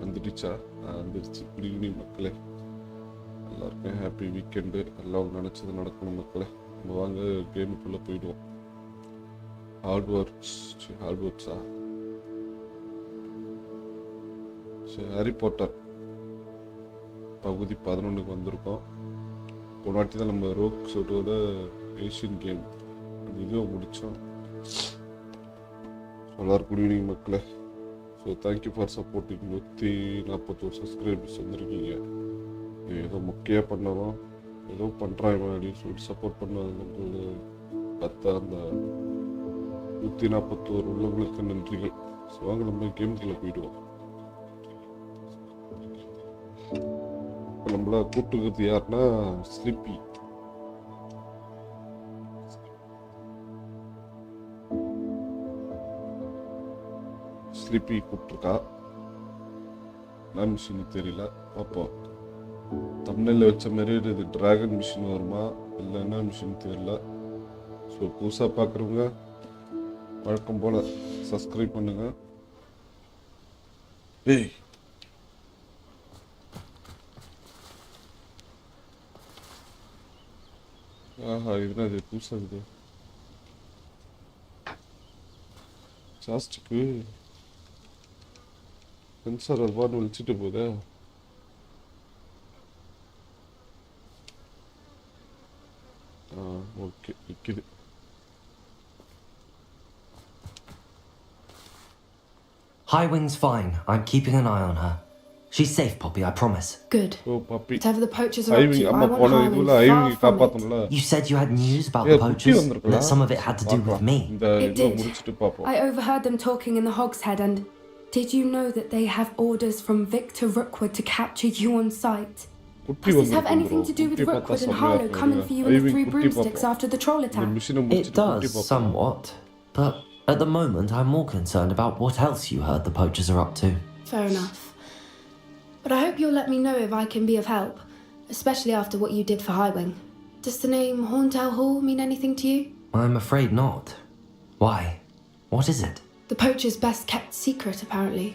வந்துடுச்சா? வந்துடுச்சு. Good evening மக்களே, எல்லாருக்கும் ஹாப்பி வீக்கெண்டு. எல்லாம் நினச்சது நடக்கணும் மக்களே. நம்ம வாங்க கேமுக்குள்ளே போயிடுவோம். ஹார்ட்வொர்க்ஸா சரி, ஹாரி பாட்டர் பகுதி 11க்கு வந்திருக்கோம். போன வாட்டி தான் நம்ம ரோக் சோட்டோட ஏஷியன் கேம் அந்த இதுவும் முடித்தோம். எல்லாரும் குட் ஈவினிங் மக்களே. So thank you for supporting. 141 subscribers வந்துருக்கீங்க. ஏதோ முக்கியம் பண்ணலாம், ஏதோ பண்ணுறாங்க அப்படின்னு சொல்லிட்டு சப்போர்ட் பண்ண பார்த்தா அந்த 141 உள்ளவங்களுக்கு நன்றிகள். ஸோ வாங்க நம்ம கேமுக்குள்ளே போயிடுவோம். நம்மள கூப்பிட்டுக்கிறது யாருன்னா ஸ்லிப்பி. ஸ்லிப்பி கூப்பிட்டுருக்கா. என்ன மிஷின் தெரியல, பார்ப்போம். தமிழில் வச்ச மாதிரி இது டிராகன் மிஷின் வருமா இல்லை என்ன மிஷின் தெரியல. ஸோ புதுசாக பார்க்குறவங்க வழக்கம் போல் சப்ஸ்கிரைப் பண்ணுங்க. ஏய் ஆஹா, இதுனா இது புதுசாக இருக்குது. ஜாஸ்டிக்கு சென்சார் அல்வான்னு வலிச்சுட்டு போதே. ஓகே, நிற்கிது. Highwing's fine. I'm keeping an eye on her. She's safe, Poppy, I promise. Good. Oh Poppy. Whatever the poachers are up to, I அம்மா want போன Highwing இதுல far ஐவிங்க from it. காப்பாற்றணும்ல. You said you had news about A the குட்டி poachers, வந்திருக்குல்ல. that some of it had to do with me. இந்த It இதை did. முடிச்சுட்டு பார்ப்போம். I overheard them talking in the Hog's Head, and did you know that they have orders from Victor Rookwood to capture you on sight? குட்டி Does this have வந்திருக்கு anything bro. to do with குட்டி பார்த்தா Rookwood and செம்மையா Harlow இருக்கும். coming for you and the ஐவிங் 3 குட்டி broomsticks பார்ப்போம். after the troll இந்த attack? மிஷினை It முடிச்சுட்டு குட்டி does, பார்ப்போம். somewhat. But at the moment, I'm more concerned about what else you heard the poachers are up to. Fair enough. But I hope you'll let me know if I can be of help, especially after what you did for Highwing. Does the name Horndale Hall mean anything to you? I'm afraid not. Why? What is it? The poacher's best kept secret, apparently.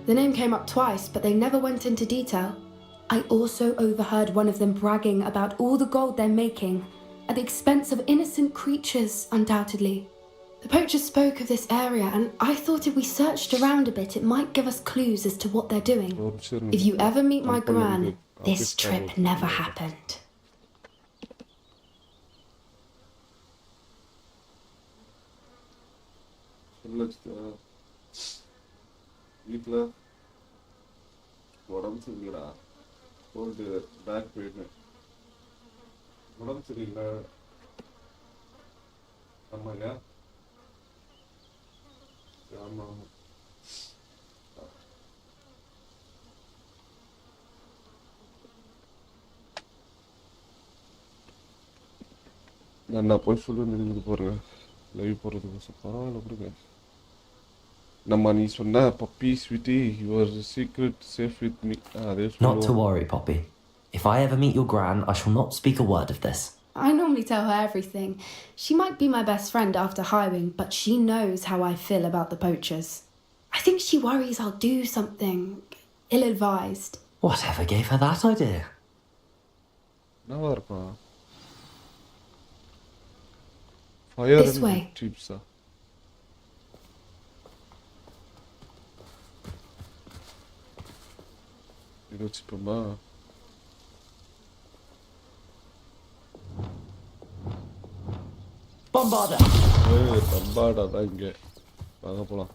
The name came up twice, but they never went into detail. I also overheard one of them bragging about all the gold they're making, at the expense of innocent creatures, undoubtedly. The poachers spoke of this area, and I thought if we searched around a bit, it might give us clues as to what they're doing. If you ever meet my gran, this trip never happened. வீட்டில் உடம்பு சரியில்லடா, gold, back pain, உடம்பு சரியில்லை. ஆமாங்க, ஆமாம். நான் போய் சொல்லி போகிறேங்க. லைவ் போகிறதுக்கு பரவாயில்ல கொடுங்க. நம்ம நீ சொன்ன Poppy sweetie, your secret safe with me. அதே Not to worry, Poppy. If I ever meet your gran, I shall not speak a word of this. I normally tell her everything. She might be my best friend after Highwing, but she knows how I feel about the poachers. I think she worries I'll do something ill-advised. Whatever gave her that idea? நல்லா இருக்கும். Fire This way. And டிப்ஸா? இது வச்சுப்போமா? Bombarder! தம்பாடா தான் இங்கே. வாங்க போகலாம்.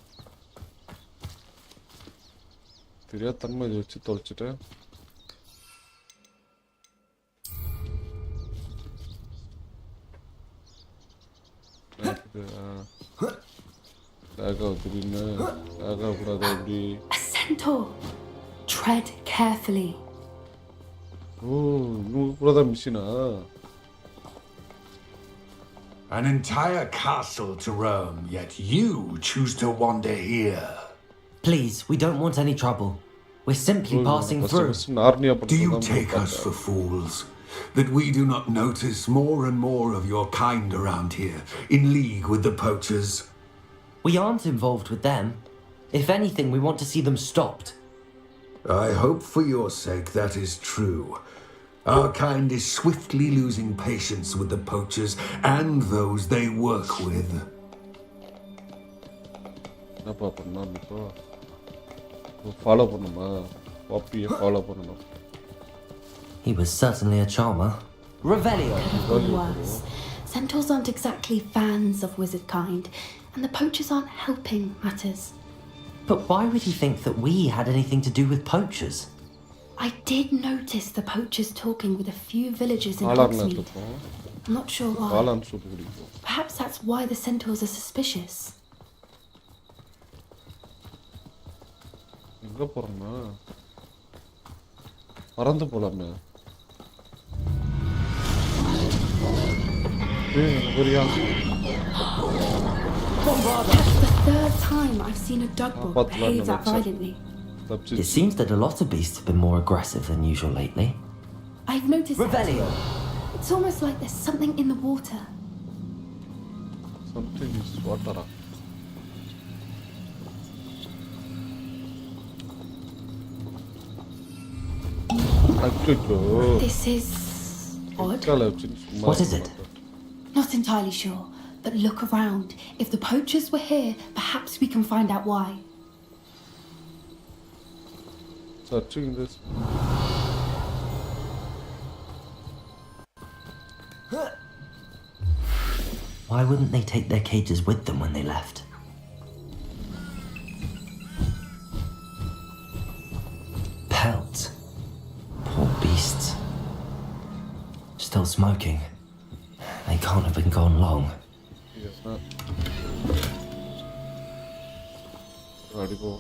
தெரியாத தன்மை இதை வச்சு தொலைச்சிட்டேன். திடீர்னு கூடாது. எப்படி? A centaur! Tread carefully. ஓ, இவங்க கூட தான் மிஷினா? An entire castle to roam, yet you choose to wander here. Please, we don't want any trouble. We're simply passing through. Do you take us for fools? That we do not notice more and more of your kind around here, in league with the poachers? We aren't involved with them. If anything, we want to see them stopped. I hope for your sake that is true. Our kind is swiftly losing patience with the poachers and those they work with. என்னப்பா பண்ணலாம் இப்போ follow பண்ணுமா பாப்பியை follow பண்ணணும் He was certainly a charmer. Revelio! Or worse. Centaurs aren't exactly fans of wizard kind, and the poachers aren't helping matters. But why would he think that we had anything to do with poachers? I did notice the poachers talking with a few villagers in காளான் Hogsmeade. இருக்கும் I'm not sure why. காளான் soup குடிக்கும் Perhaps that's why the centaurs are suspicious. எங்கே போகிறோம்னா பறந்து போகலாமே புரியா That's the third time I've seen a dogbook behave that violently. It seems that a lot of beasts have been more aggressive than usual lately. I've noticed Revelio! it's almost like there's something in the water. Something is வாட்டரா அச்சோ This is odd. காலை வச்சுன்னு சும்மா What is it? Not entirely sure, but look around. If the poachers were here, perhaps we can find out why. searching this Why wouldn't they take their cages with them when they left? Pelts. Poor beasts. Still smoking. They can't have been gone long. yes na அடிப்போ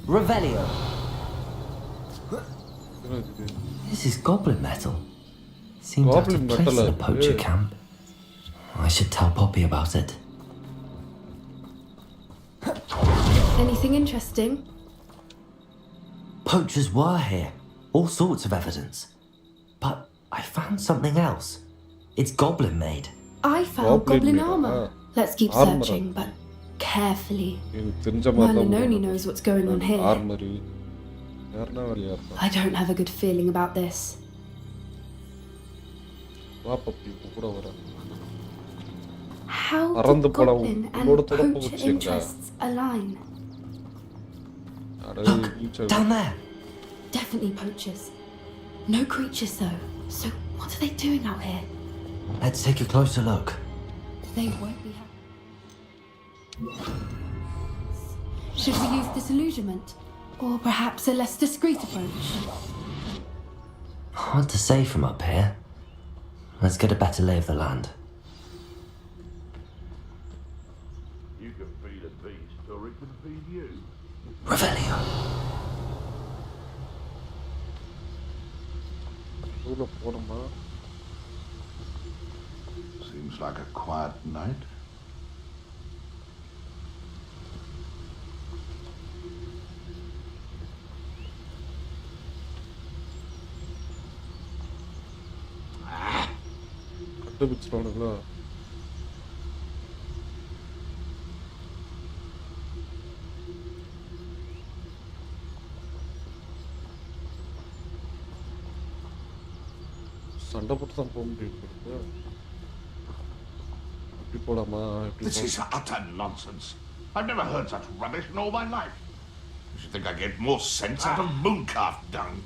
Revelio! This is goblin metal. Seems out Goblin of place metal, in a poacher yeah. camp. I should tell Poppy about it. Anything interesting? Poachers were here. All sorts of evidence. But I found something else. It's goblin made. I found Goblin goblin meat, armor. Let's keep Armor. searching, but carefully. எனக்கு தெரிஞ்ச மாதிரி Merlin only knows what's going on here. ஆர்மரி யாருன்னா வெளியா இருப்பா I don't have a good feeling about this. வா puppy இப்போ கூட வர How do பறந்து போலாம். goblin உன்னோட and தொடர்பு poacher வச்சுக்கா. interests align? அட ஈச்சா Down there! Definitely poachers. No creatures though. So what are they doing out here? Let's take a closer look. They won't be happy. Should we use disillusionment? Or perhaps a less discreet approach? Hard to say from up here. Let's get a better lay of the land. You can feed a beast, or it can feed you. Revelio! உள்ள போறோமா Seems like a quiet night. கண்டுபிடிச்சிருவானுங்களா சண்டை போட்டு தான் போக முடியும் போல. எப்படி போலாமா எப்படி This is utter nonsense. I've never heard such rubbish in all my life. You should think I get more sense out of mooncalf dung.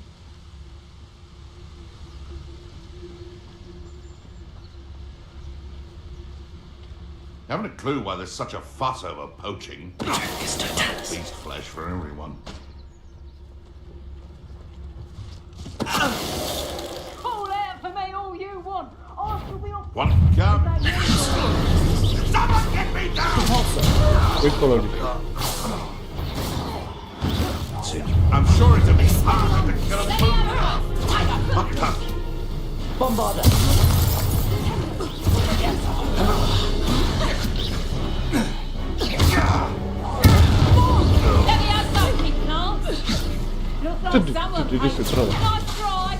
You haven't a clue why there's such a fuss over poaching. Beast flesh for everyone. Call out for me all you want. I shall be off. One come. Someone get me down! Wait பண்ணலாம் I'm sure it's a big part to kill a mooncalf. What the? Bombarder! Let me have something, plant. Look like Did- someone did you paid. just throw it? Nice try.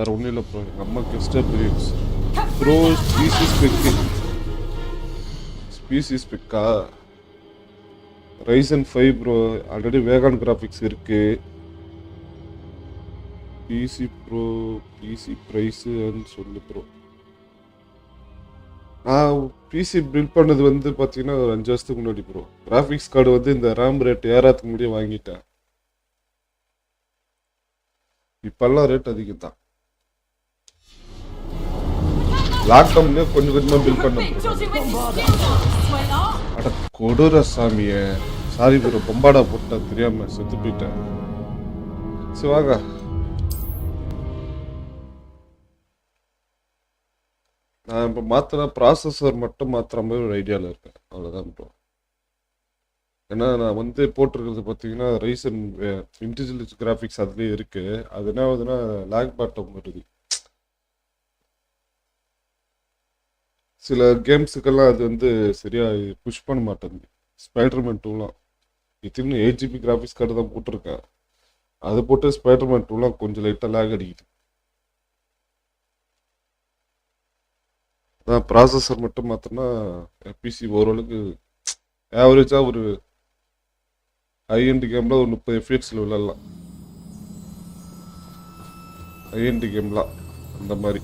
வேற ஒன்றும் இல்லை bro, எங்கள் அம்மா guest appearance bro. Species பிக்கா Ryzen 5 bro, already வேகான் graphics இருக்கு. PC bro, PC ப்ரைஸுன்னு சொல்லு ப்ரோ. நான் பிசி பில்ட் பண்ணது வந்து பார்த்தீங்கன்னா ஒரு 5 வருஷத்துக்கு முன்னாடி ப்ரோ. கிராஃபிக்ஸ் கார்டு வந்து இந்த ரேம் ரேட் ஏறாதுக்கு முன்னாடியே வாங்கிட்டேன். இப்பெல்லாம் ரேட் அதிகம் தான். லாக்டவுன்லேயே கொஞ்சம் கொஞ்சமாக பில் பண்ண அட கொடூர சாமிய. சாரி ப்ரோ, பொம்பாடா போட்டேன் தெரியாம செத்து போயிட்டேன். சரி வாங்க. நான் இப்போ மாத்திர ப்ராசஸர் மட்டும் மாத்திர மாதிரி ஒரு ஐடியாவில் இருக்கேன், அவ்வளோதான் ப்ரோ. ஏன்னா நான் வந்து போட்டிருக்கிறது பார்த்தீங்கன்னா ரைசன் இன்டெலிஜென்ஸ் கிராஃபிக்ஸ் அதுலேயே இருக்கு. அது என்ன ஆகுதுன்னா லேக் பாட்டம் வருது. சில கேம்ஸுக்கெல்லாம் அது வந்து சரியாக புஷ் பண்ண மாட்டேங்குது. ஸ்பைடர்மேன் 2லாம் இத்தின்னு 8 GB கிராஃபிக்ஸ் கார்டு தான் போட்டிருக்கேன். அது போட்டு ஸ்பைடர்மேன் 2லாம் கொஞ்சம் லைட்டாக லேக் அடிக்குது. அதான் ப்ராசஸர் மட்டும் மாற்றினா பிசி ஓரளவுக்கு ஆவரேஜாக ஒரு ஹைஎண்ட் கேமில் ஒரு 30 FPS விளையாடலாம். ஹைஎண்ட் கேம்லாம் அந்த மாதிரி.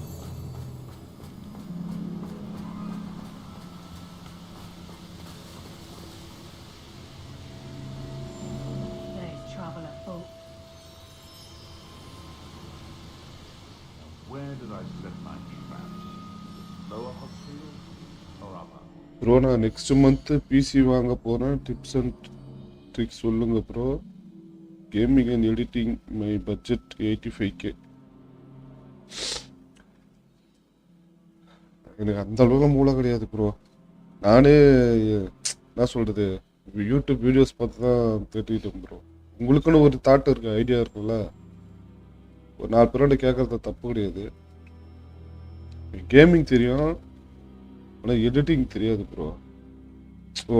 ப்ரோ நான் நெக்ஸ்ட் மந்த்து பிசி வாங்க போகிறேன். டிப்ஸ் அண்ட் ட்ரிக்ஸ் சொல்லுங்கள் bro. Gaming and editing my budget 85K. எனக்கு அந்த அளவுக்கு மூளை கிடையாது ப்ரோ. நானே என்ன சொல்கிறது, யூடியூப் வீடியோஸ் பார்த்து தான் தெரிஞ்சுக்கிட்டேன் ப்ரோ. உங்களுக்குன்னு ஒரு தாட் இருக்கு, ஐடியா இருக்குல்ல. ஒரு 4 பேரோட கேட்குறது தப்பு கிடையாது. கேமிங் தெரியும், ஆனால் எடிட்டிங் தெரியாது bro. So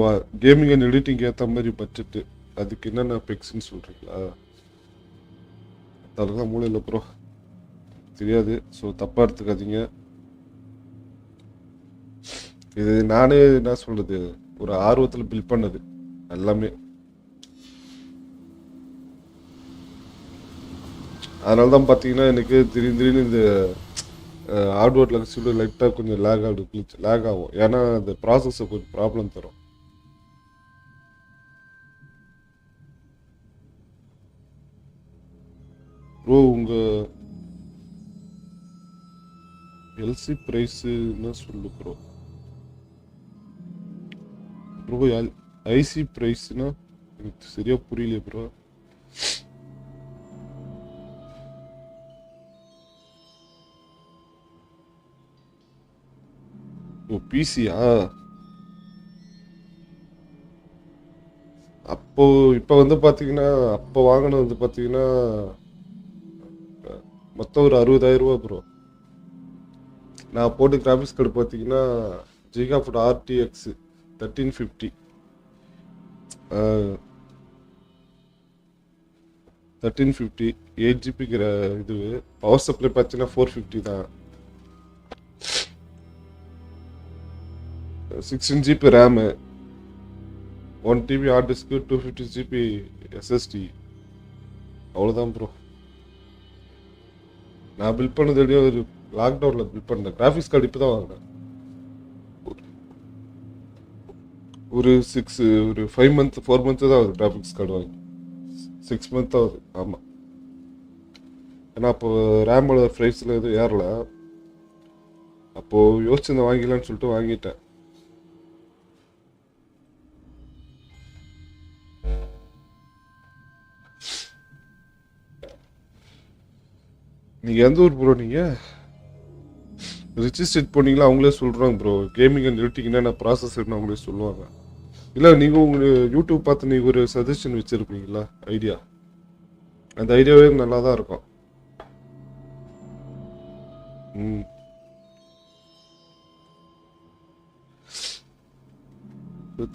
gaming and editing ஏற்ற மாதிரி பட்ஜெட்டு, அதுக்கு என்னென்ன பெக்ஸ்ன்னு சொல்கிறீங்களா? அதெல்லாம் மூளை இல்லை ப்ரோ, தெரியாது. ஸோ தப்பாக எடுத்துக்காதீங்க. இது நானே என்ன சொல்கிறது, ஒரு ஆர்வத்தில் பில் பண்ணது எல்லாமே. அதனால தான் பார்த்தீங்கன்னா எனக்கு திடீர்னு இந்த ஹார்ட்வேர்டில் சொல்லி லைட்டாக கொஞ்சம் லேக் ஆகும். ஏன்னா அந்த ப்ராசஸர் கொஞ்சம் ப்ராப்ளம் தரும். ப்ரோ உங்கள் எல்சி ப்ரைஸுன்னு சொல்லு ப்ரோ. ப்ரோ ஐசி ப்ரைஸ்னா எனக்கு சரியாக புரியல ப்ரோ. ஓ பிசியா? அப்போ இப்போ வந்து பார்த்தீங்கன்னா அப்போ வாங்கினது வந்து பார்த்தீங்கன்னா மொத்தம் ஒரு 60,000 ரூபா ப்ரோ. நான் போட்டு கிராஃபிக்ஸ் கார்டு பார்த்தீங்கன்னா ஜிகாஃபுட் RTX 1350 1350 8 GB இது. பவர் சப்ளை பார்த்தீங்கன்னா 450 தான். 16 GB RAM, 1 TB hard disk, 250 GB SSD. அவ்வளோதான் ப்ரோ. நான் பில் பண்ணது ஒரு லாக்டவுனில் பில் பண்ணேன். கிராஃபிக்ஸ் கார்டு இப்போ தான் வாங்கினேன். ஒரு 5 மந்த் 4 மந்த்து தான் ஆகுது கிராஃபிக்ஸ் கார்டு வாங்கி. 6 மந்த் ஆகுது. ஆமாம், ஏன்னா அப்போ ரேமோட ப்ரைஸில் எதுவும் ஏறல. அப்போது யோசிச்சு வாங்கிக்கலான்னு சொல்லிட்டு வாங்கிட்டேன். நீங்கள் எந்த ஊர் ப்ரோ? நீங்கள் ரிஜிஸ்ட்ரேட் போனீங்களா? அவங்களே சொல்கிறாங்க ப்ரோ. கேமிங் அண்ட் எடிட்டிங் என்னென்ன ப்ராசஸ்ன்னு அவங்களே சொல்லுவாங்க. இல்லை நீங்கள் உங்கள் யூடியூப் பார்த்து நீங்கள் ஒரு சஜஷன் வச்சுருப்பீங்களா, ஐடியா? அந்த ஐடியாவே நல்லா தான் இருக்கும்.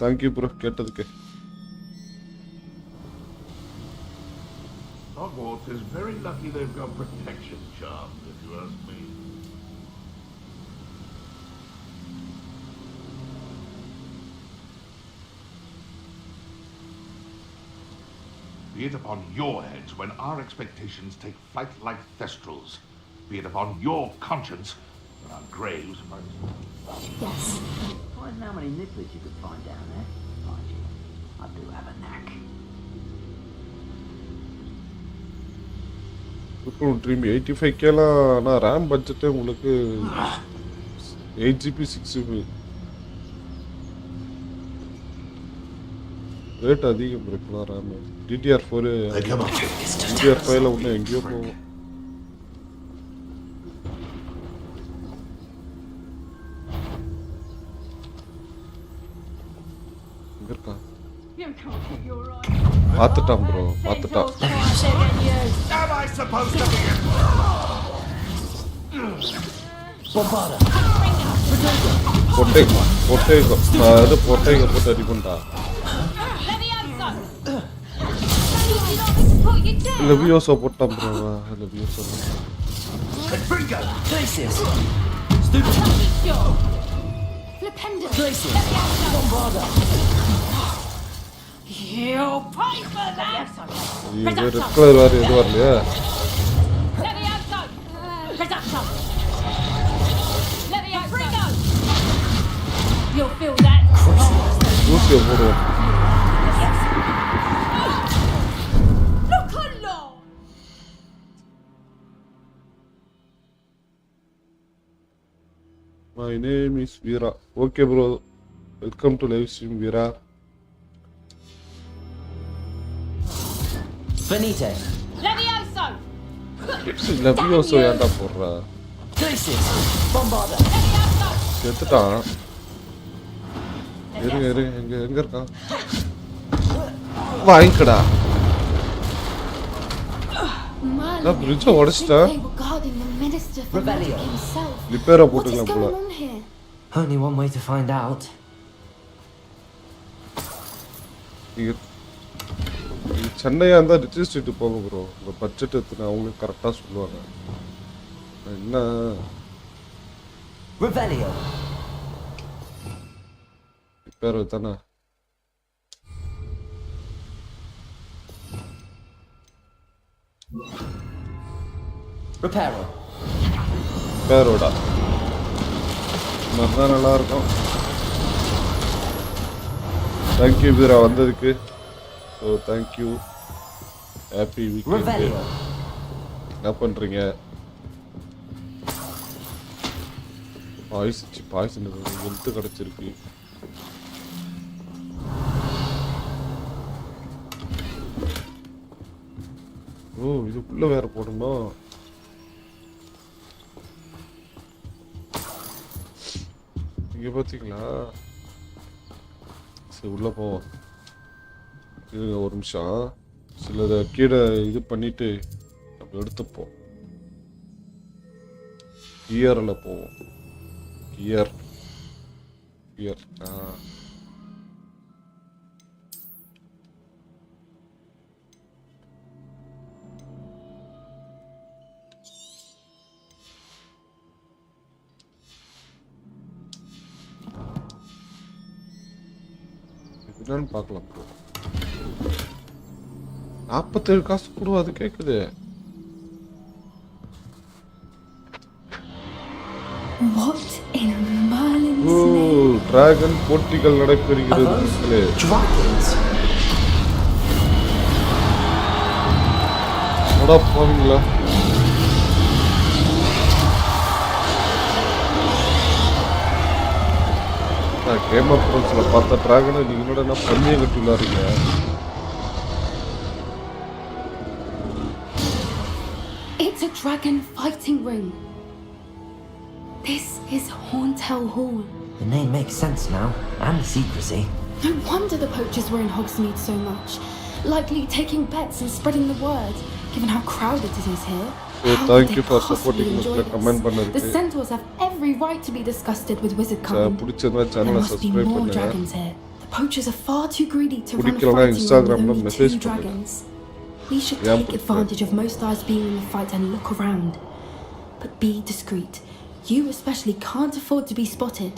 தேங்க்யூ ப்ரோ கேட்டதுக்கு. Hogwarts is very lucky they've got protection charms, if you ask me. Be it upon your heads when our expectations take flight like thestrals. Be it upon your conscience when our graves might... Yes. I don't know how many nibblers you could find down there. Mind you, I do have a knack. இப்போ dream 85Kலாம் ஆனால் RAM பட்ஜெட்டே உங்களுக்கு 8GB 6GB rate அதிகம் இருக்கலாம் RAM DDR4 DDR5ல ஒன்று எங்கேயோ போகும் எங்க இருக்கா You can't keep your eye. பார்த்துட்டான் ப்ரோ பார்த்துட்டான் Am I supposed to be in? Protego அது பொட்டேகோ போட்டு அடி பண்ணிட்டா லெவியோசோ போட்டான் bro Leviosa You'll pay for that! இது ரெட் கலர் வேறு எதுவும் வரலையா You'll feel that! ஊசியை போடுவோம் Look along! My name is Veera. Okay bro, welcome to live stream Veera. Finite. Levioso! லெவியோசோ ஏன்டா போடுறா Glacis. Bombarda. செத்துட்டான் இருங்க இருங்க எங்க இருக்கான் வாங்கிக்கடா நான் பிரிட்ஜை உடைச்சிட்டேன் They were guarding the minister for Rebellion. himself. ரிப்பேரா What is போட்டுக்கலாம் போல going on here? Only one way to find out. சென்னையா இருந்தா ரிச் ஸ்ட்ரீட் போங்க ப்ரோ உங்க பட்ஜெட் எத்தனை அவங்களுக்கு கரெக்டா சொல்லுவாங்க என்ன Revelio. ரிப்பேர் தானே Reparo. ரிப்பேரோடா மறுதான் நல்லா இருக்கும் தேங்க்யூ வீரா வந்ததுக்கு so thank you happy weekend Revelio. என்ன பண்ணுறீங்க பாய்சன் ஹெல்த்து கிடச்சிருக்கு ஓ இதுக்குள்ளே வேற போடணும் இங்கே பார்த்தீங்களா சரி உள்ளே போவோம் இருங்க ஒரு நிமிஷம் சிலதை கீழே இது பண்ணிட்டு நம்ம எடுத்துப்போம் கியரில் போவோம் கியர் என்னன்னு பார்க்கலாம் 47 காசு கூட அது கேக்குது What in Merlin's oh name? Dragon போட்டிகள் நடைபெறுகிறது மக்களே Dragons. அடா பாவீங்களா நான் கேம் ஆஃப் த்ரோன்ஸ்ல பார்த்த டிராகனை நீங்க என்னோட என்ன பன்னியை கட்டி விளாடுறீங்க It's a dragon fighting ring. This is Hauntel Hall. The name makes sense now, and the secrecy. No wonder the poachers were in Hogsmeade so much. Likely taking bets and spreading the word, given how crowded it is here. So How thank could you they for possibly supporting us. enjoy this? Comment பண்ணதுக்கு. The centaurs have every right to be disgusted with wizard kind. பிடிச்சதா There சேனலை must be subscribe more பண்ணுங்க dragons here. The poachers are far too greedy to run a பிடிக்கலனா fighting ring with இன்ஸ்டாகிராம்ல only message 2 பண்ணுங்க dragons. We should take advantage of most eyes being in the fight and look around. But be discreet. You especially can't afford to be spotted.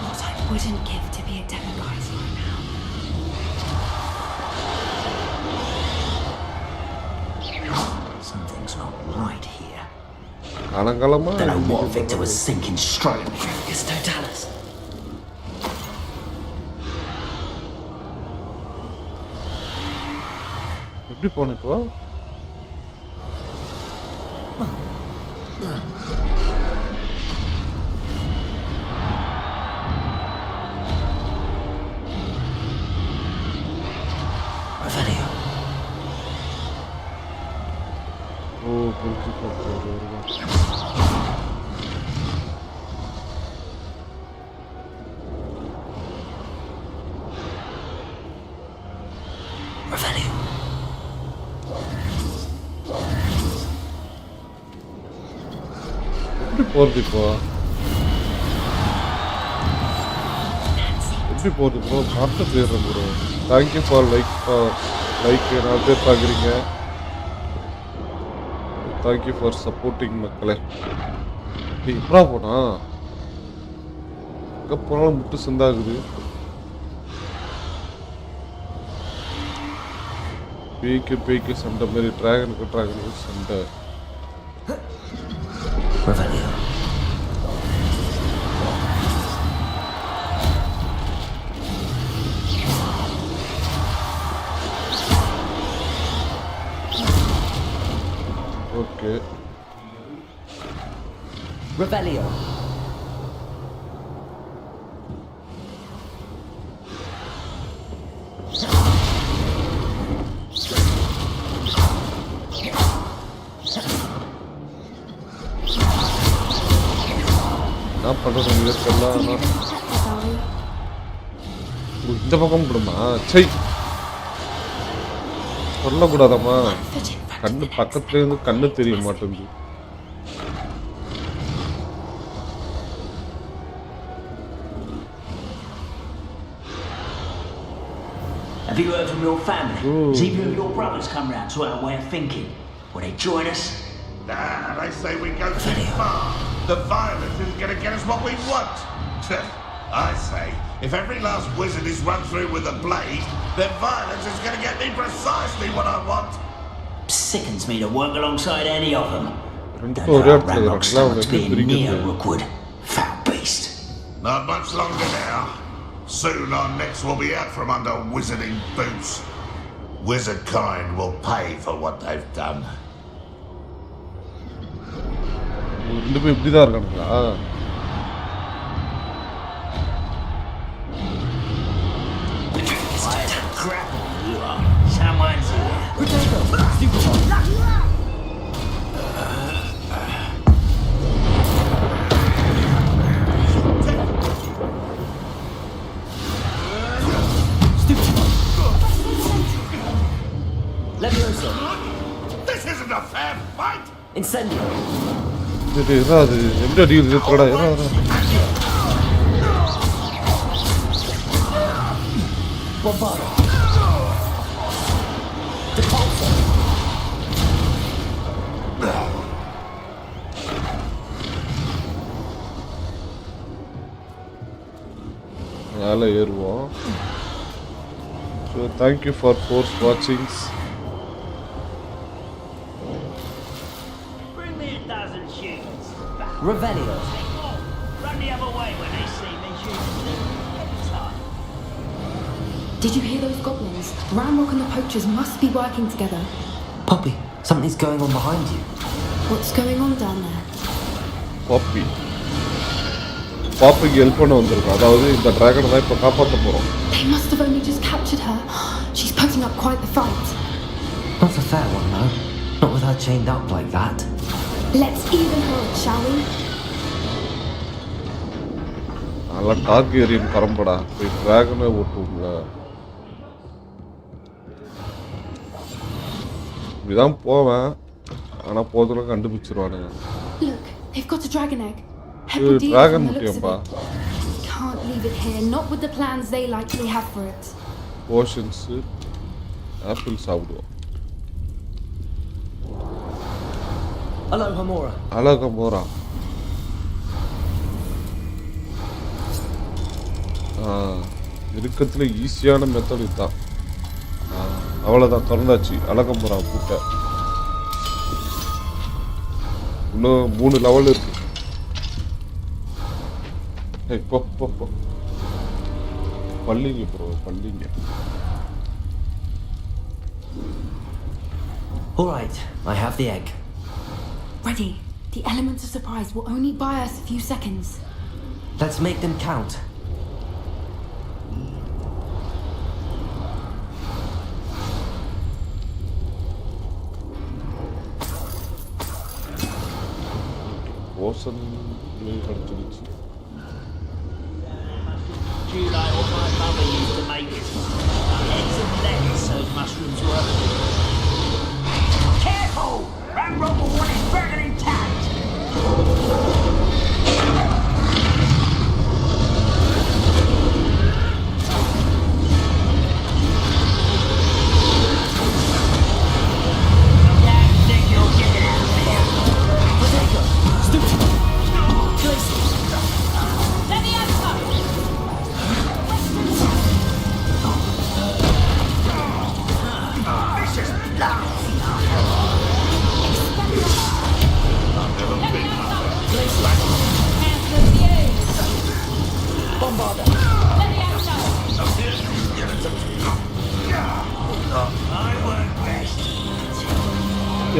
What I wouldn't give to be a demiguise right now. Something's not right here. காலங்காலமா Don't know what Victor was thinking straight. It's Totalis. எப்படி போன இப்போ Revelio. ஓ புரிஞ்சு போச்சு Revelio. எப்படி போறது இப்போ எப்படி போறது ப்ரோ பார்த்து போயிடுறேன் ப்ரோ தேங்க்யூ ஃபார் லைக் 4 பேர் பார்க்குறீங்க தேங்க்யூ ஃபார் சப்போர்ட்டிங் மக்களே எப்படா போனா எங்கே போனாலும் முட்டு சிந்தாகுது பேய்க்கு சண்டை மாதிரி டிராகனுக்கு சண்டை Revelio. Okay Revelio. நான் பண்ணுறது இதற்கெல்லாம் இந்த பக்கம் விடுமா சை சொல்லக்கூடாதம்மா கண்ணு பக்கத்துல இருந்து கண்ணு தெரிய மாட்டேங்குது Have you heard from your family? Has either of your brothers come round to our way of thinking? Will they join us? Nah, they say we go too far. The violence is going to get us what we want. I say, if every last wizard is run through with a blade, then violence is going to get me precisely what I want. Sickens me to work alongside any of them. ரெண்டு Don't know ஒரே how இடத்துல Ramrock's இருக்காங்களா அவங்க stomach's எப்படி being near பிரிக்கிறது Rookwood. Foul beast. Not much longer now. Soon our necks will be out from under wizarding boots. Wizard kind will pay for what they've done. ரெண்டு பேரும் இப்படி தான் இருக்கானுங்களா Grapple, you are. Someone's here. Levioso. This isn't a fair fight! Incendio. இது இதான் அது எப்படி அடிக்கிறது கூட Bombardo. Depulso. மேலே ஏறுவோம் so thank you for force வாட்சிங்ஸ் Bring me a dozen shooters. Revelio. Run the other way when they see me shooting. Every time. Did you hear those goblins? Ramrock and the poachers must be working together. Poppy, something's going on behind you. What's going on down there? பாப்பிக்கு help பண்ண வந்திருக்கோம் அதாவது இந்த டிராகனை தான் இப்போ காப்பாற்ற போகிறோம் They must have only just captured her. She's putting up quite the fight. Not a fair one, no. Not with her chained up like that. Let's even her, shall we? நல்லா Targaryen பரம்படா போய் டிராகனை ஓட்டுவோங்க இப்படிதான் போவேன் ஆனால் போதில் கண்டுபிடிச்சிருவானுங்க Look, they've got a dragon egg. Head would deal dragon from the looks of முக்கியம்பா it. Can't leave it here, not with the plans they likely have for it. Potions, apple சாப்பிடுவோம். Hello, Hamura. அழகமோரா. இருக்கத்துல ஈஸியான method இதுதான். அவ்வளோதான், திறந்தாச்சு. அழகமோரா கூட்ட இன்னும் 3 level இருக்கு. போ போ போ பள்ளிங்க bro, பள்ளிங்க. All right, I have the egg. Ready. The elements of surprise will only buy us a few seconds. Let's make them count. Potion கிடைச்சிருச்சு. Do you like what my mother used to make? Eggs and lettuce, those mushrooms were. Careful! That rubble one is burning intact!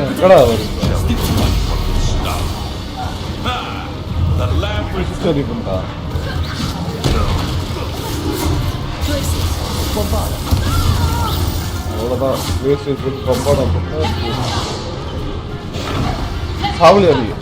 எங்கடா வருது? சரி பண்ணா அவ்வளோதான். சாவலி அறிய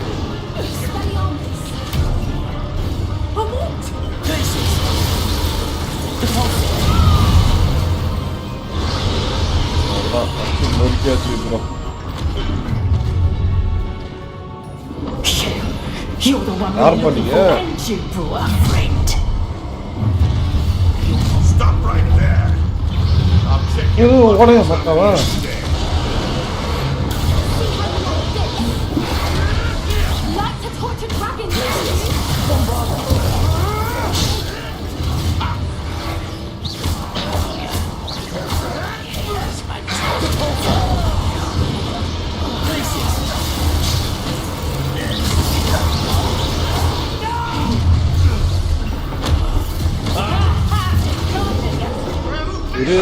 You're the one we're looking for, and you brought a friend. Stop right there. I'll check இது your உடைய மத்தவா Like to torture dragons! இது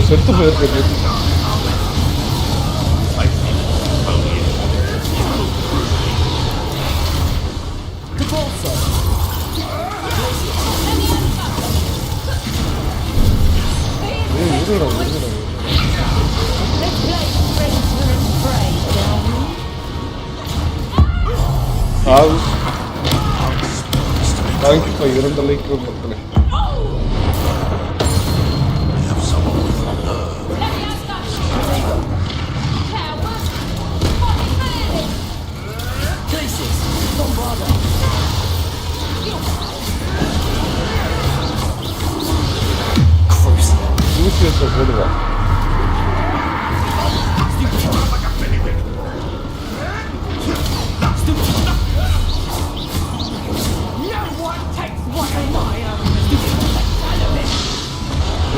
செத்து போயிருக்கு. தேங்க்யூ ஃபார் 2 லைக் மக்களே. யூசியஸை போடுவா.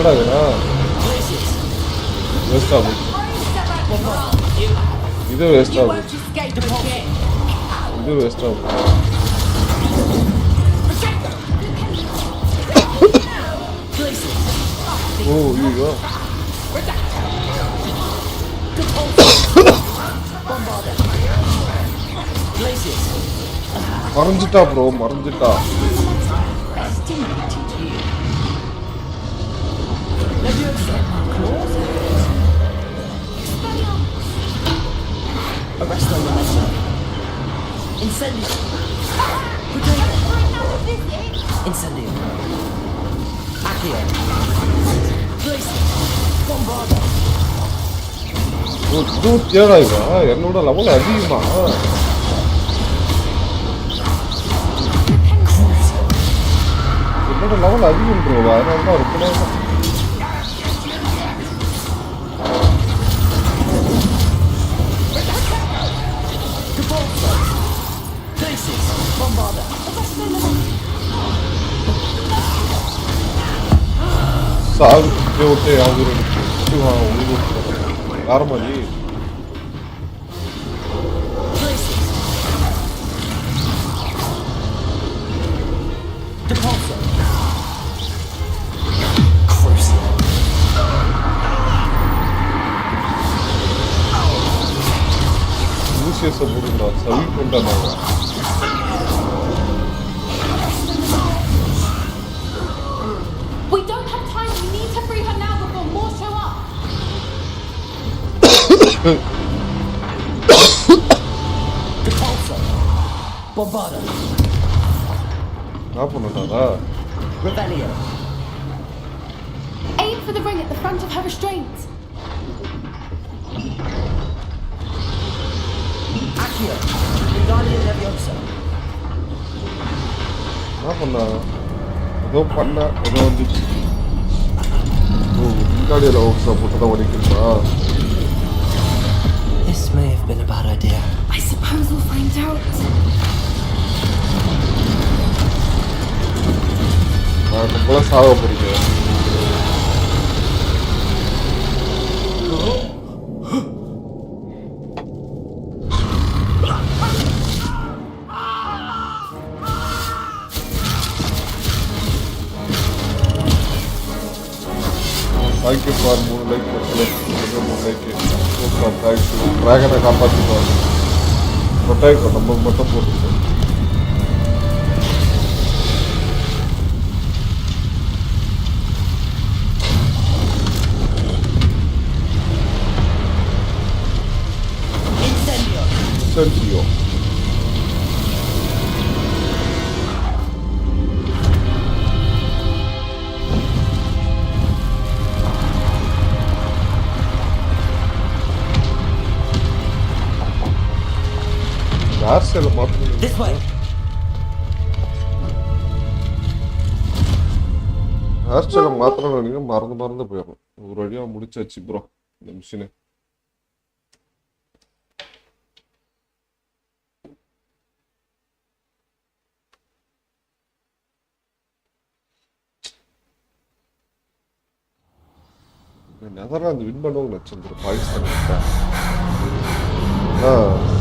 என்னடா வேஸ்ட் ஆகும். இது வேஸ்ட் ஆகும். இது வேஸ்ட் ஆகும். ஓ ஐயோ மறைஞ்சிட்டா bro, மறைஞ்சிட்டா. Arrest on the measure. Incendio. Incendio. Accio. Place. Bombarda. ஏடா இவன் என்னோட லெவல் அதிகமா என்னோட லெவல் அதிகம் ப்ரோ, அதனால தான் ரொம்ப நேரம் சாகு விட்டு யாவது யாரமாடி Lucius போடுறா சவி கொண்டாங்க. We don't have time. We need to free her now before more show up. Depulso. Bombarda. நான் பண்ணட்டாரா? Revelio. Aim for the ring at the front of her restraint. Accio. Wingardium Leviosa. நான் பண்ணா ஏதோ பண்ண ஏதோ வந்துச்சு. ஓ விங்கார்டியம் லெவியோசா போட்டு தான் வலிக்குமா? This may have been a bad idea. I suppose we'll find out. நான் நம்மள சாக போறீங்க. Thank you for Moonlight Moonlight. Super thanks to Dragon காப்பாத்திட்டோம். Protect நம்ம மட்டும் போட்டுட்டோம். Incendio. This way. ஹேர்ஸ்டைல மாத்திரம் நீங்க மறந்து போயிடும். ஒரு வழியா முடிச்சாச்சு ப்ரோ இந்த மிஷினை. நெதர்லாந்து வின் பண்ணுவாங்க நினைச்சிருந்தேன் பாகிஸ்தான்.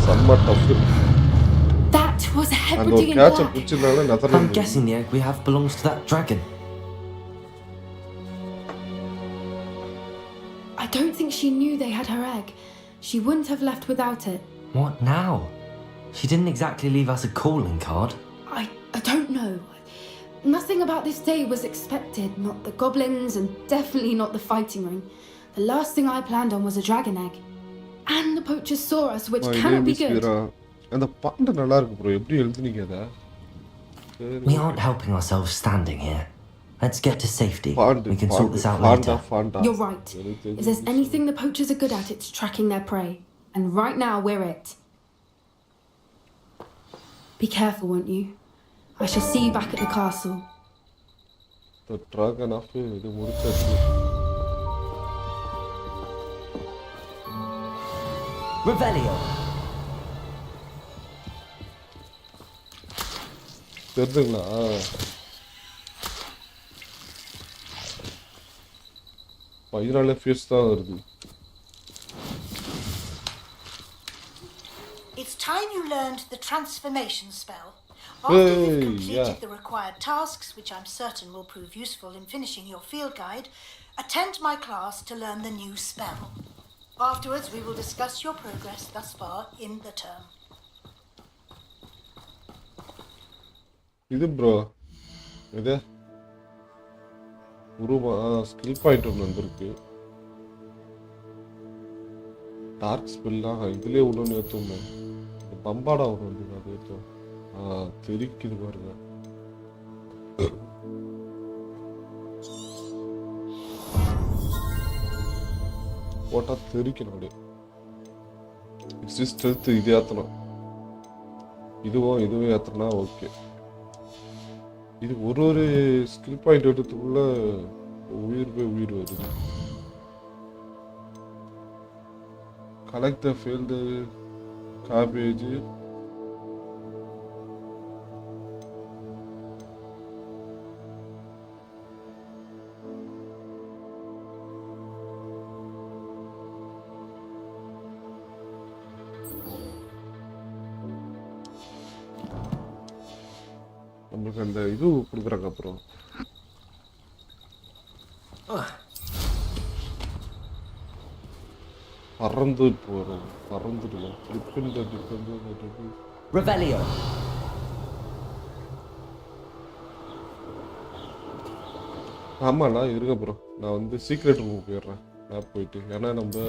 செம்ம டஃப். That was a அந்த ஒரு Hebridean கேட்ச black. பிடிச்சிருந்தாங்க I'm Netherlands. guessing the egg we have belongs to that dragon. I don't think she knew they had her egg. She wouldn't have left without it. What now? She didn't exactly leave us a calling card. I don't know. Nothing about this day was expected. Not the goblins, and definitely not the fighting ring. The last thing I planned on was a dragon egg. And the poachers saw us, which cannot be good. அந்த பாட்டு நல்லா இருக்கு bro. எப்படி எழுதுனீங்க அத? We aren't helping ourselves standing here. Let's get to safety. We can sort this out later. You're right. If there's anything the poachers are good at, it's tracking their prey. And right now, we're it. Be careful, won't you? I shall see you back at the castle. The dragon of இது முடிச்சாச்சு. Revelio. தெரிஞ்சுங்களா? பைரால face தான் வருது. It's time you learned the transformation spell. After you've completed the required tasks, which I'm certain will prove useful in finishing your field guide, attend my class to learn the new spell. Afterwards, we will discuss your progress thus far in the term. இது bro இது உருவா skill point ஒன்று வந்திருக்கு. Dark ஸ்பெல்லாம் இதுலேயே ஒன்று ஏற்றுமே. பம்பாடா ஒன்று வந்து அது ஏற்றும். தெரிக்குது பாருங்க. போட்டா தெரிக்கணும் அப்படியே. ஸ்ட்ரென்த் இது ஏற்றணும். இதுவும் ஏற்றனா ஓகே. இது ஒரு ஸ்கில் பாயிண்ட் எடுத்துக்குள்ள உயிர் போய் உயிர் வருது. Collect the failed cabbage. நமக்கு அந்த இது கொடுக்குறாங்க. அப்புறம் பறந்து போகிறோம், பறந்துடுவோம். Revelio. ஆமாண்ணா இருக்க அப்புறம் நான் வந்து சீக்ரெட் ரூம் போயிடுறேன். நான் போயிட்டு ஏன்னா நம்ம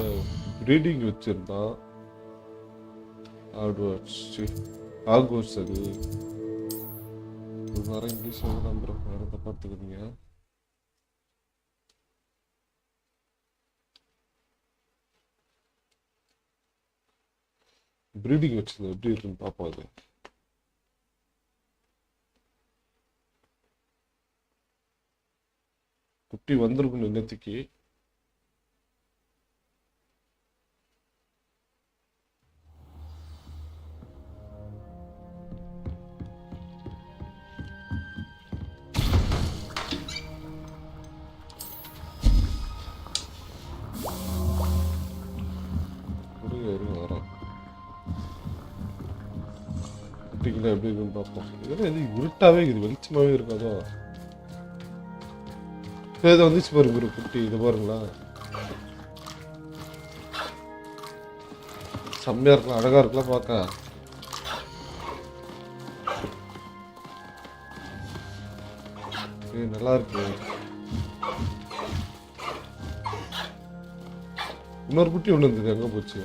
ப்ரீடிங் வச்சுருந்தான். ஹாக்வர்ட்ஸ் அது வேற இங்கிலீஷ் நம்புறோம். வேற பார்த்துக்கிறீங்க. ப்ரீடிங் வச்சிருந்தேன் எப்படி இருக்குன்னு பார்ப்போம். அது குட்டி வந்திருக்கும் இன்னத்துக்கு. குட்டிகளை எப்படி இருக்குன்னு பார்ப்போம். இதெல்லாம் எது இருட்டாவே இருக்குது, வெளிச்சமாவே இருக்காதோ. இதை வந்துச்சு பாருங்க ஒரு குட்டி. இது பாருங்களா, செம்மையா இருக்கலாம், அழகா இருக்கலாம் பார்க்க. நல்லா இருக்கு. இன்னொரு குட்டி ஒண்ணு இருந்தது, எங்க போச்சு?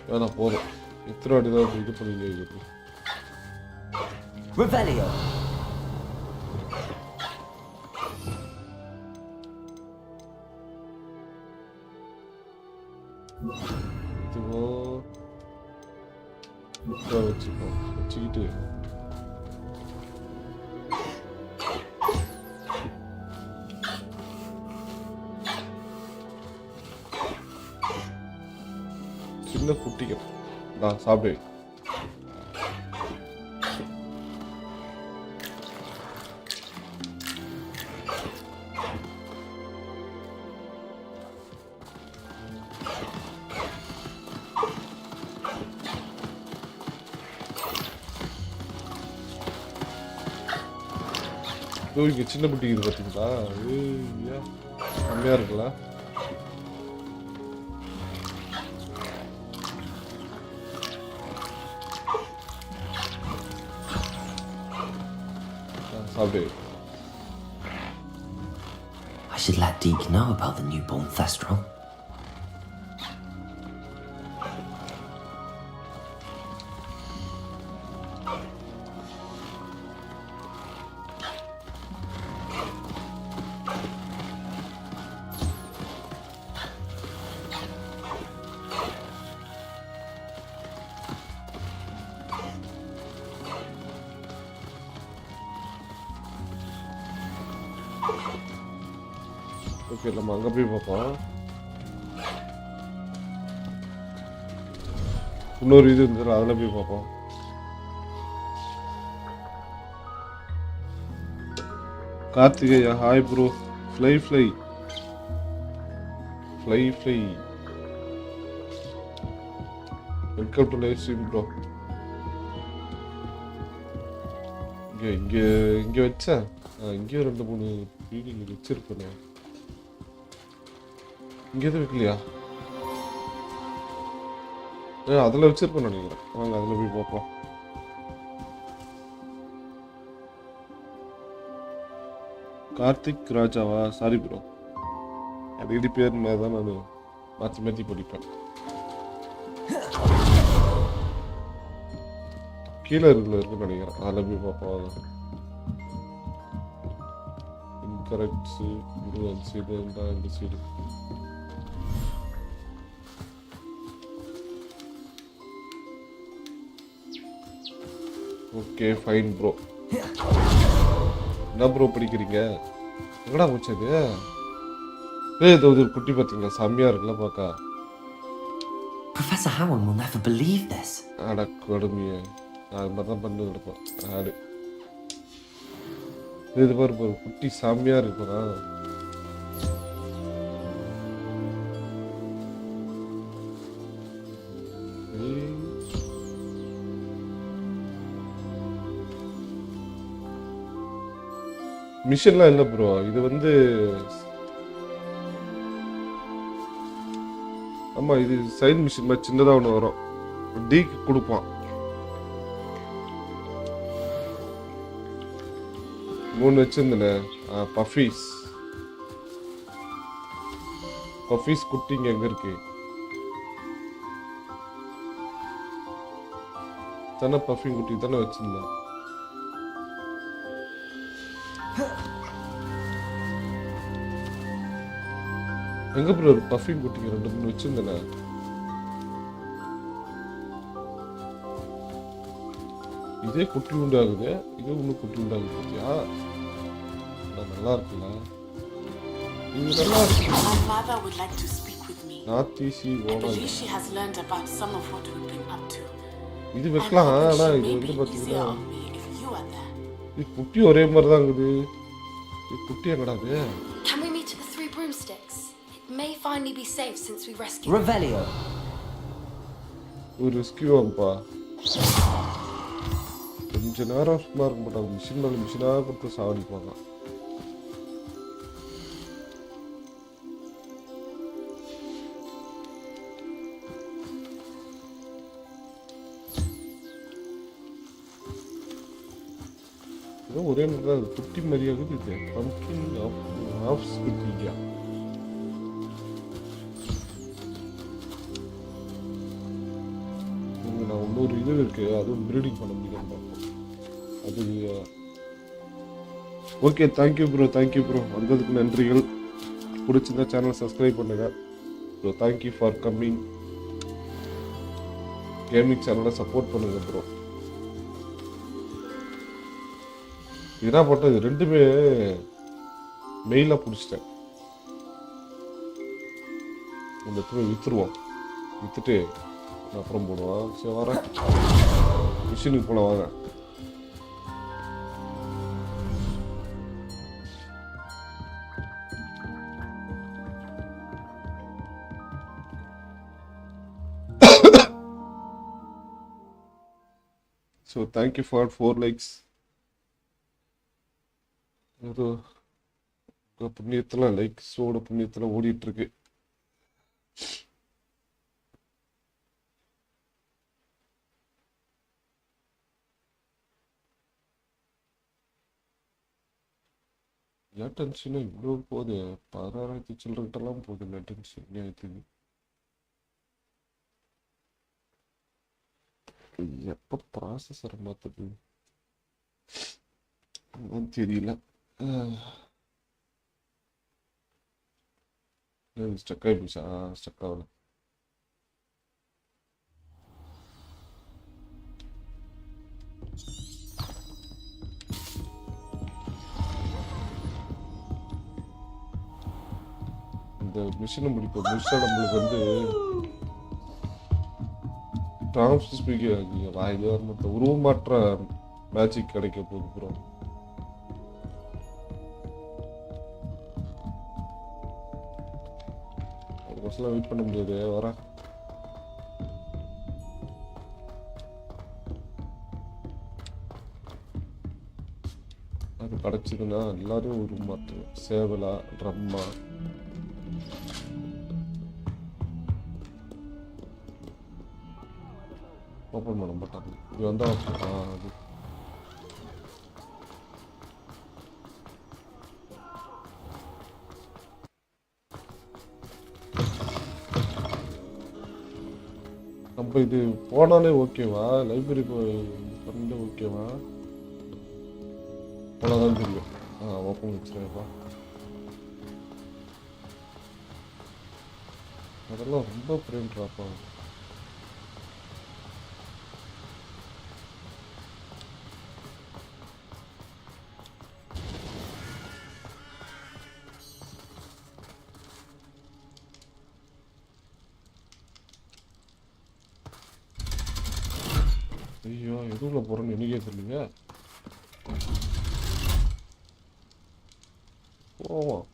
வேணா போதும். எத்தனை வாட்டி தான் இது பண்ணி Revelio. இதுவோ வச்சுக்கிட்டு சின்ன குட்டிகள் தான் சாப்பிடு. இங்கே சின்ன குட்டி இது பார்த்தீங்களா? செம்மையா இருக்குல்ல? I should let Deke know about the newborn Thestral. Okay, நம்ம அங்கே போய் பார்ப்போம். இன்னொரு இது இருந்தது, அதில் போய் பார்ப்போம். Karthikeya, hi bro. Fly fly fly fly welcome to live stream bro. இங்கே வச்சேன். இங்கேயும் 2-3 வீடியோ வச்சிருப்பேன். இங்கே எதுவும் வைக்கலையா? அதில் வச்சிருப்பேன் நினைக்கிறேன். வாங்க அதில் போய் பார்ப்போம். கார்த்திக் ராஜாவா? சாரி ப்ரோ, அது இது பேர் தான் நான் மாற்றி மாற்றி படிப்பேன். கீழே இருக்குன்னு நினைக்கிறேன். அதில் போய் பார்ப்போம். இன்கரெக்ட்ஸு இது அந்த சைடு இருந்தால் இந்த சைடு. Okay fine bro. என்ன ப்ரோ படிக்கிறீங்க? எங்கடா போச்சது? இது ஒரு குட்டி பார்த்தீங்களா, செம்மையா இருக்குல்ல பார்க்க. Professor Howard will never believe this. அட கொடுமையே, நான் அது மாதிரி தான் பண்ணி கொடுப்பேன். ஆடு இது பாரு பாரு, குட்டி செம்மையா இருக்குறா. மிஷன்லாம் இல்லை ப்ரோ, இது வந்து ஆமா இது சைட் மிஷின் மாதிரி சின்னதாக ஒன்று வரும், டீக்கு கொடுப்பான். 3 வச்சிருந்தேனே. பஃபீஸ் குட்டிங்க எங்க இருக்கு? தானே பஃபிங் குட்டி தானே வச்சிருந்தேன். எங்க ப்ரோ பஃபிங் குட்டிங்க 2-3 வச்சிருந்தேனே. இதே குட்டி உண்டாகுது, இதே இன்னும் குட்டி உண்டாகுது பார்த்தியா? நல்லா இருக்குல்ல, இது நல்லா இருக்கு. My mother would like to speak with me. நாத்திசி I ஓட believe she has learned about some of what we've been up to. இது வைக்கலாம். And ஆனா she இது may வந்து be பாத்தீங்கன்னா easier on me if you are there. இது குட்டி ஒரே மாதிரி தான் இருக்குது. இது குட்டி எங்கடா அது? Can we meet at the 3 broomsticks? It may finally be safe since we rescued Revelio. ஒரு ரெஸ்கியூ ஆகும்பா. கொஞ்ச நேரம் சும்மா இருக்க மாட்டாங்க, மிஷின் மேலே மிஷினாக கொடுத்து சாவடிப்பாங்க. ஏதோ ஒரே மாதிரி தான் குட்டி மாதிரியாகுது. இது பம்கின் ஆஃப் குட்டியா? நான் இன்னொரு இது இருக்கு, அதுவும் ப்ரீடிங் பண்ண முடியும் அது. ஓகே தேங்க்யூ ப்ரோ வந்ததுக்கு நன்றிகள். பிடிச்சிருந்தா சேனல் சப்ஸ்கிரைப் பண்ணுங்க bro. Thank you for coming. Gaming சேனலை சப்போர்ட் பண்ணுங்க ப்ரோ. என்ன பண்ணுறது, ரெண்டுமே மெயிலாக பிடிச்சிட்டேன். இந்த இடத்துல விற்றுருவோம், விற்றுட்டு அப்புறம் போடுவான். சரி வரேன், மிஷினுக்கு போகலாம் வாங்க. So thank you for 4 likes. ஏதோ புண்ணியத்தில் லைக்ஸோட புண்ணியத்தில் ஓடிட்டுருக்கு. ஏன் டென்ஷன் இவ்வளோ போகுது? 16,000 சில்லறக்கிட்டலாம் போகுது. என்ன டென்ஷன் ஆயிடுது? எப்போ ப்ராசஸரை மாற்றுது தெரியல. ஸ்டக் ஆகிடுச்சா? ஸ்டக் ஆகல. இந்த மிஷினை முடிப்போம். முடிச்சா நம்மளுக்கு வந்து வாயிலே வர உருவமாற்ற மேஜிக் கிடைக்க போகுது ப்ரோ. அதுக்கோசரம் வெயிட் பண்ண முடியாது. வர அது கிடைச்சதுன்னா எல்லாரும் உருவமாற்றம். சேவலா, ட்ரம்மா, ஓப்பன் பண்ண மாட்டாங்க. இது வந்து அது நம்ம இது போனாலே ஓகேவா? லைப்ரரி பண்ணல ஓகேவா? போனாதான் தெரியும். ஓப்பன் வச்சுருப்பா. அதெல்லாம் ரொம்ப ஃப்ரேம் ட்ராப் ஆகும். ஐயோ எதுக்குள்ள போறேன்னு எனக்கே தெரியலையே. போவோம்.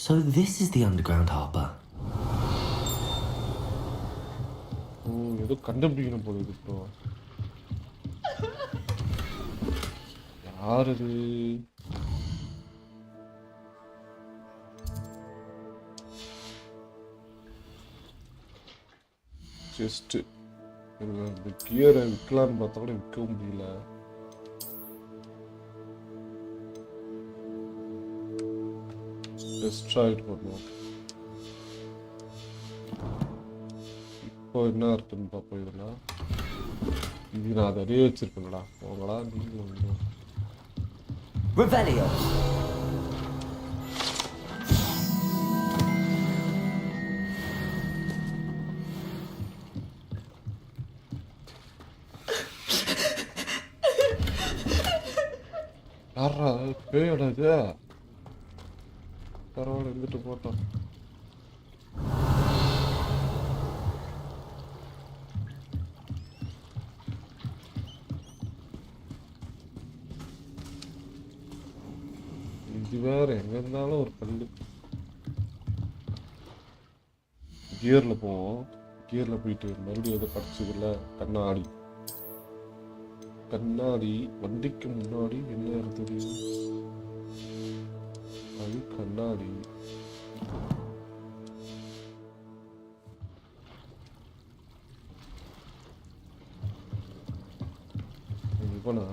So this is the underground harbour. ஏதோ கண்டுபிடிக்கணும் போல இது இப்போ. யார் இது? ஜஸ்ட் இந்த கியரை விற்கலான்னு பார்த்தா கூட விற்க முடியல. டெஸ்ட்ராய்ட் பண்ணுவோம். இப்போ என்ன இருக்குன்னு பார்ப்போம். இதெல்லாம் இது நான் அதை அறிய வச்சிருக்கேன்டா. அவங்களா நீங்க Revelio. யாரா பேயோட இது? பரவாயில்ல இருந்துட்டு போட்டோம். இது வேற எங்க இருந்தாலும் ஒரு கல்லு. கியர்ல போவோம். கியர்ல போயிட்டு மறுபடியும் எதை படிச்சதுல கண்ணாடி. கண்ணாடி வண்டிக்கு முன்னாடி என்ன இருந்தது? அது கண்ணாடி. இவனா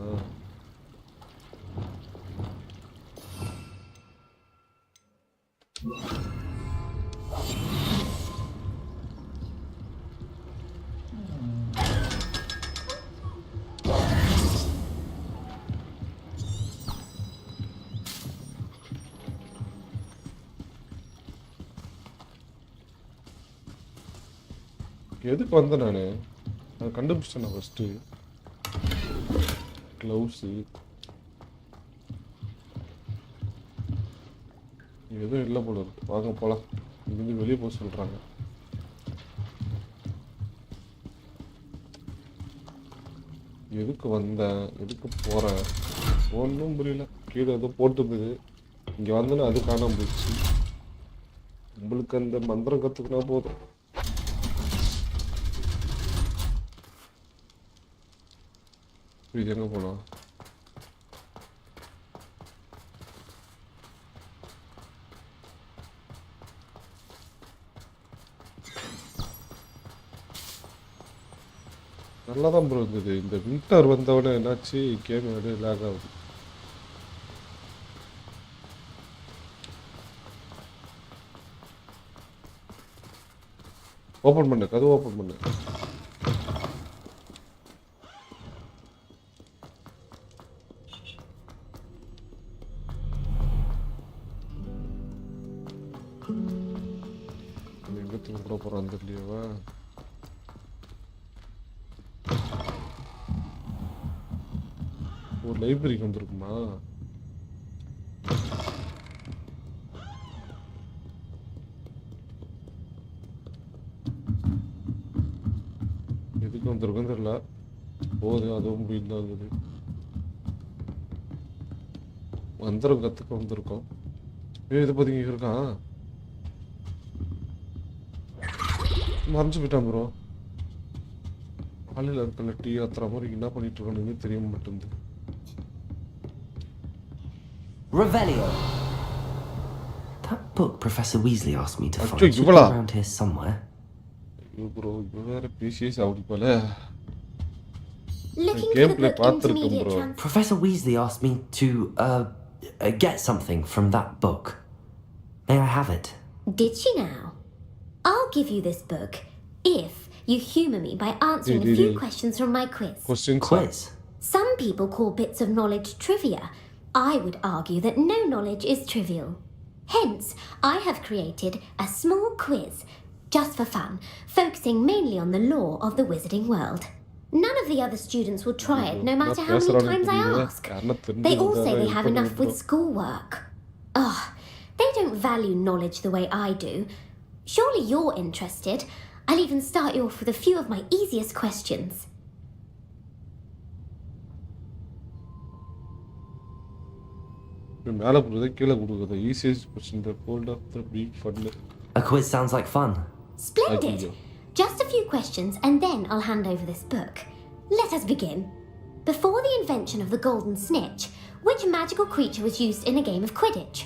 எதுக்கு வந்தேன் நான் கண்டுபிடிச்சேன். ஃபஸ்ட்டு க்ளவுஸு எதுவும் இல்லை போல இருக்கு. வாங்க போகலாம். இங்கேருந்து வெளியே போக சொல்கிறாங்க. எதுக்கு வந்தேன், எதுக்கு போகிறேன் ஒன்றும் புரியல. கீழே ஏதோ போட்டுருந்தது. இங்கே வந்தேன்னா அது காணாமல் போயிடுச்சு. உங்களுக்கு அந்த மந்திரம் கற்றுக்கினா போதும். இது எங்கே போகலாம்? நல்லா தான் ப்ரோ இருந்தது. இந்த வின்டர் வந்தவொடனே என்னாச்சு, கேம் அப்படியே லேக் ஆகுது. ஓப்பன் பண்ணு, கதவு ஓப்பன் பண்ணு. எங்கத்துக்கு கூட போகிறான் தெரியலையவா? ஒரு லைப்ரரிக்கு வந்திருக்குமா? எதுக்கு வந்திருக்கும் தெரியல. போகுது அதுவும் வீடு தான் இருக்குது. மந்திரம் கற்றுக்க வந்திருக்கோம். இதை பற்றி இங்கே இருக்கான். மறைஞ்சு போயிட்டான் ப்ரோ. காலையில் இருக்கல டீ அத்துற மாதிரி என்ன பண்ணிட்டு இருக்கோன்னு தெரிய மாட்டேங்குது. Revelio. That book Professor Weasley asked me to find Achoo, should be Yuvala. around here somewhere. ஐயோ ப்ரோ, இப்போ வேற பிசிஎஸ் அப்படி போல. Looking for Game the play book பார்த்துருக்கேன் Intermediate bro. Trans- Professor Weasley asked me to get something from that book. May I have it? Did she now? I'll give you this book if you humour me by answering a few questions from my quiz. Questions. Quiz. Some people call bits of knowledge trivia. I would argue that no knowledge is trivial. Hence, I have created a small quiz, just for fun, focusing mainly on the lore of the wizarding world. None of the other students will try it, no matter how many times I ask. They all say they have enough with schoolwork. Ugh, they don't value knowledge the way I do. Surely you're interested. I'll even start you off with a few of my easiest questions. மேலே போகிறத கீழே கொடுக்குறது easiest question the gold of the week ஃபன்னு. A quiz sounds like fun. Splendid! Just a few questions and then I'll hand over this book. Let us begin. Before the invention of the golden snitch, which magical creature was used in a game of Quidditch?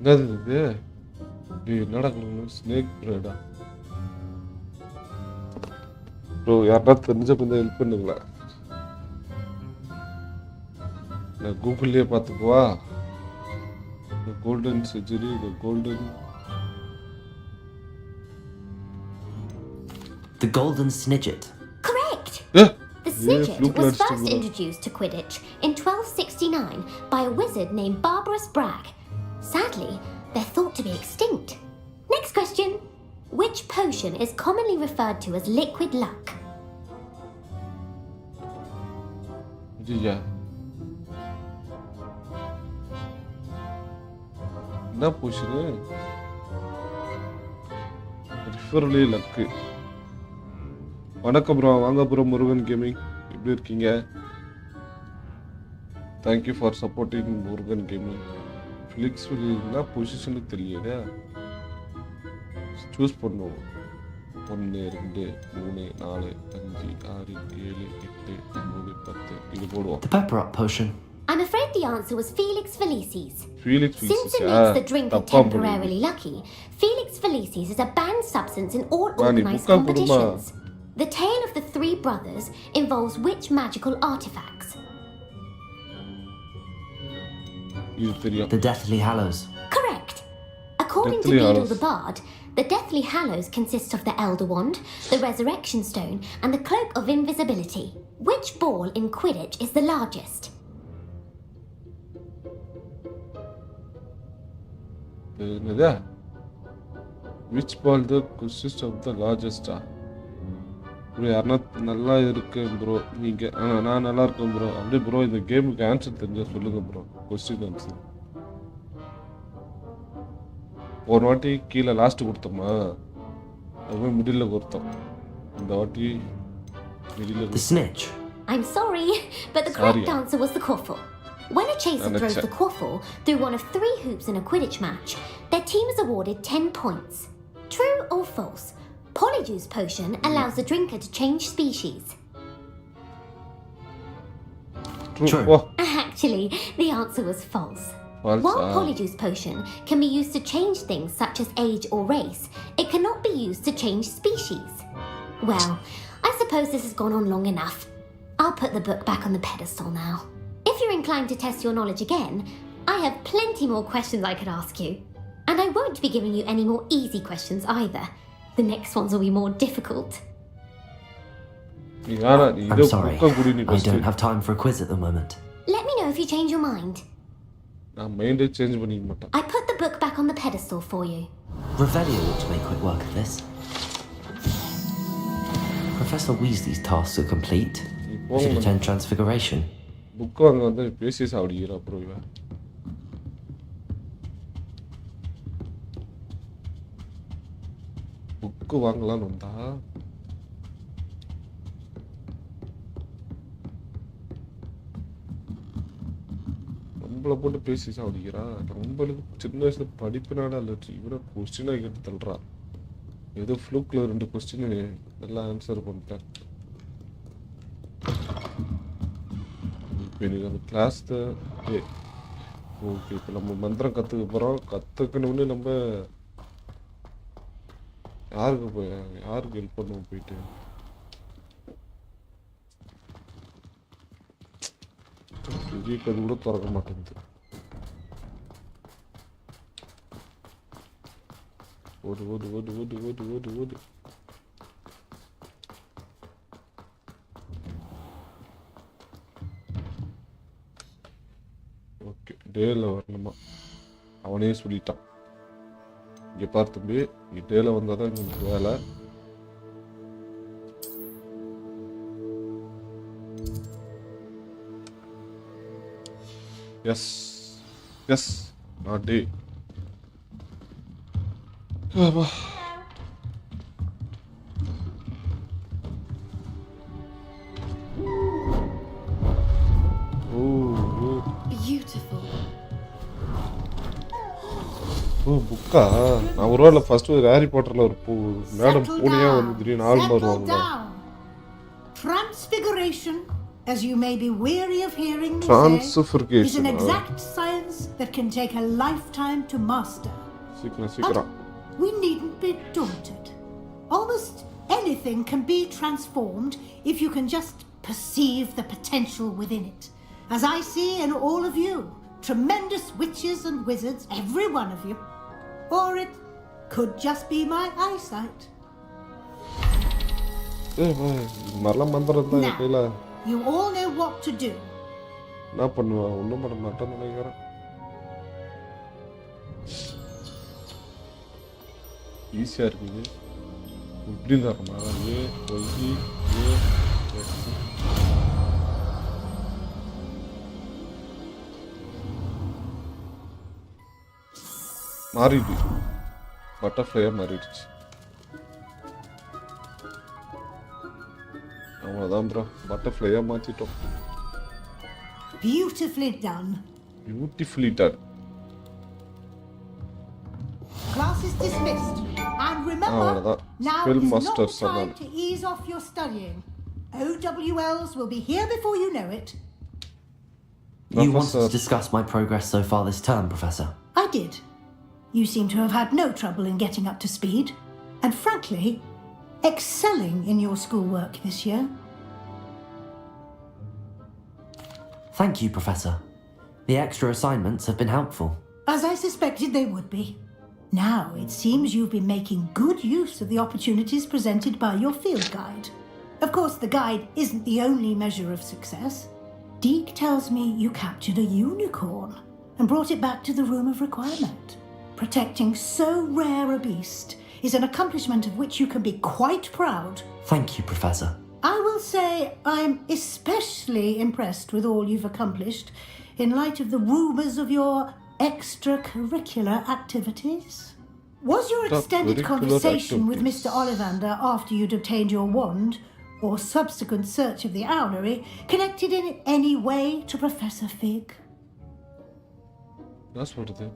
என்னது இது? என்னடா snake பிரெடா? Bro யாரா தெரிஞ்ச கொஞ்சம் help பண்ணுங்களா? நான் கூகுள்லயே பார்த்துக்குவா. The golden surgery, the golden Snidget. Correct! Yeah. The Snidget was first introduced to Quidditch in 1269 by a wizard named Barbarous Bragg. Sadly, they're thought to be extinct. Next question. Which potion is commonly referred to as liquid luck? Yeah. என்ன போஷனு? ரிஃபர்லி luck. வணக்கம் bro, வாங்க bro Murugan gaming. எப்படி இருக்கீங்க? Thank you for supporting Murugan gaming. Flix என்ன position தெரியல. Choose பண்ணுவோம். 1 2 3 4 5 6 7 8 9 10 இது போடுவோம். The pepper up potion. I'm afraid the answer was Felix Felicis. Felix Felicis. Since it makes the drinker temporarily lucky, Felix Felicis is a banned substance in all organized competitions. The tale of the three brothers involves which magical artifacts? The Deathly Hallows. Correct. According to Beedle the Bard, the Deathly Hallows consists of the Elder Wand, the Resurrection Stone, and the Cloak of Invisibility. Which ball in Quidditch is the largest? Which ball the consists of the largest? Bro யாருன்னா நல்லா இருக்கேன் bro. நீங்கள் நான் நல்லா இருக்கேன் bro. அப்படியே bro இந்த கேமுக்கு ஆன்சர் தெரிஞ்சால் சொல்லுங்கள் ப்ரோ. கொஸ்டின் ஆன்சர் ஒரு வாட்டி கீழே லாஸ்ட்டு கொடுத்தோமா, அதுவே மிடில் கொடுத்தோம். இந்த வாட்டி middle. The snitch. I'm sorry, but the correct answer was the quaffle. When a chaser throws the quaffle through one of 3 hoops in a Quidditch match, their team is awarded 10 points. True or false? Polyjuice potion allows the drinker to change species. True. Actually, the answer was false. While Polyjuice potion can be used to change things such as age or race, it cannot be used to change species. Well, I suppose this has gone on long enough. I'll put the book back on the pedestal now. If you're inclined to test your knowledge again, I have plenty more questions I could ask you. And I won't be giving you any more easy questions either. The next ones will be more difficult. I'm sorry, I don't have time for a quiz at the moment. Let me know if you change your mind. I put the book back on the pedestal for you. Revelio ought to make quick work of this. Professor Weasley's tasks are complete. I should attend Transfiguration. Book வாங்க வந்து பேசி சாப்பிடுகிறா bro. இவன் book வாங்கலான்னு வந்தா நம்மளை போட்டு பேசி சாப்பிடுகிறா. நம்மளுக்கு சின்ன வயசுல படிப்புனால அலர்ஜி. இவரை கொஸ்டினாக கேட்டு தள்ளுறா. ஏதோ ஃப்ளூக்கில் 2 கொஸ்டின் நல்லா ஆன்சர் பண்ணிட்டேன். இப்போ எனக்கு அந்த கிளாஸ் தான். ஓகே, இப்போ நம்ம மந்திரம் கற்றுக்க போகிறோம். கற்றுக்கணும்னு நம்ம யாருக்கு ஹெல்ப் பண்ணுவோம் போயிட்டு? பெரிய கது கூட திறக்க மாட்டேங்குது. ஓடு ஓடு ஓடு ஓடு ஓடு ஓடு ஓடு. ஓகே, டேல வரணுமா? அவனே சொல்லிட்டான். இங்கே பார் தம்பி, நீ டேல வந்தால் தான் உங்களுக்கு வேலை. Yes not day. Beautiful. புக்கா? நான் ஒருவேளை ஃபர்ஸ்ட் ஒரு ஹாரி பாட்டர்ல ஒரு மேடம் பூனையா வந்து திடீர்னு ஆள் மாறுவாங்களா? Transfiguration, as you may be weary of hearing me say, Transfiguration, is an exact science that can take a lifetime to master. சீக்கிரம். We needn't be daunted. Almost anything can be transformed if you can just perceive the potential within it. As I see in all of you, tremendous witches and wizards, every one of you. Or it could just be my eyesight. Now, you all know what to do. என்ன பண்ணுவா? ஒன்றும் பண்ண மாட்டேன்னு நினைக்கிறேன். ஈஸியாக இருக்குது. இப்படி தரமா? மாறிடு. பட்டர்ஃப்ளையாக மாறிடுச்சு. அவ்வளோதான் bro, பட்டர்ஃப்ளையாக மாற்றிட்டோம். Beautifully done. Beautifully done. Class is dismissed. And remember, now is not the time to ease off your studying. OWLs will be here before you know it. You wanted to discuss my progress so far this term, Professor? I did. You seem to have had no trouble in getting up to speed, and frankly, excelling in your schoolwork this year. Thank you, Professor. The extra assignments have been helpful. As I suspected they would be. Now, it seems you've been making good use of the opportunities presented by your field guide. Of course, the guide isn't the only measure of success. Deke tells me you captured a unicorn and brought it back to the room of requirement. Protecting so rare a beast is an accomplishment of which you can be quite proud. Thank you, Professor. I will say I'm especially impressed with all you've accomplished in light of the rumours of your extracurricular activities. Was your extended conversation with Mr. Ollivander after you'd obtained your wand, or subsequent search of the owlery, connected in any way to Professor Fig? That's what it is.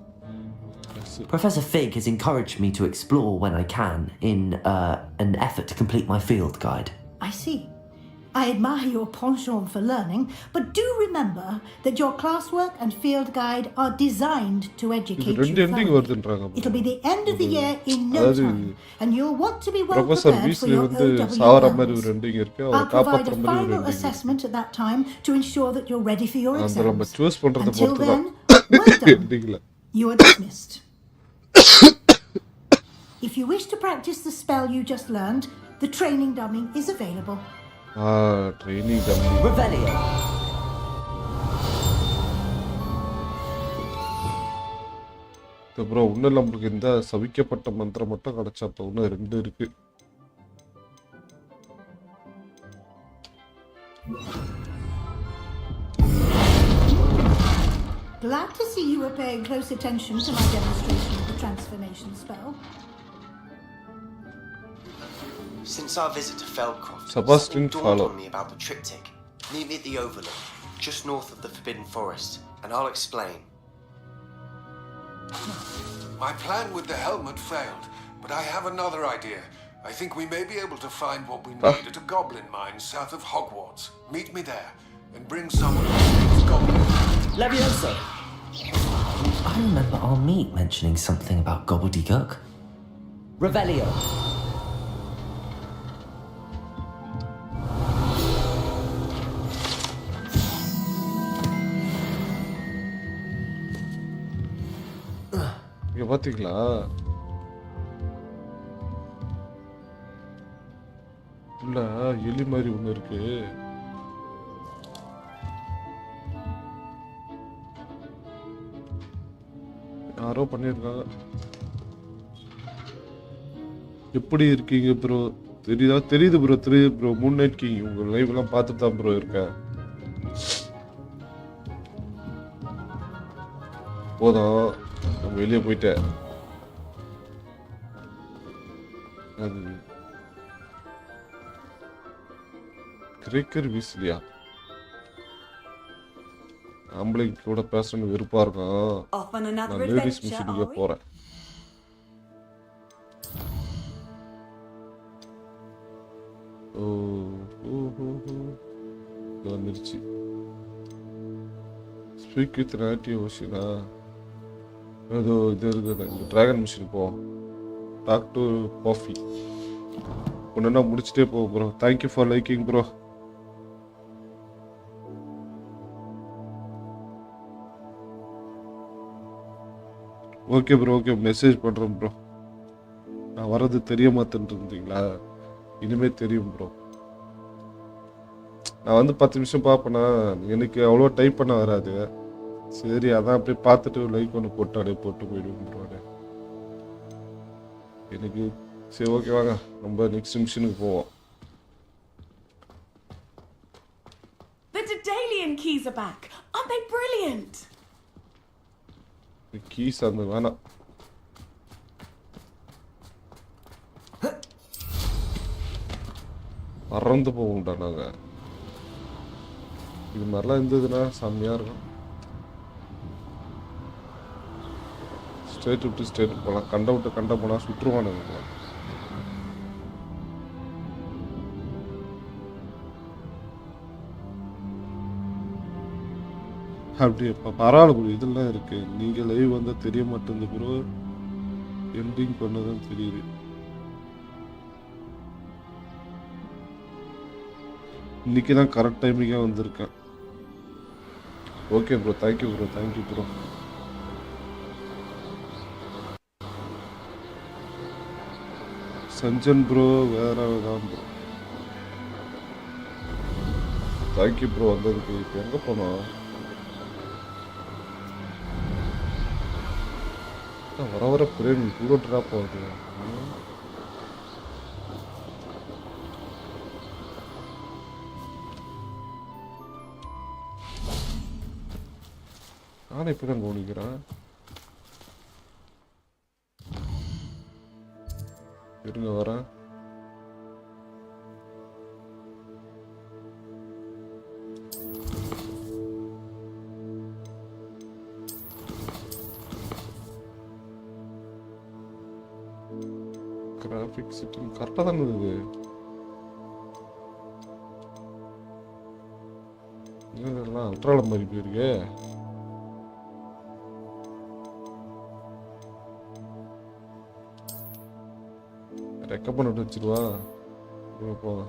Professor Fig has encouraged me to explore when I can in an effort to complete my field guide. I see. I admire your penchant for learning, but do remember that your classwork and field guide are designed to educate you thoroughly. It'll be the end of the year in no time, and you'll want to be well prepared for your OWLs. I'll provide a final assessment at that time to ensure that you're ready for your exams. Until then, well done. You are dismissed. If you wish to practice the spell you just learned, the training dummy is available. Training dummy. Revelio. Bro இன்னும் நம்மளுக்கு இந்த சவிக்கப்பட்ட மந்திரம் மட்டும் கிடைச்சா இன்னும் 2 இருக்கு. Glad to see you were paying close attention to my demonstration of the transformation spell. Since our visit to Feldcroft, Sebastian something dawned on me about the triptych. Meet me at the Overlook, just north of the Forbidden Forest, and I'll explain. My plan with the helmet failed, but I have another idea. I think we may be able to find what we need at a goblin mine south of Hogwarts. Meet me there, and bring someone who speaks goblin. Leviosa! I remember our meet mentioning something about gobbledygook. Revelio! இங்க பாத்தீங்களா? இல்ல எலி மாதிரி ஒண்ணு இருக்கு. யாரோ பண்ணிருக்காங்க. எப்படி இருக்கீங்க ப்ரோ? தெரியுது ப்ரோ, தெரியுது ப்ரோ. மூன் நைட் கிங் உங்க லைவ் எல்லாம் பார்த்துட்டு தான் ப்ரோ இருக்கேன். போதும் நான் வெளியே போயிட்டேன். அது கிரேக்கர் வீசலியா? ஆம்பளைக்கு கூட பேசணும்னு விருப்பா இருக்கும். நான் லேடிஸ் மிஷினுக்கே போறேன். வந்துருச்சு. ஸ்பீக் வித் நேட்டிவ் மிஷினா? ஏதோ இது இருக்குது. இந்த டிராகன் மிஷின் போ. Talk to coffee. ஒன்றுனா முடிச்சுட்டே போ bro. Thank you for liking bro. Okay bro, okay, message பண்ணுறேன் ப்ரோ. நான் வர்றது தெரிய மாட்டேன்ட்டு இருந்தீங்களா? இனிமேல் தெரியும் ப்ரோ. நான் வந்து 10 நிமிஷம் பார்ப்பேன்னா எனக்கு அவ்வளோ டைப் பண்ண வராது. சரி, அதான் அப்படியே பார்த்துட்டு லைக் ஒன்று போட்டு அப்படியே போட்டு போயிடுவேன் ப்ரோ. எனக்கு சரி, ஓகே, வாங்க நம்ம நெக்ஸ்ட் மிஷனுக்கு போவோம். The Daedalian keys are back. Aren't they brilliant? Keys அந்த வேணாம். பறந்து போவோம்டா நாங்கள். இது மாதிரிலாம் இருந்ததுன்னா செம்மையாக இருக்கும். ஸ்டேட் விட்டு ஸ்டேட் போகலாம். கண்ட விட்டு கண்ட போனால் சுற்றுவானுங்க. அப்படி இப்போ பரவாயில்ல ப்ரோ. இதெல்லாம் இருக்குது. நீங்கள் லைவ் வந்தால் தெரிய மாட்டேங்குது ப்ரோ. எண்டிங் பண்ணதான் தெரியுது. இன்னைக்கு தான் கரெக்ட் டைமிங்காக வந்திருக்கேன். Okay bro, thank you bro, thank you bro. Sanjan bro வேற தான் ப்ரோ. தேங்க்யூ ப்ரோ வந்ததுக்கு. இப்போ எங்கே போனோம்? வர வர பிரேம் இவ்வளோ ட்ராப் ஆகுது. நானும் இப்போ தான் கவனிக்கிறேன். இருங்க வரேன். கிராஃபிக் செட்டிங் கரெக்டாக தானே இருக்குது. இதெல்லாம் அல்ட்ரால மாதிரி போயிருக்கு. ரெக்க பண்ணிட்டு வச்சிருவா. போங்க.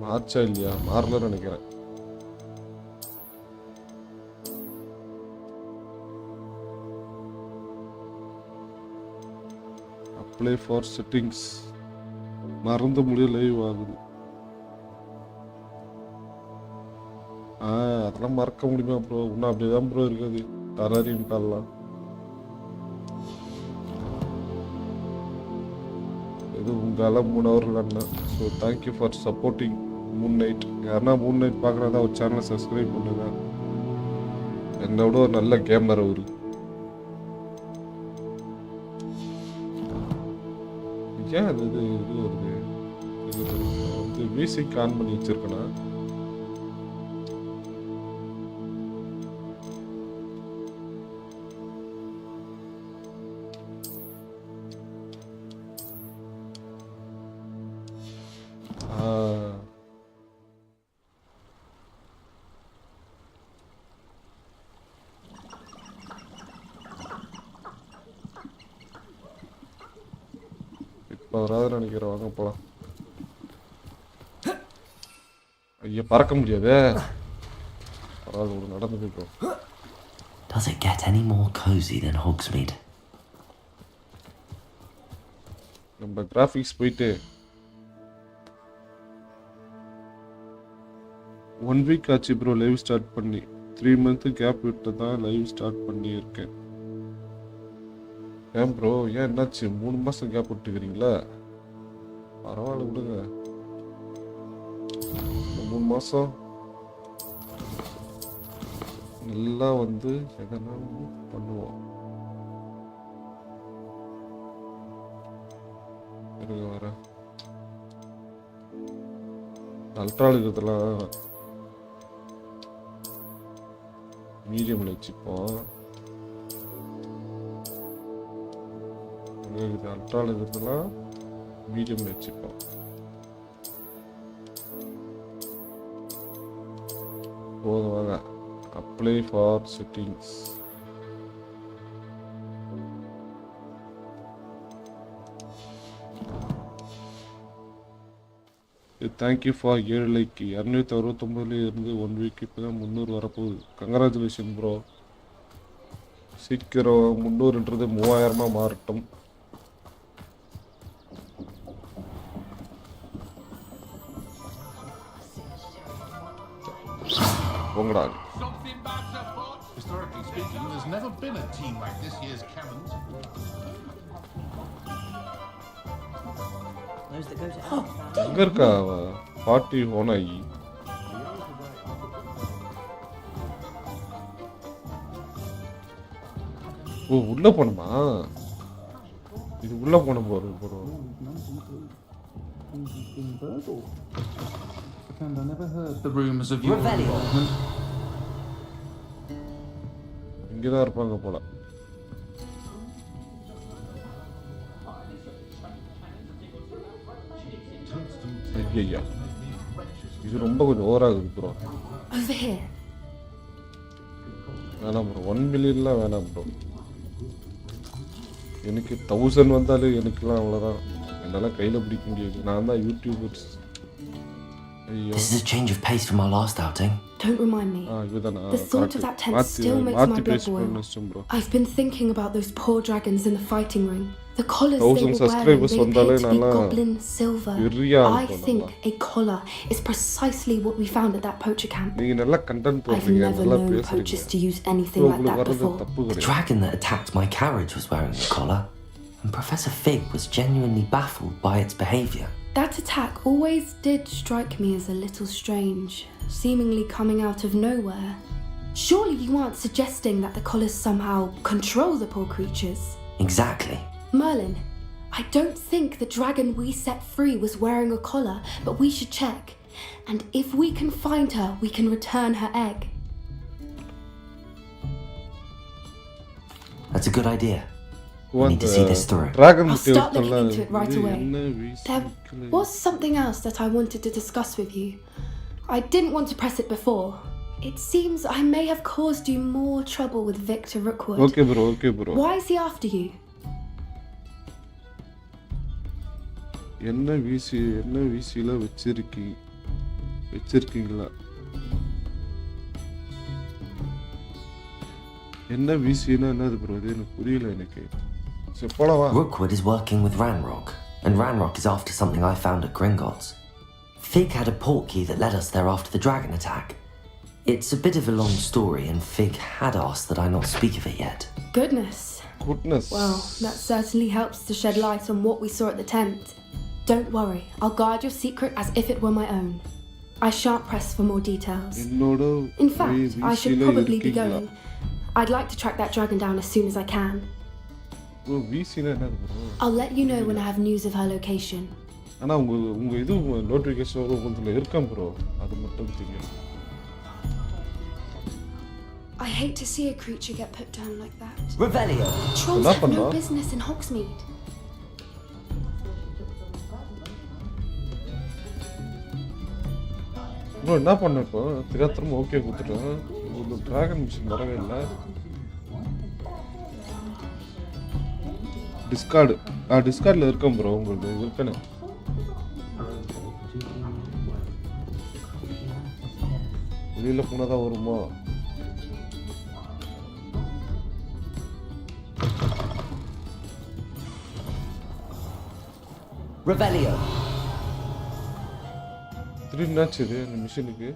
மார்ச்சா இல்லையா? மாறலன்னு நினைக்கிறேன். Apply for settings. மறந்து முடிய லைவ் ஆகுது. அதெல்லாம் மறக்க முடியுமா ப்ரோ? இன்னும் அப்படிதான் ப்ரோ இருக்குது. டராரியம் கால்லாம் இது உங்களால் 3 hour இல்லைன்னா. So thank you for supporting Moon night. யாருன்னா மூன் நைட் பார்க்குறதா ஒரு சேனலை சப்ஸ்கிரைப் பண்ணுங்க. என்னோட ஒரு நல்ல கேமர் அவரு. ஏன் அது இது வருது? இது வந்து மியூசிக் ஆன் பண்ணி வச்சிருக்கேனா? வராது நினைக்கிறேன். வாங்க போலாம். ஐயா பறக்க முடியாது. பரவாயில்ல, நடந்து போய்க்கோ. Does it get any more cozy than Hogsmeade? நம்ம கிராஃபிக்ஸ் போயிட்டு 1 week ஆச்சு ப்ரோ லைவ் ஸ்டார்ட் பண்ணி. 3 month கேப் விட்டு தான் லைவ் ஸ்டார்ட் பண்ணியிருக்கேன். ஏன் ப்ரோ, ஏன் என்னாச்சு? 3 மாதம் கேப் விட்டுக்கிறீங்களா? பரவாயில்ல விடுங்க. மாசம் நல்லா வந்து எதனா பண்ணுவோம். வர அல்ட்ரால் இதெல்லாம் மீடியம்ல வச்சுப்போம். அல்ட்ரால் இதெல்லாம் மீடியம்ல வச்சுப்போம். போதும் வாங்க. Apply for settings. Thank you for 7 like. 269 இருந்து 1 வீக் இப்போ தான் 300 வரப்போகுது. Congratulation bro. சீக்கிரம் 300ன்றது 3000 மாறட்டும். உங்களா Historically speaking, there's never been a team like this year's Cannons. எங்க இருக்கா பார்ட்டி ஓன் ஆகி? ஓ உள்ள போணுமா? இது உள்ள போன போறோம். I never heard the rumors of your involvement. இங்கதான் இருப்பாங்க போல. ஐயா இது ரொம்ப கொஞ்சம் ஓவரா இருக்கு ப்ரோ. வேணாம் ப்ரோ. 1 மில்லியன்லாம் வேணாம் ப்ரோ. எனக்கு 1000 வந்தாலே எனக்குலாம் அவ்வளோதான். என்னால் கையில் பிடிக்க முடியாது. நான் தான் YouTubers. This is a change of pace from our last outing. Don't remind me. The thought of that tent still makes my blood boil. I've been thinking about those poor dragons in the fighting ring. The collars they were wearing, they appear to be goblin silver. I think a collar is precisely what we found at that poacher camp. I've never known poachers to use anything like that before. The dragon that attacked my carriage was wearing a collar, and Professor Fig was genuinely baffled by its behavior. That attack always did strike me as a little strange, seemingly coming out of nowhere. Surely you aren't suggesting that the collars somehow control the poor creatures? Exactly. Merlin, I don't think the dragon we set free was wearing a collar, but we should check. And if we can find her, we can return her egg. That's a good idea. We need to see this through. I'll start looking into it right away. There was something else that I wanted to discuss with you. I didn't want to press it before. It seems I may have caused you more trouble with Victor Rookwood. Okay bro. Why is he after you? என்ன வீசில வச்சிருக்கீங்களா? என்ன வீசினா என்னது bro? இது எனக்கு புரியல எனக்கு. Rookwood is working with Ranrock, and Ranrock is after something I found at Gringotts. Fig had a portkey that led us there after the dragon attack. It's a bit of a long story, and Fig had asked that I not speak of it yet. Goodness. Well, that certainly helps to shed light on what we saw at the tent. Don't worry, I'll guard your secret as if it were my own. I shan't press for more details. In fact, I should probably be going. I'd like to track that dragon down as soon as I can. I'll let you know when I have news of her location. ஆனா உங்க இது notification கொஞ்சம் இருக்கேன் bro. அது மட்டும் தெரியும். I hate to see a creature get put down like that. Revelio. Trolls have no business in Hogsmeade. Bro என்ன பண்ண இப்போ? திரும்ப ஓகே கொடுத்துட்டேன். இந்த டிராகன் மிஷன் வரவே இல்லை. டிஸ்கார்டில் இருக்கேன் ப்ரோ. உங்களுக்கு இருக்கேன்னு வெளியில் போனால் தான் வருமா? Revelio. என்னாச்சு இது அந்த மிஷினுக்கு?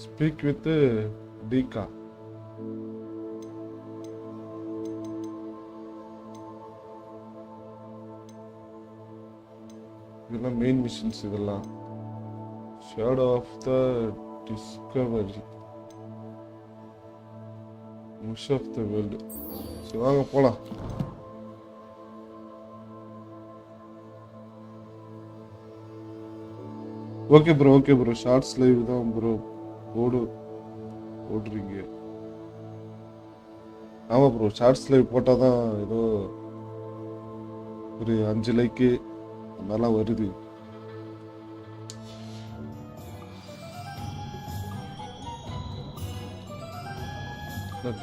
Speak with Dika. இதெல்லாம் மெயின் மிஷன்ஸ் இதெல்லாம். ஷேடோ ஆஃப் த டிஸ்கவரி, மிஷ் ஆஃப் த வேர்ல்டு. சரி வாங்க போலாம். ஓகே ப்ரோ ஷார்ட்ஸ் லைவ் தான் ப்ரோ ஓடுறீங்க. ஆமா ப்ரோ, ஷார்ட்ஸ் லைவ் போட்டால் தான் ஏதோ ஒரு 5 லைக்கு அதெல்லாம் வருது.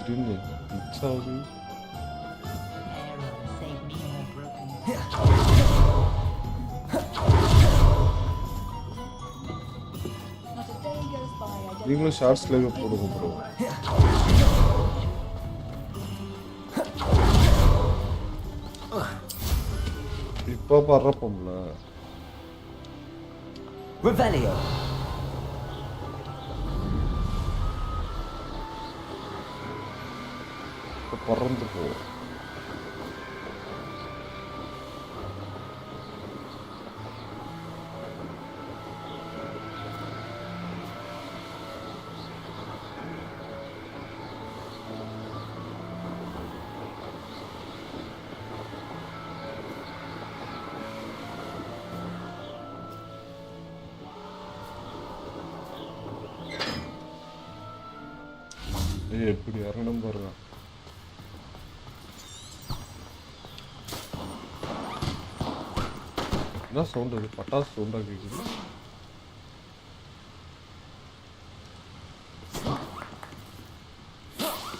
கிரீன் மிக்ஸ் ஆகுது. நீங்களும் ஷார்ட்ஸ் லைவ் போடுங்க ப்ரோ. இப்போ பறப்போம்ல. Revelio. பறந்து போ. எப்படி இறங்கணும் பாருங்க. என்ன சவுண்ட் அது? பட்டாசு சவுண்டா கேக்குது.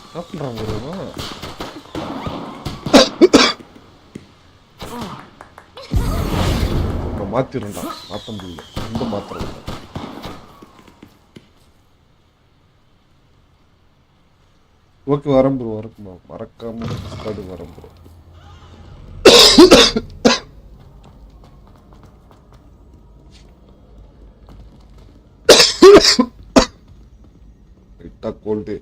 என்ன பண்றாங்க? மாத்திரண்டா, மாத்த முடியல. இந்த மாத்திரம் ஓகே. வரேன் ப்ரோ, மறக்காம வரேன் bro. Gold.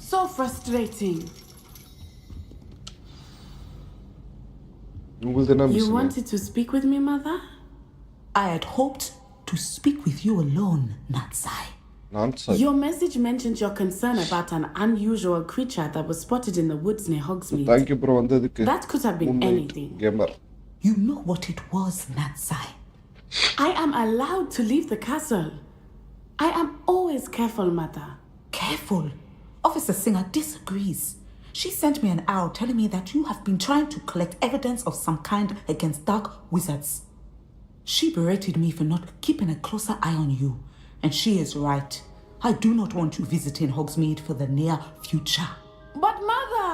So frustrating. You wanted to speak with me, Mother? I had hoped to speak with you alone, Natsai. Your message mentioned your concern about an unusual creature that was spotted in the woods near Hogsmeade. Thank you, bro. That could have been anything. Gamer. You know what it was, Natsai. I am allowed to leave the castle. I am always careful, Mother. Careful? Officer Singer disagrees. She sent me an owl telling me that you have been trying to collect evidence of some kind against dark wizards. She berated me for not keeping a closer eye on you. And she is right. I do not want you visiting Hogsmeade for the near future. But Mother!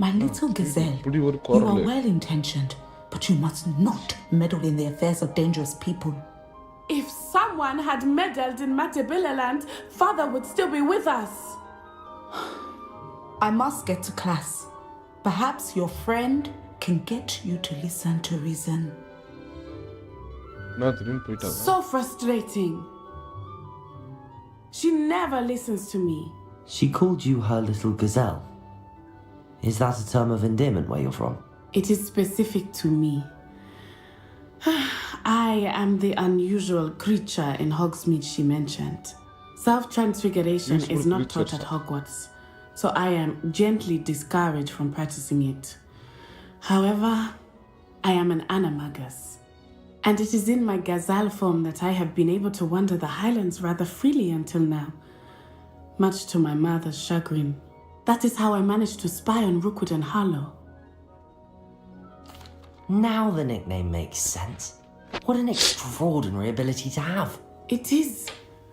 My little gazelle, you are well-intentioned, but you must not meddle in the affairs of dangerous people. If someone had meddled in Matabeleland, Father would still be with us. I must get to class. Perhaps your friend can get you to listen to reason. So frustrating. She never listens to me. She called you her little gazelle. Is that a term of endearment where you're from? It is specific to me. I am the unusual creature in Hogsmeade she mentioned. Self-transfiguration is not taught at Hogwarts, so I am gently discouraged from practicing it. However, I am an animagus. And it is in my gazelle form that I have been able to wander the Highlands rather freely until now. Much to my mother's chagrin. That is how I managed to spy on Rookwood and Harlow. Now the nickname makes sense. What an extraordinary ability to have. It is.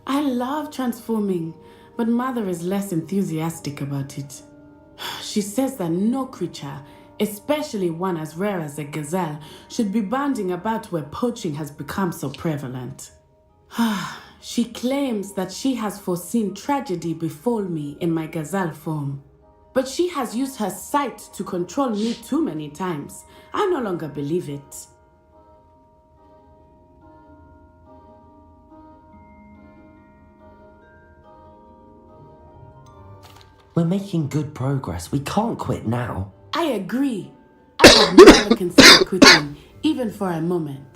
I love transforming, but Mother is less enthusiastic about it. She says that no creature, especially one as rare as a gazelle, should be bounding about where poaching has become so prevalent. She claims that she has foreseen tragedy befall me in my gazelle form. But she has used her sight to control me too many times. I no longer believe it. We're making good progress. We can't quit now. I agree. I have never considered quitting, even for a moment.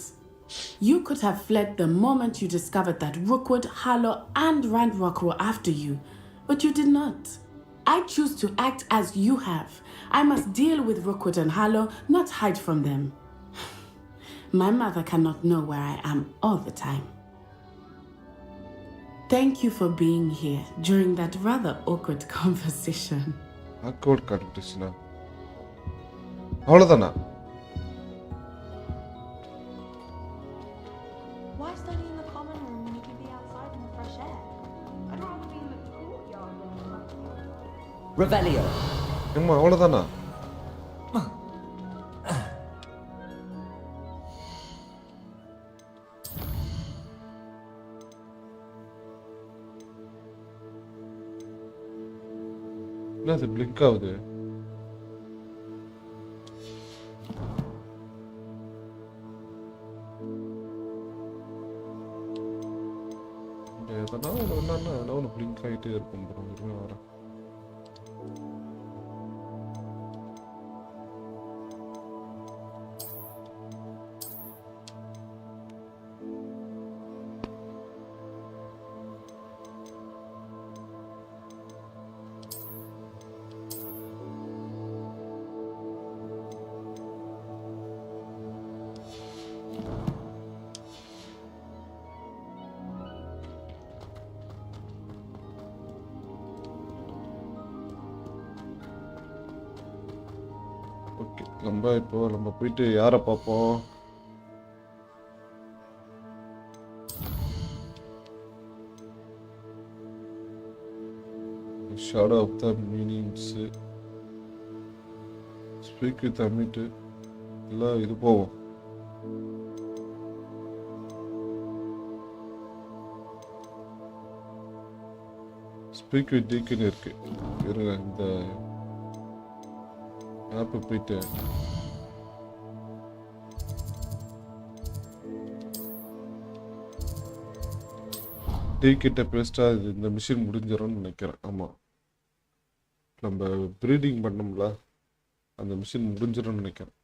You could have fled the moment you discovered that Rookwood, Harlow, and Randrock were after you, but you did not. I choose to act as you have. I must deal with Rookwood and Harlow, not hide from them. My mother cannot know where I am all the time. Thank you for being here during that rather awkward conversation. Awkward conversation. அவ்வளோதானா? Why study in the common room when you can be outside in the fresh air? I'd rather be in the courtyard than in the backyard. Revelio. ஏம்மா அவ்வளோதானா? என்ன அது blink ஆகுது? எதனா ஒன்று blink ஆகிட்டே இருக்கும் ப்ரோ. வரேன். ஓகே, நம்ம போயிட்டு யாரை பார்ப்போம்? Shadow of the meanings, speak with Amit, இல்லை இது போவோம். ஸ்பீக் வித் டீக்குன்னு இருக்கு. இருங்க, இந்த ஆப்பு போயிட்டு டீ கிட்ட பேசிட்டா இந்த மிஷின் முடிஞ்சிடும்னு நினைக்கிறேன். ஆமாம், நம்ம ப்ரீடிங் பண்ணோம்ல, அந்த மிஷின் முடிஞ்சிடும்னு நினைக்கிறேன்.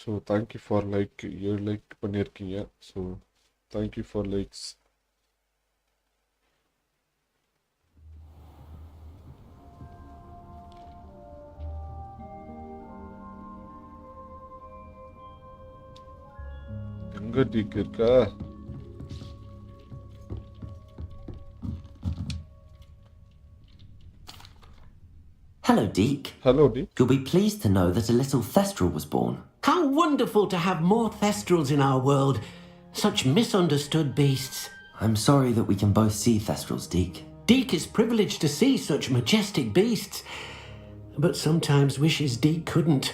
So thank you for like. 7 like பண்ணியிருக்கீங்க. So thank you for likes. எங்க டீக் இருக்கா? Hello, Deke. Hello, Deke. You'll be pleased to know that a little Thestral was born. How wonderful to have more Thestrals in our world. Such misunderstood beasts. I'm sorry that we can both see Thestrals, Deke. Deke is privileged to see such majestic beasts, but sometimes wishes Deke couldn't.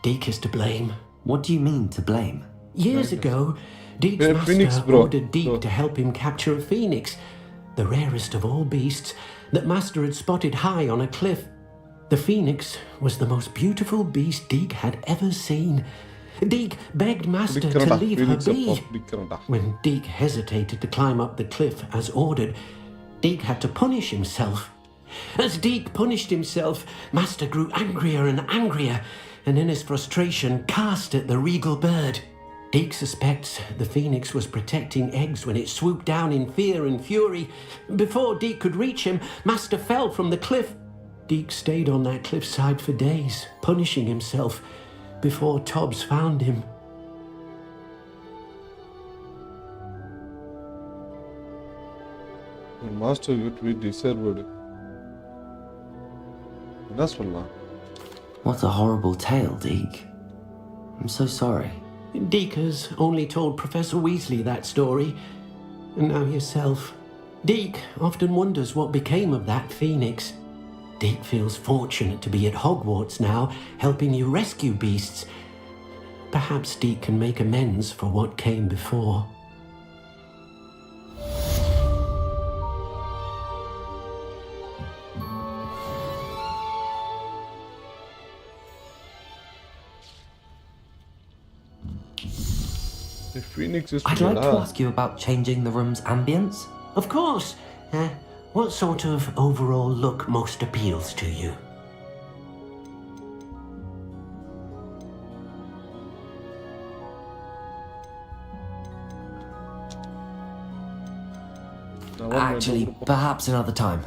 Deke is to blame. What do you mean, to blame? Years ago, Deke's master ordered Deke to help him capture a phoenix, the rarest of all beasts, that Master had spotted high on a cliff. The phoenix was the most beautiful beast Deke had ever seen. Deke begged Master to leave her be. When Deke hesitated to climb up the cliff as ordered, Deke had to punish himself. As Deke punished himself, Master grew angrier and angrier, and in his frustration cast at the regal bird. Deke suspects the phoenix was protecting eggs when it swooped down in fear and fury. Before Deke could reach him, Master fell from the cliff. Deke stayed on that cliffside for days, punishing himself, before Tobbs found him. The master would be deserved. That's What a horrible tale, Deke. I'm so sorry. Deke has only told Professor Weasley that story, and now yourself. Deke often wonders what became of that phoenix. Deke feels fortunate to be at Hogwarts now, helping you rescue beasts. Perhaps Deke can make amends for what came before. Phoenix is I'd like to ask you about changing the room's ambience. Of course. What sort of overall look most appeals to you? Actually, perhaps another time.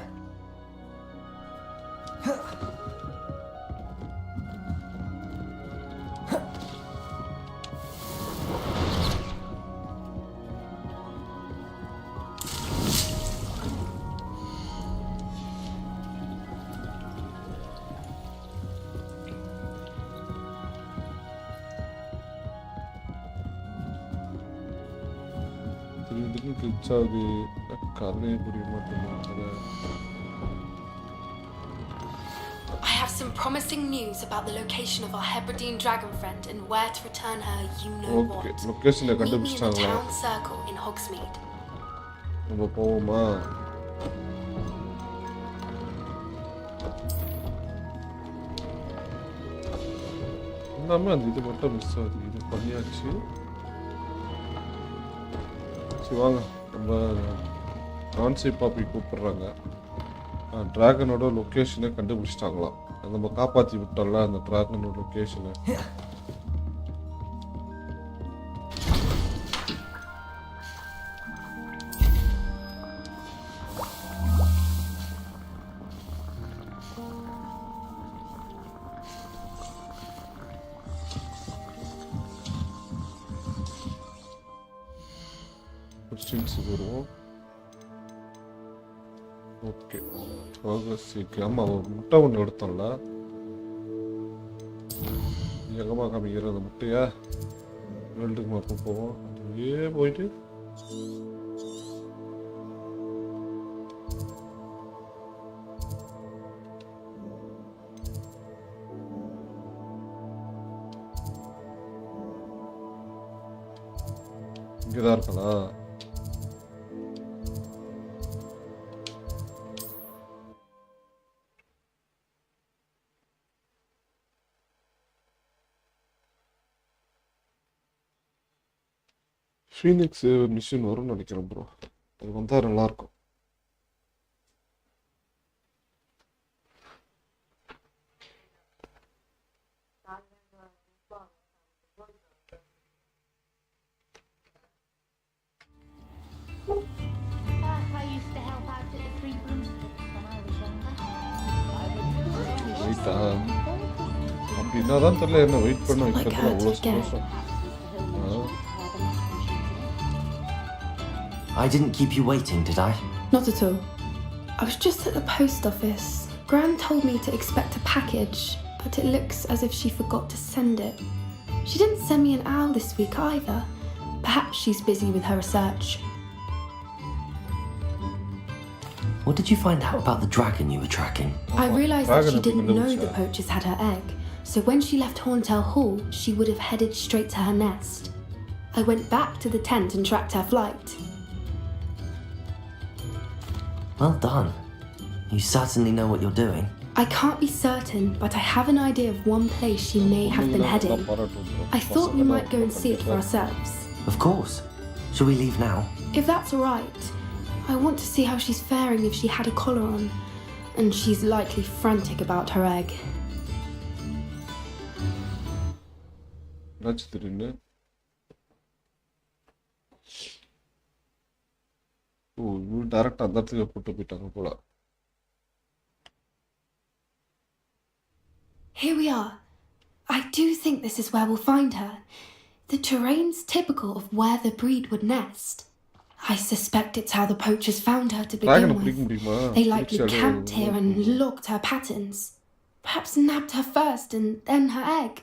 I have some promising news about the location of our Hebridean dragon friend and where to return her, you know what. Location Meet me in the town circle in Hogsmeade. நம்ம போவோமா? எல்லாமே அந்த இது மட்டும் miss ஆகுது. இது பண்ணியாச்சு. சரி வாங்க, நம்ம நான்சி பாப்பி கூப்பிடுறாங்க. டிராகனோட லொக்கேஷனை கண்டுபிடிச்சிட்டாங்களாம். நம்ம காப்பாற்றி விட்டோம்ல அந்த டிராகனோட லொக்கேஷனை. வருவோம். ஓகே, ஆமாம் ஒரு முட்டை ஒன்று எடுத்தோம்ல, எங்கம்மா காமிக்கிற அந்த முட்டையா வேர்ல்டுக்கு மாப்போ போவோம். அப்படியே போயிட்டு இங்கேதான் இருக்கலாம். ஃபீனிக்ஸ் மிஷின் வரும்னு நினைக்கிறேன் ப்ரோ. அது வந்தால் நல்லாயிருக்கும். வெயிட்டா அப்படின்னா தான் தெரியல, என்ன வெயிட் பண்ண வைக்கிறதுல அவ்வளோ சந்தோஷம். I didn't keep you waiting, did I? Not at all. I was just at the post office. Gran told me to expect a package, but it looks as if she forgot to send it. She didn't send me an owl this week either. Perhaps she's busy with her research. What did you find out about the dragon you were tracking? I realised that she didn't know the poachers had her egg, so when she left Horntail Hall, she would have headed straight to her nest. I went back to the tent and tracked her flight. Well done. You certainly know what you're doing. I can't be certain, but I have an idea of one place she may have been heading. I thought we might go and see it for ourselves. Of course. Shall we leave now? If that's all right. I want to see how she's faring if she had a collar on, and she's likely frantic about her egg. That's the dinner. Oh, we'll direct அந்த இடத்துக்கு போட்டு போயிட்டாங்க போல. Here we are. I do think this is where we'll find her. The terrain's typical of where the breed would nest. I suspect it's how the poachers found her to begin with. They likely camped here and logged her patterns. Perhaps nabbed her first and then her egg.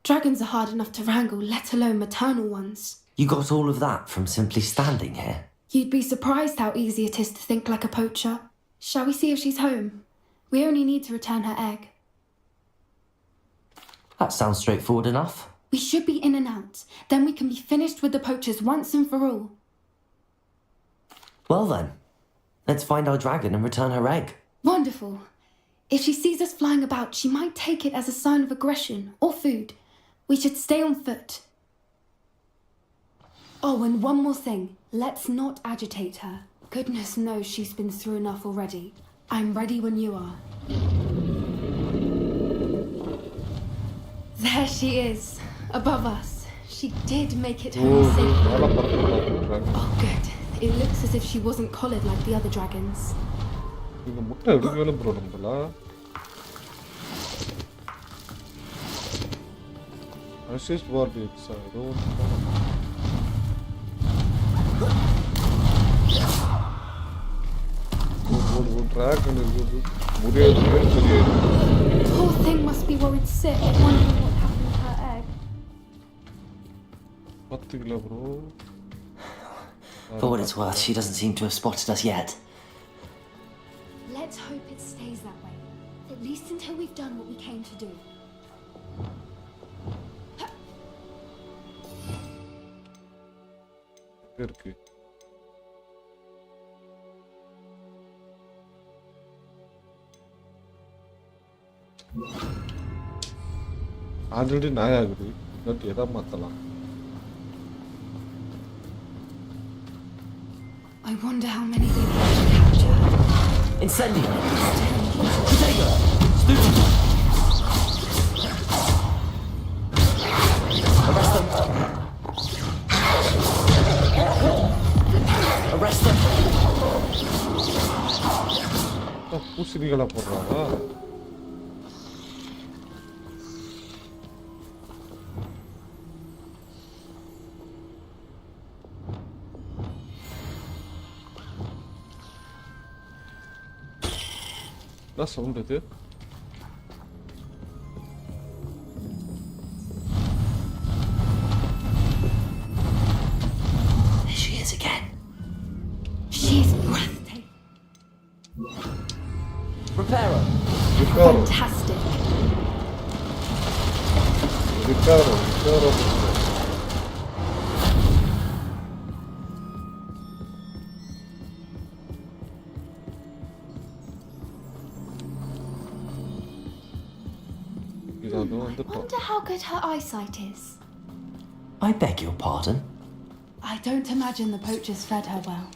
Dragons are hard enough to wrangle, let alone maternal ones. You got all of that from simply standing here? You'd be surprised how easy it is to think like a poacher. Shall we see if she's home? We only need to return her egg. That sounds straightforward enough. We should be in and out. Then we can be finished with the poachers once and for all. Well then, let's find our dragon and return her egg. Wonderful. If she sees us flying about, she might take it as a sign of aggression or food. We should stay on foot. Oh, and one more thing. Let's not agitate her. Goodness knows she's been through enough already. I'm ready when you are. There she is, above us. She did make it home safely. Oh, good. It looks as if she wasn't collared like the other dragons. Assist warriors, I don't dragon is good. Poor thing must be worried sick, wondering what happened to her egg. For what it's worth, she doesn't seem to have spotted us yet. Let's hope it stays that way. At least until we've done what we came to do. Perché? Already I agree. Not yet matala. I wonder how many they managed to capture. Incendio! Potato! Stupid! Arrest them! Arrest them! Pusiriga porrada. That's sound it. There she is again. She's breathtaking. Reparo. Fantastic. Reparo. I wonder how good her eyesight is. I beg your pardon? I don't imagine the poachers fed her well.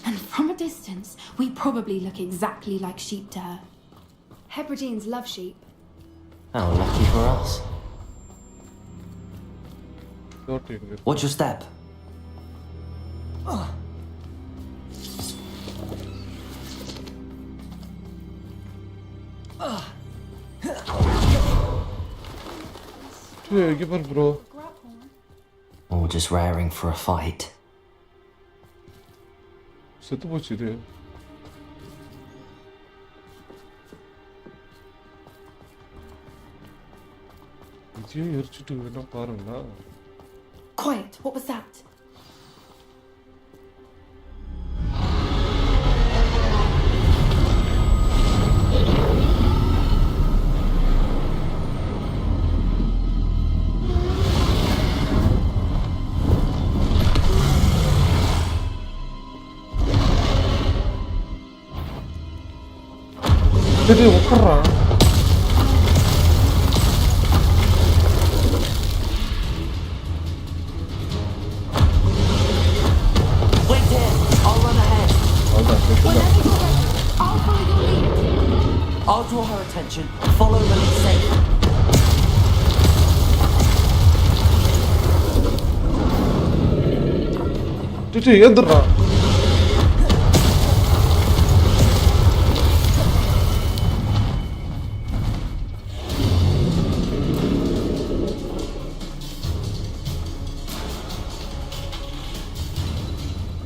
And from a distance, we probably look exactly like sheep to her. Hebrideans love sheep. How lucky for us. What's your step? Yeah, give her, bro. Or just raring for a fight. Settu pochide. Idiyo yerchittu vena paarunga. Quiet, what was that? Jadi okra. Wait here, I'll run ahead. I'll follow your lead. I'll draw her attention. Follow when it's safe. Jadi endra.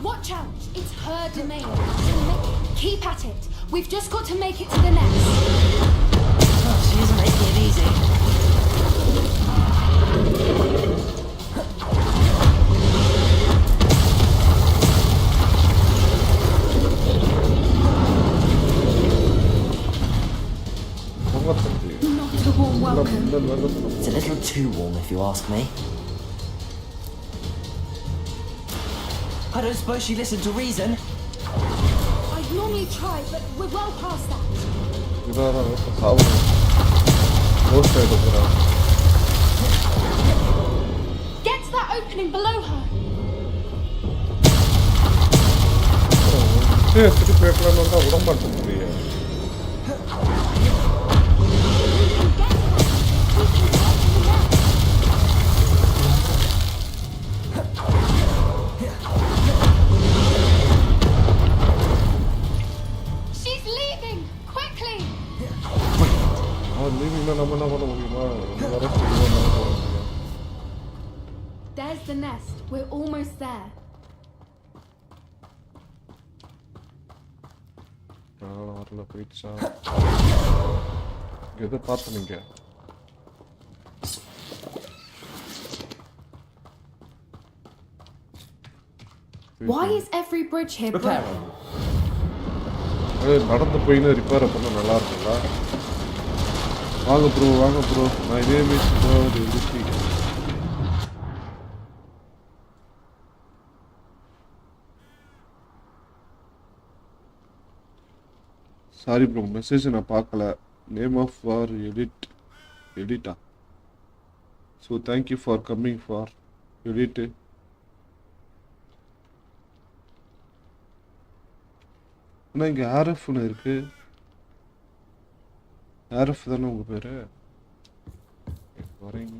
Watch out, it's her domain. Keep at it. We've just got to make it to the nest. She isn't making it easy. Not a warm welcome. It's a little too warm if you ask me. I don't suppose she listened to reason. I'd normally try, but we're well past that. Get to that opening below her. எடுத்துட்டு போய்க்கலாம்னு வந்தா விட மாட்டேன் முடிய. She's leaving! Quickly! அவன் லீவிங்னா நம்ம என்ன பண்ண முடியுமா? வர சொல்லுவோம். There's the nest. We're almost there. வரல போயிடுச்சா? எதை பார்த்து நீங்க? Why is every bridge here broken? நடந்து போயின்னு ரிப்பேர் பண்ண நல்லா இருக்குங்களா? வாங்க ப்ரோ நான் இதே மிஸ் ப்ரோ எழுதி. சாரி ப்ரோ மெசேஜ் நான் பார்க்கல. நேம் ஆஃப் ஃபார் எடிட்டா. So thank you for coming for edit. ஆனால் இங்கே ஆர்எஃப்னு இருக்கு. ஆர்எஃப் தானே உங்கள் பேர்? வரீங்க.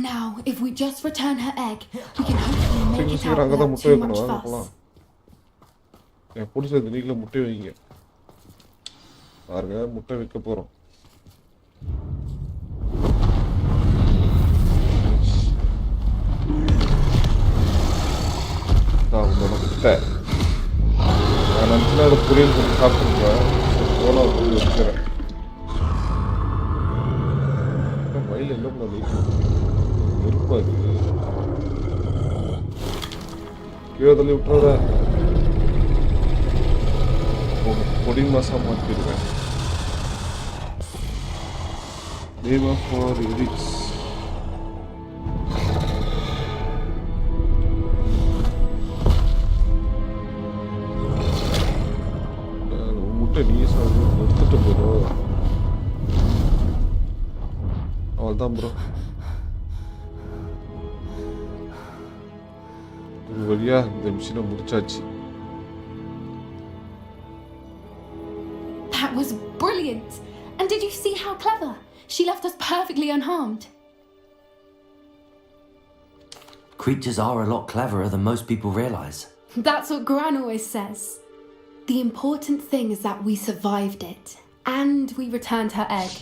Now, if we just return her egg, we can hopefully make it out without too much fuss. என் பிடிச்சது நீங்களே முட்டை வைங்க. பாருங்க முட்டை வைக்க போகிறோம். உங்களோட முட்டை நான் நினச்சினா அதை புரியல் பண்ணி சாப்பிட்ருப்பேன். போன போய் வச்சுக்கிறேன். வயல் எல்லாம் இருப்பாது. கீழே தள்ளி விட்டுறத பொடி மாசம் மாற்றிடுவேன். Name of for edits. முட்டை நீ எடுத்துட்டு போதும். அவ்வளோதான் ப்ரோ. ஒரு வழியா இந்த மிஷினை முடிச்சாச்சு. That was brilliant! And did you see how clever? She left us perfectly unharmed. Creatures are a lot cleverer than most people realize. That's what Gran always says. The important thing is that we survived it. And we returned her egg.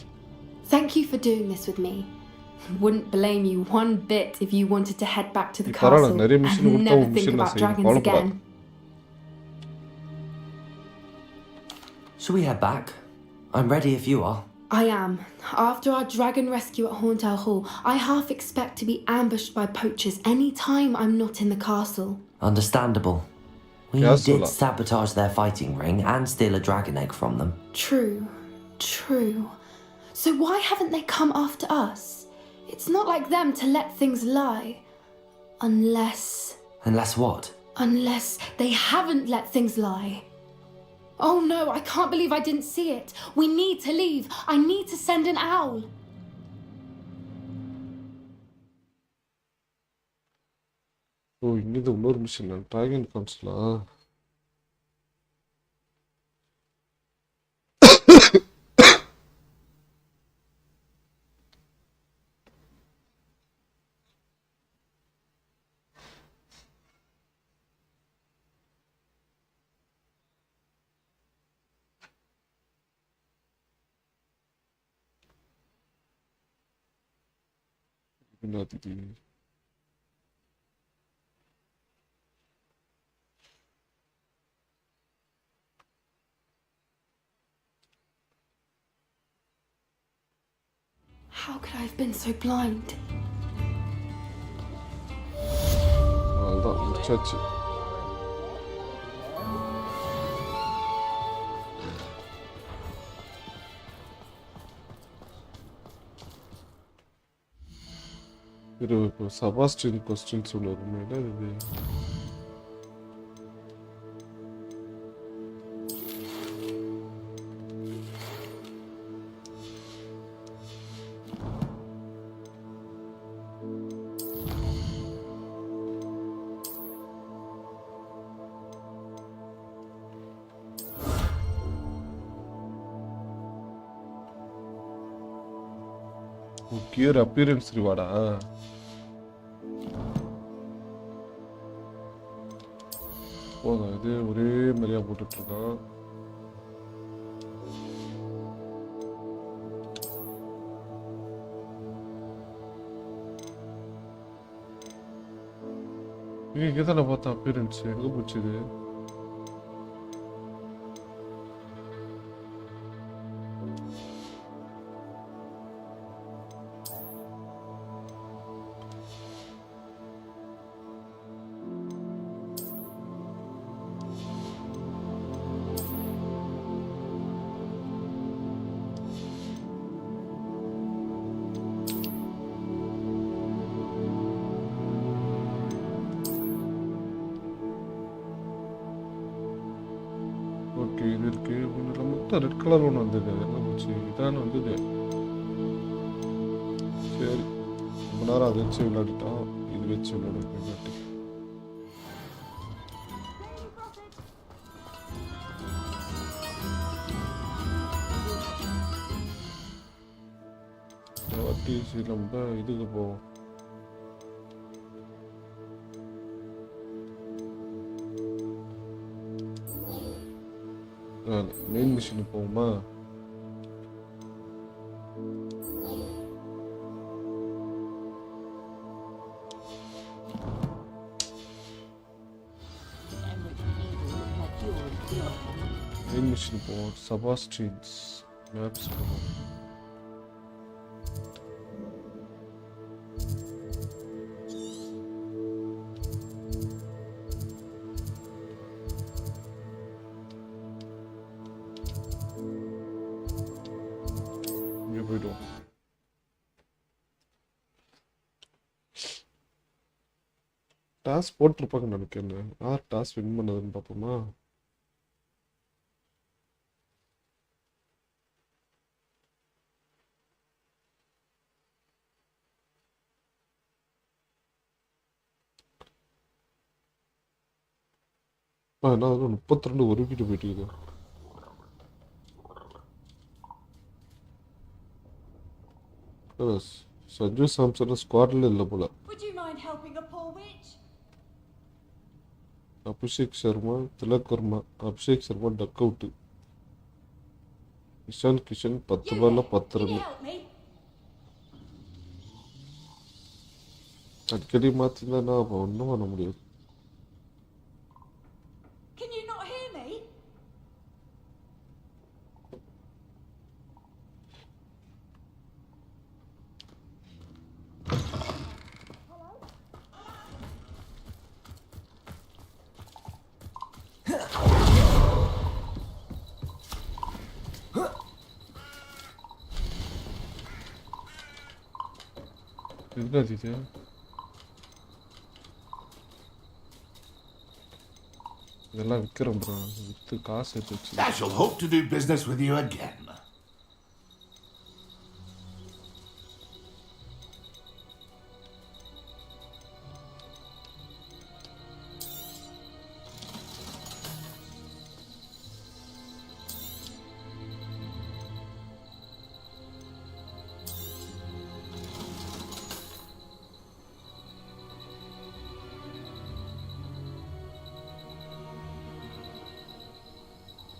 Thank you for doing this with me. Wouldn't blame you one bit if you wanted to head back to the castle and never think about dragons again. Shall we head back? I'm ready if you are. I am. After our dragon rescue at Hauntel Hall, I half expect to be ambushed by poachers any time I'm not in the castle. Understandable. We did sabotage their fighting ring and steal a dragon egg from them. True. So why haven't they come after us? It's not like them to let things lie. Unless what? Unless they haven't let things lie. Oh no, I can't believe I didn't see it. We need to leave. I need to send an owl. Oh, இங்கே இன்னொரு machine dragon கவுன்சிலா? என்னது? How could I have been so blind? அவ்வளோதான் முடிச்சாச்சு. இப்போ சபாஸ்டின் questions ஒன்று வருமே, இது gear appearance ரிவார்டா? போங்க, இது ஒரே மாதிரியா போட்டுட்டு இருக்கான். இங்கே தானே பார்த்தா அப்பியரன்ஸ், எங்க போச்சு இது? ஓகே, இது இருக்கு. மொத்தம் ரெட் கலர் ஒன்று வந்தது, என்ன போச்சு? இதான வந்தது. சரி, ரொம்ப நேரம் அதை வச்சு விளையாடிட்டோம், இது வச்சு விளையாடுறேன். நம்ம இதுக்கு போவோம். மெயின் மிஷினுக்கு போவோமா? மெயின் மிஷினுக்கு போவோம். செபாஸ்டியன்ஸ் மேப்ஸ் போவோம். போயிடுவோம். டாஸ் போட்டிருப்பாங்க நினைக்கிறேன். யார் டாஸ் வின் பண்ணதுன்னு பார்ப்போமா? என்ன 32 ஒரு வீட்டு போயிட்டு இருக்கு. சஞ்சு சாம்சன் ஸ்குவாட்ல இல்ல போல. Abhishek Sharma, Tilak Varma, Abhishek Sharma duck out. இஷான் கிஷன் 10 பால்ல 10 ரன். அடிக்கடி மாத்தினா ஒன்றும் பண்ண முடியாது. என்னது இது? இதெல்லாம் விற்கிறோம் ப்ரோ, விற்று காசு எடுத்து வச்சு. I shall hope to do business with you again.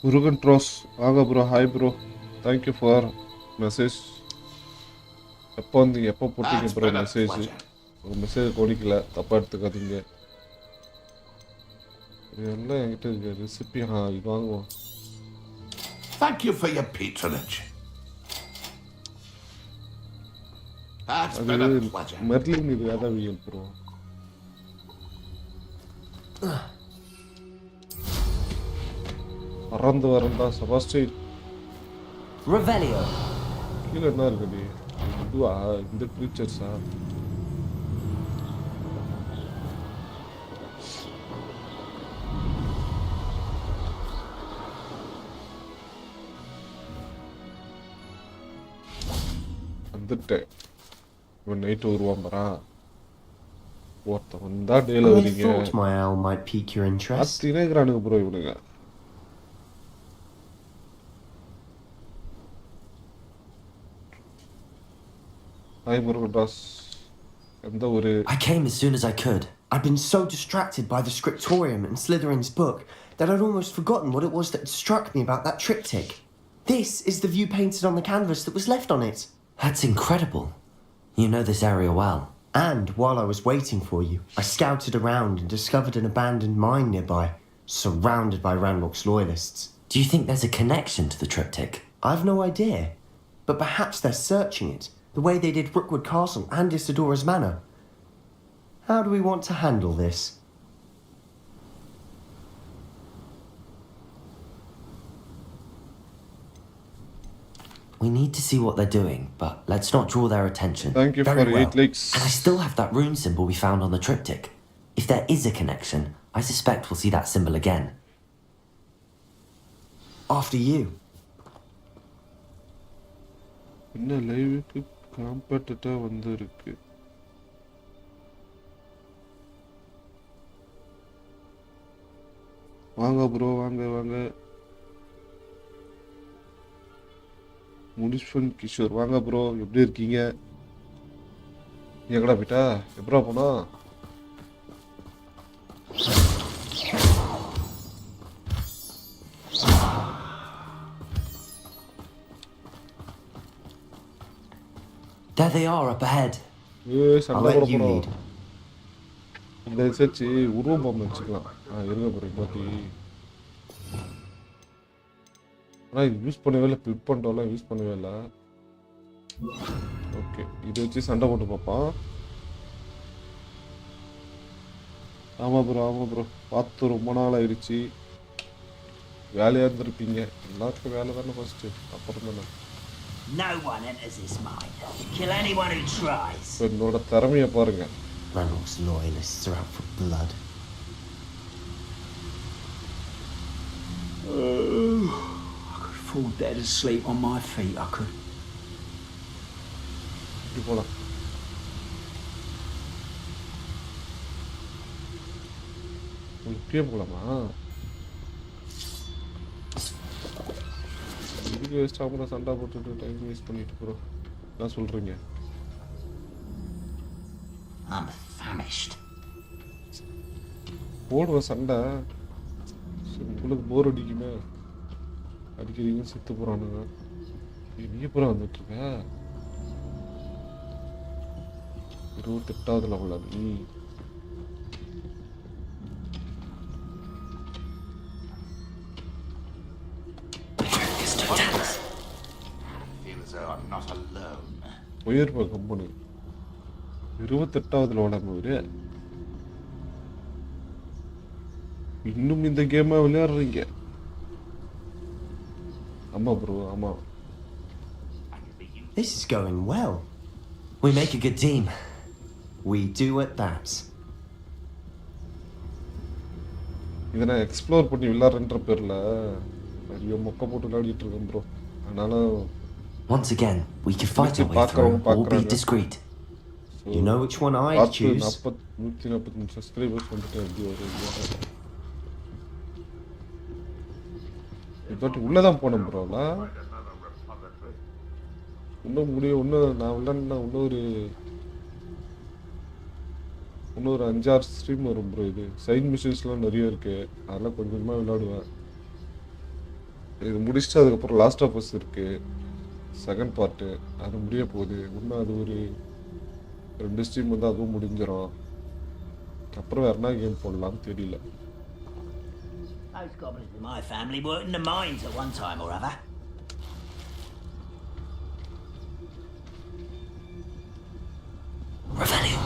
Murugan ட்ரோஸ் வாங்க bro. Hi bro, thank you for message. எப்போ வந்தீங்க, எப்போ போட்டீங்க ப்ரோ மெசேஜ்? ஒரு மெசேஜ் கொடிக்கல, தப்பாக எடுத்துக்காதீங்க. இதெல்லாம் என்கிட்ட இருக்கு ரெசிபி. இது வாங்குவோம். Thank you for your patronage. That's been a pleasure. Merlin இது அதான் வியல் ப்ரோ. பறந்து வரண்டா செபாஸ்டியன். ரெவெலியோ. கீழே என்ன இருக்குடி? இதுவா? இந்த கிரீச்சர்ஸா? வந்துட்டேன். இவன் நைட்டு வருவான் பாரா. ஒருத்தன் வந்தா டேல வரீங்க. அத்தினேக்கிறானுங்க ப்ரோ இவனுங்க. Hi Murugas. I came as soon as I could. I'd been so distracted by the scriptorium and Slytherin's book that I'd almost forgotten what it was that struck me about that triptych. This is the view painted on the canvas that was left on it. That's incredible. You know this area well. And while I was waiting for you, I scouted around and discovered an abandoned mine nearby, surrounded by Ranrock's loyalists. Do you think there's a connection to the triptych? I've no idea. But perhaps they're searching it, the way they did Brookwood Castle and Isidora's Manor. How do we want to handle this? We need to see what they're doing, but let's not draw their attention. Thank you Very for well. 8 likes. And I still have that rune symbol we found on the triptych. If there is a connection, I suspect we'll see that symbol again. After you. என்ன லைவுக்கு காம்பேட்டா வந்திருக்கு. வாங்க bro வாங்க வாங்க. முனிஷ்வன் கிஷோர் வாங்க bro, எப்படி இருக்கீங்க? எங்கடா போயிட்டா? எப்படா போனா? There they are up ahead. I'll let you lead. இந்த ரிசர்ச் உருவம் பொம்மை வச்சுக்கலாம். இருங்க ப்ரோ பாத்தி. ஆனால் இது யூஸ் பண்ணவே இல்லை, பிட் பண்ணிட்டோம்லாம் யூஸ் பண்ணவே இல்லை. ஓகே, இதை வச்சு சண்டை போட்டு பார்ப்பான். ஆமாம் ப்ரோ பார்த்து ரொம்ப நாள் ஆயிடுச்சு. வேலையாக இருந்திருப்பீங்க. எல்லாருக்கும் வேலை தானே ஃபஸ்ட்டு, அப்புறம் தானே. No one enters this mine. Kill anyone who tries. என்னோட திறமையை பாருங்க. Ranrock's loyalists are out for blood. I could fall dead asleep on my feet, I could. இப்படி போலாம். இப்படியே போகலாமா? இதுக்கு வேஸ்ட் ஆகும் சண்டை போட்டுட்டு டைம் வேஸ்ட் பண்ணிட்டு ப்ரோ. என்ன சொல்கிறீங்க? I'm famished. போடுற சண்டை உங்களுக்கு போர் அடிக்குமே, அடிக்கிறீங்க செத்து போகிறானுங்க. நீ பூரா வந்துட்டுருக்க 28வது லெவலா நீ? போயிருப்ப கம்பெனி 28வது லெவலாம இவரு. இன்னும் இந்த கேமை விளையாடுறீங்க? ஆமா ப்ரோ, ஆமா. This is going well. We make a good team. We do at that. இதை நான் எக்ஸ்ப்ளோர் பண்ணி விளையாடுறன்ற பேர்ல நிறைய மொக்க போட்டு விளையாடிட்டு இருக்கேன் ப்ரோ. அதனால once again we can fight our way through or be discreet. You know which one I choose. 145 subscribers வந்துட்டு எப்படி வருது? இதாட்டி உள்ளதான் போனோம் ப்ரோல. இன்னும் முடியும். நான் விளையாடுனா இன்னொரு 5-6 ஸ்ட்ரீம் வரும் ப்ரோ. இது சைட் மிஷன்ஸ்லாம் நிறைய இருக்கு, அதெல்லாம் கொஞ்சமாக விளையாடுவேன். இது முடிச்சுட்டு அதுக்கப்புறம் லாஸ்ட் ஆஃப் அஸ் இருக்கு, செகண்ட் பார்ட்டு. அது முடிய போகுது. இன்னும் அது ஒரு 2 ஸ்ட்ரீம் வந்து அதுவும் முடிஞ்சிடும். அப்புறம் வேற என்ன கேம் போடலாம்னு தெரியல. Those goblins in my family worked in the mines at one time or other. Revelio.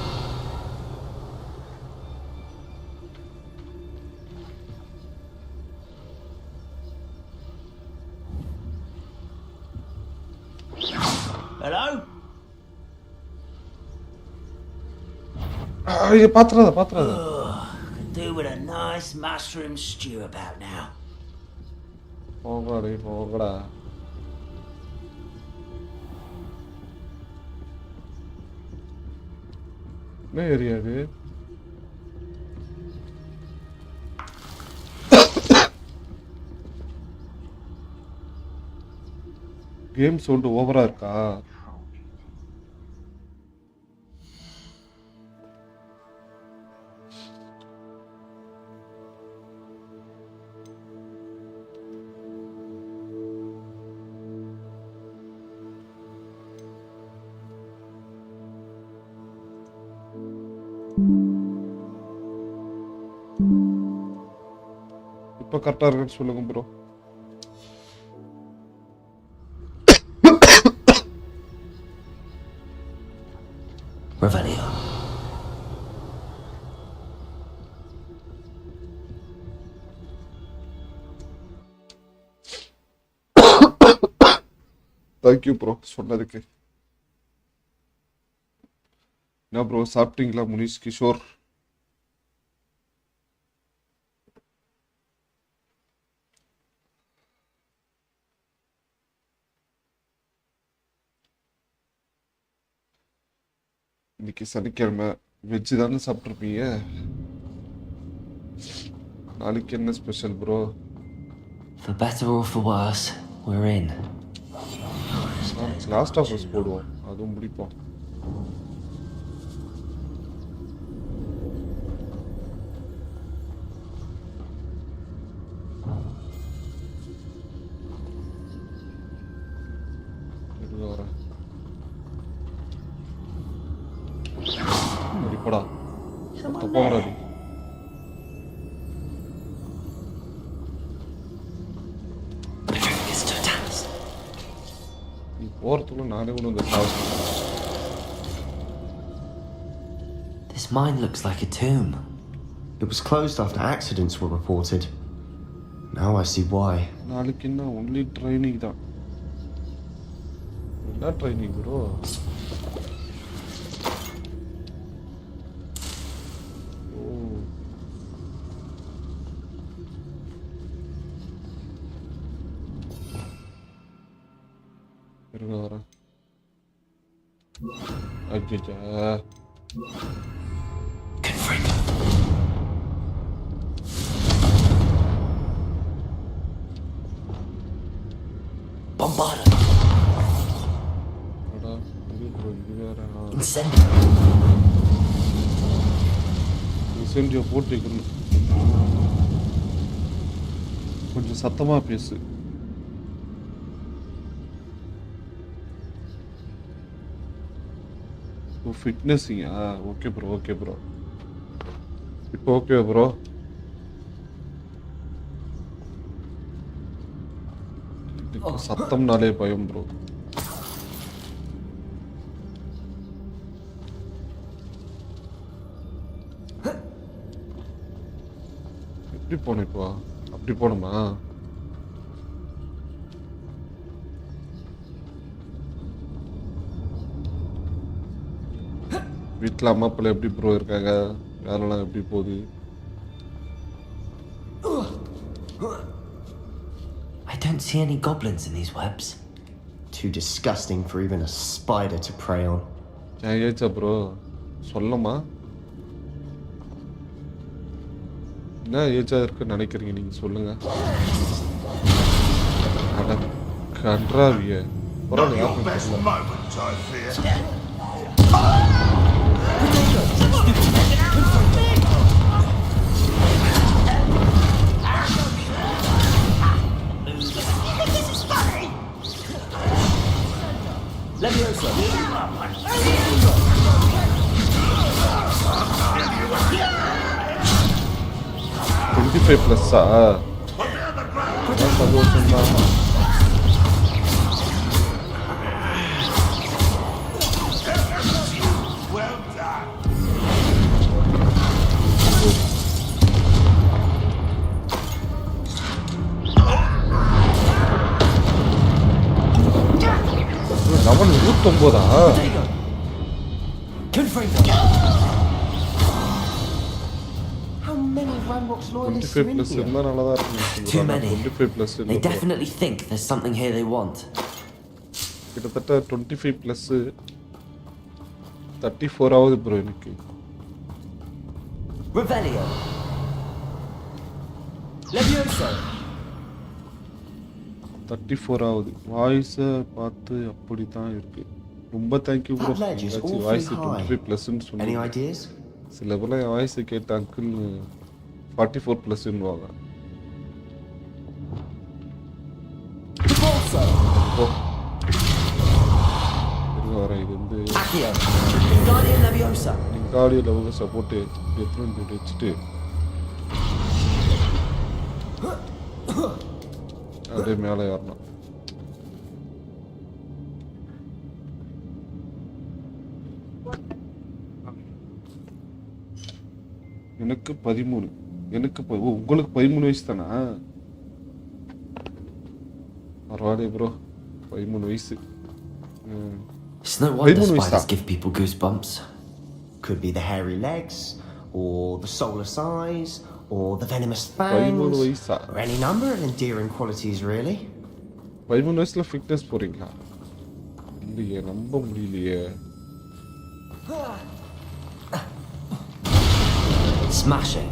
Hello? ஐயா பாத்துறாத. Could do with a nice mushroom stew about now. போங்கடா. என்ன ஏரியா இது? கேம் சவுண்ட் ஓவரா இருக்கா? இப்போ கரெக்டாக இருக்குன்னு சொல்லுங்க ப்ரோ. Revelio. தேங்க்யூ ப்ரோ சொன்னதுக்கு. என்ன ப்ரோ சாப்பிட்டீங்களா முனிஷ் கிஷோர்? இன்னைக்கு சனிக்கிழமை வெஜ்ஜு தானே சாப்பிட்ருப்பீங்க. நாளைக்கு என்ன special bro? For better or for worse, we're in. Last of us போடுவோம், அதுவும் முடிப்போம். முடிப்படா தப்பாடா நீ. நீ போறதுக்குள்ள நானே கூட இந்த சாப்பிட்டு. This mine looks like a tomb. It was closed after accidents were reported. Now I see why. நாளைக்கு என்ன ஒன்லி ட்ரைனிங் தான். என்ன ட்ரைனிங் ப்ரோ? அஜ்ஜா Bombarda. இன்சென்டிவ் போட்டு கொஞ்சம் சத்தமா பேசு. ஃபிட்னஸிங்கா? Okay bro okay bro. இப்போ ஓகே ப்ரோ. சத்தம்னாலே பயம் ப்ரோ. எப்படி போனேன் இப்போ? அப்படி போனோமா? வீட்டில் அம்மா அப்பா எப்படி ப்ரோ இருக்காங்க? வேலைலாம் எப்படி போகுது? I don't see any goblins in these webs. Too disgusting for even a spider to prey on. ஏச்சா ப்ரோ சொல்லமா? என்ன ஏச்சா இருக்குன்னு நினைக்கிறீங்க நீங்க சொல்லுங்க. அட கன்றாவிய Leviosa. 25 plus சந்தோஷம் தான். லெவல் 29 25 plus இருந்தா நல்லா தான் இருக்கும். Too many. 25 plus They definitely think there's something here they want. கிட்டத்தட்ட 25 plus 34 ஆவது ப்ரோ எனக்கு. Revelio. Leviosa. 34 ஆவது. வாய்ஸை பார்த்து அப்படி தான் இருக்கு. ரொம்ப தேங்க்யூ ப்ரோ. வாய்ஸ் 25 plus ன்னு சொன்னீங்க. சில பேர் என் வாய்ஸை கேட்ட அங்கிள் 44 plus ன்னுவாங்க. வர இது வந்து கார்டியோ லெவலுக்கு சப்போர்ட்டு எடுத்துகிட்டு வச்சுட்டு அப்படியே மேலே ஏறணும். எனக்கு 13. எனக்கு உங்களுக்கு 13 வயசு தானா? பரவாயில்ல ப்ரோ, 13 வயசு. It's no wonder spiders give people goosebumps. Could be the hairy legs, or the solar size, or the venomous fangs, or any number of endearing qualities, really. 13 வயசுல ஃபிட்னஸ் போறீங்களா? இல்லையே, நம்ப முடியலையே. Smashing.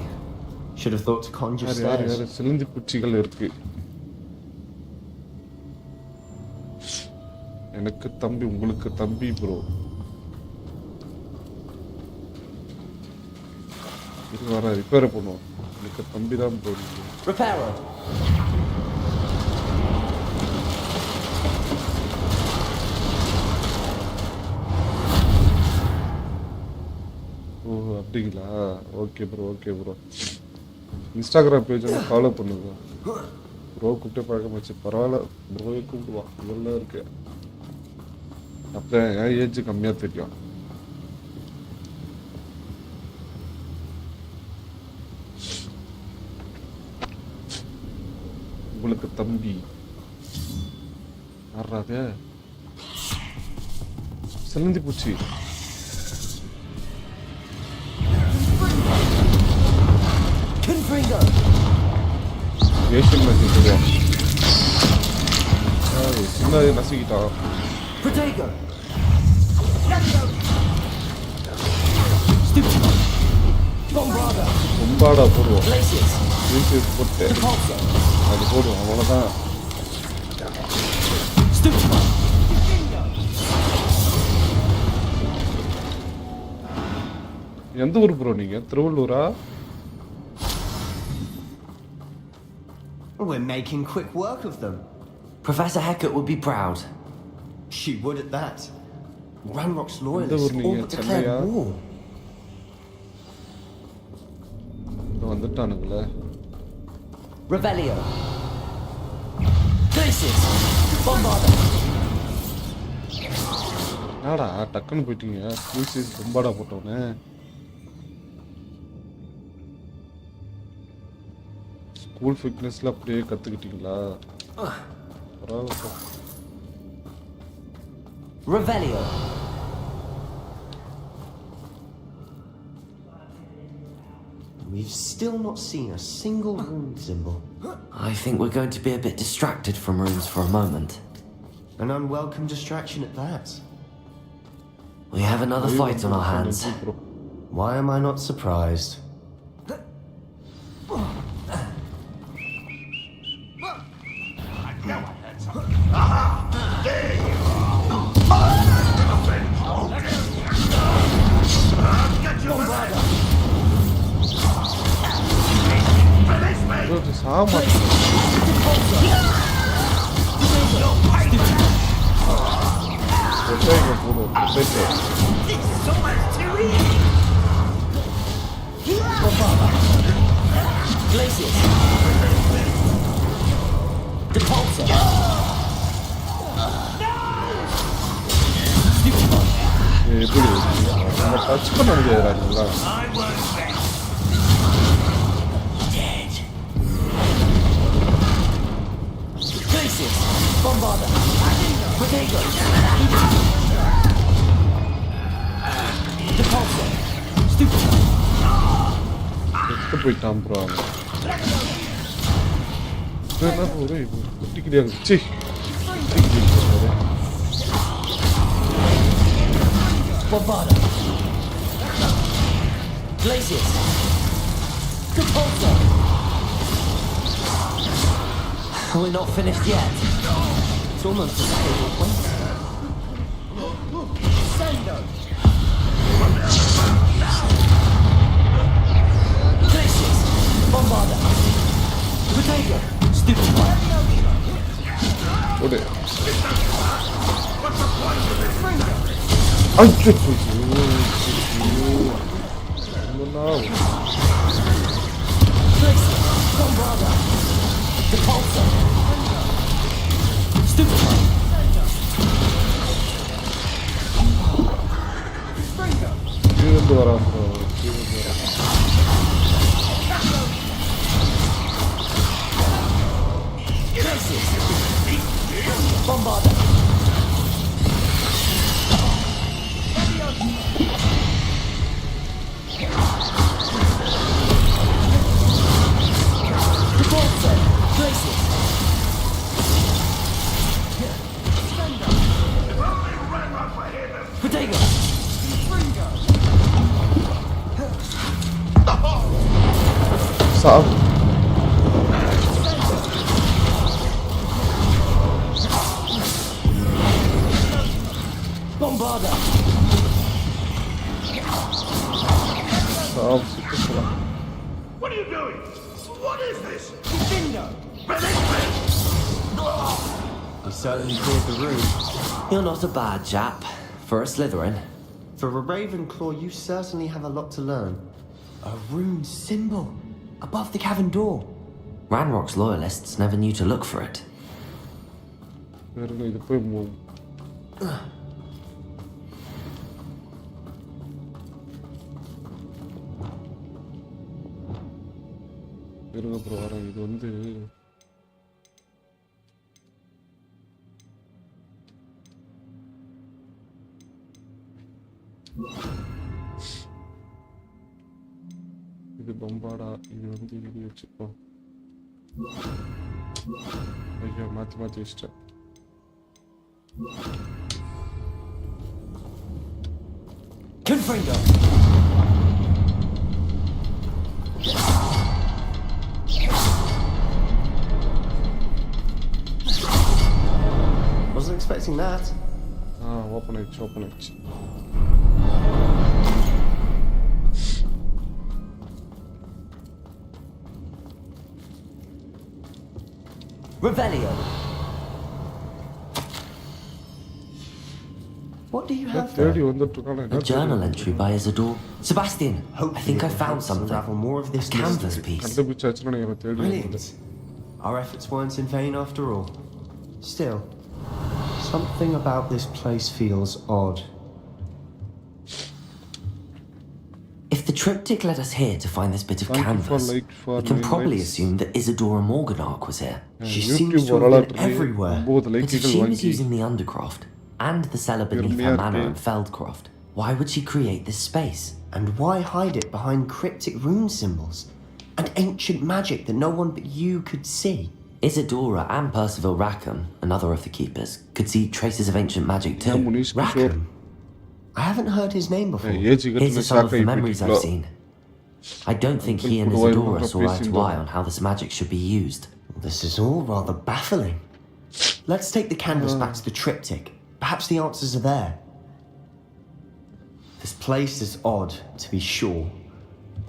Should have thought to conjure stairs. சிலந்தி பூச்சிகள் இருக்கு. எனக்கு தம்பி, உங்களுக்கு தம்பி ப்ரோ. இது வர ரிப்பேர் பண்ணுவோம். எனக்கு தம்பி தான் ப்ரோ. Repairer. ஓ அப்படிங்களா? Okay bro, okay bro. Instagram page வந்து ஃபாலோ பண்ணுங்க ப்ரோ. கூப்பிட்டு பார்க்க மாச்சு, பரவாயில்ல ப்ரோவே கூப்பிடுவா. இதெல்லாம் இருக்கு. அப்போ என் ஏஜ் கம்மியாக தெரியும். உங்களுக்கு தம்பி யாராது? சிலந்தி பூச்சி. ஏஷியன் மேட்ச் தெரியும். சின்ன நசுக்கிட்டான். பொம்பாடா போடுவோம். போட்டு அது போடுவோம், அவ்வளோதான். எந்த ஊர் ப்ரோ நீங்க? திருவள்ளூரா? We're making quick work of them. Professor Hecat would be proud. She would at that. Ranrock's loyalists all but declared war. வந்துட்டானுங்களே. Revelio. Places. Bombarda. என்னடா டக்குன்னு போயிட்டீங்க? ப்ளீஸ் பொம்பாடா போட்டோன்னே. ஸ்கூல் ஃபிட்னஸ்ல அப்படியே கற்றுக்கிட்டீங்களா? பரவாயில்ல. Revelio. We've still not seen a single rune symbol. I think we're going to be a bit distracted from runes for a moment. An unwelcome distraction at that. We have another fight on our hands. Why am I not surprised? Aha! There you are! Get you back! Finish me! This armor. This is so much too easy! Glaciers. Depulsor. நம்ம touch பண்ண முடியாதுங்களா? Glaciers. Bombarda. Protego. Depulsor. Stupid. செத்து போயிட்டான் bro. என்ன ஒரு குட்டி கிடையாது. C Bombarda. Glaciers. Depulsor. We're not finished yet. It's almost a stable point. Glaciers. Bombarda. Protego. Stupid. ஓடு. Stop. Bombarda. Stop. Super. What are you doing? What is this? Bingo. You certainly cleared the room. You're not a bad chap. For a Slytherin. For a Ravenclaw, you certainly have a lot to learn. A rune symbol above the cavern door. Ranrock's loyalists never knew to look for it. இது பம்பாடா இது வந்து இது வச்சுப்போம் ஐயோ மாற்றி வச்சிட்டேன் Confringo. Wasn't expecting that. Open it. Revelio. What do you have there? A journal entry by Isidore. Sebastian, I think I found something. Unravel more of this canvas piece. Brilliant. Our efforts weren't in vain after all. Still, something about this place feels odd. If the triptych led us here to find this bit of canvas, we can probably assume that Isadora Morganark was here. She seems to have been everywhere. But if she was using the Undercroft and the cellar beneath her manor in Feldcroft, why would she create this space? And why hide it behind cryptic rune symbols and ancient magic that no one but you could see? Isadora and Percival Rackham, another of the keepers, could see traces of ancient magic too. Rackham? I haven't heard his name before. Here's some of the memories I've seen. I don't think he and Isadora saw eye to eye on how this magic should be used. This is all rather baffling. Let's take the canvas back to the triptych. Perhaps the answers are there. This place is odd, to be sure,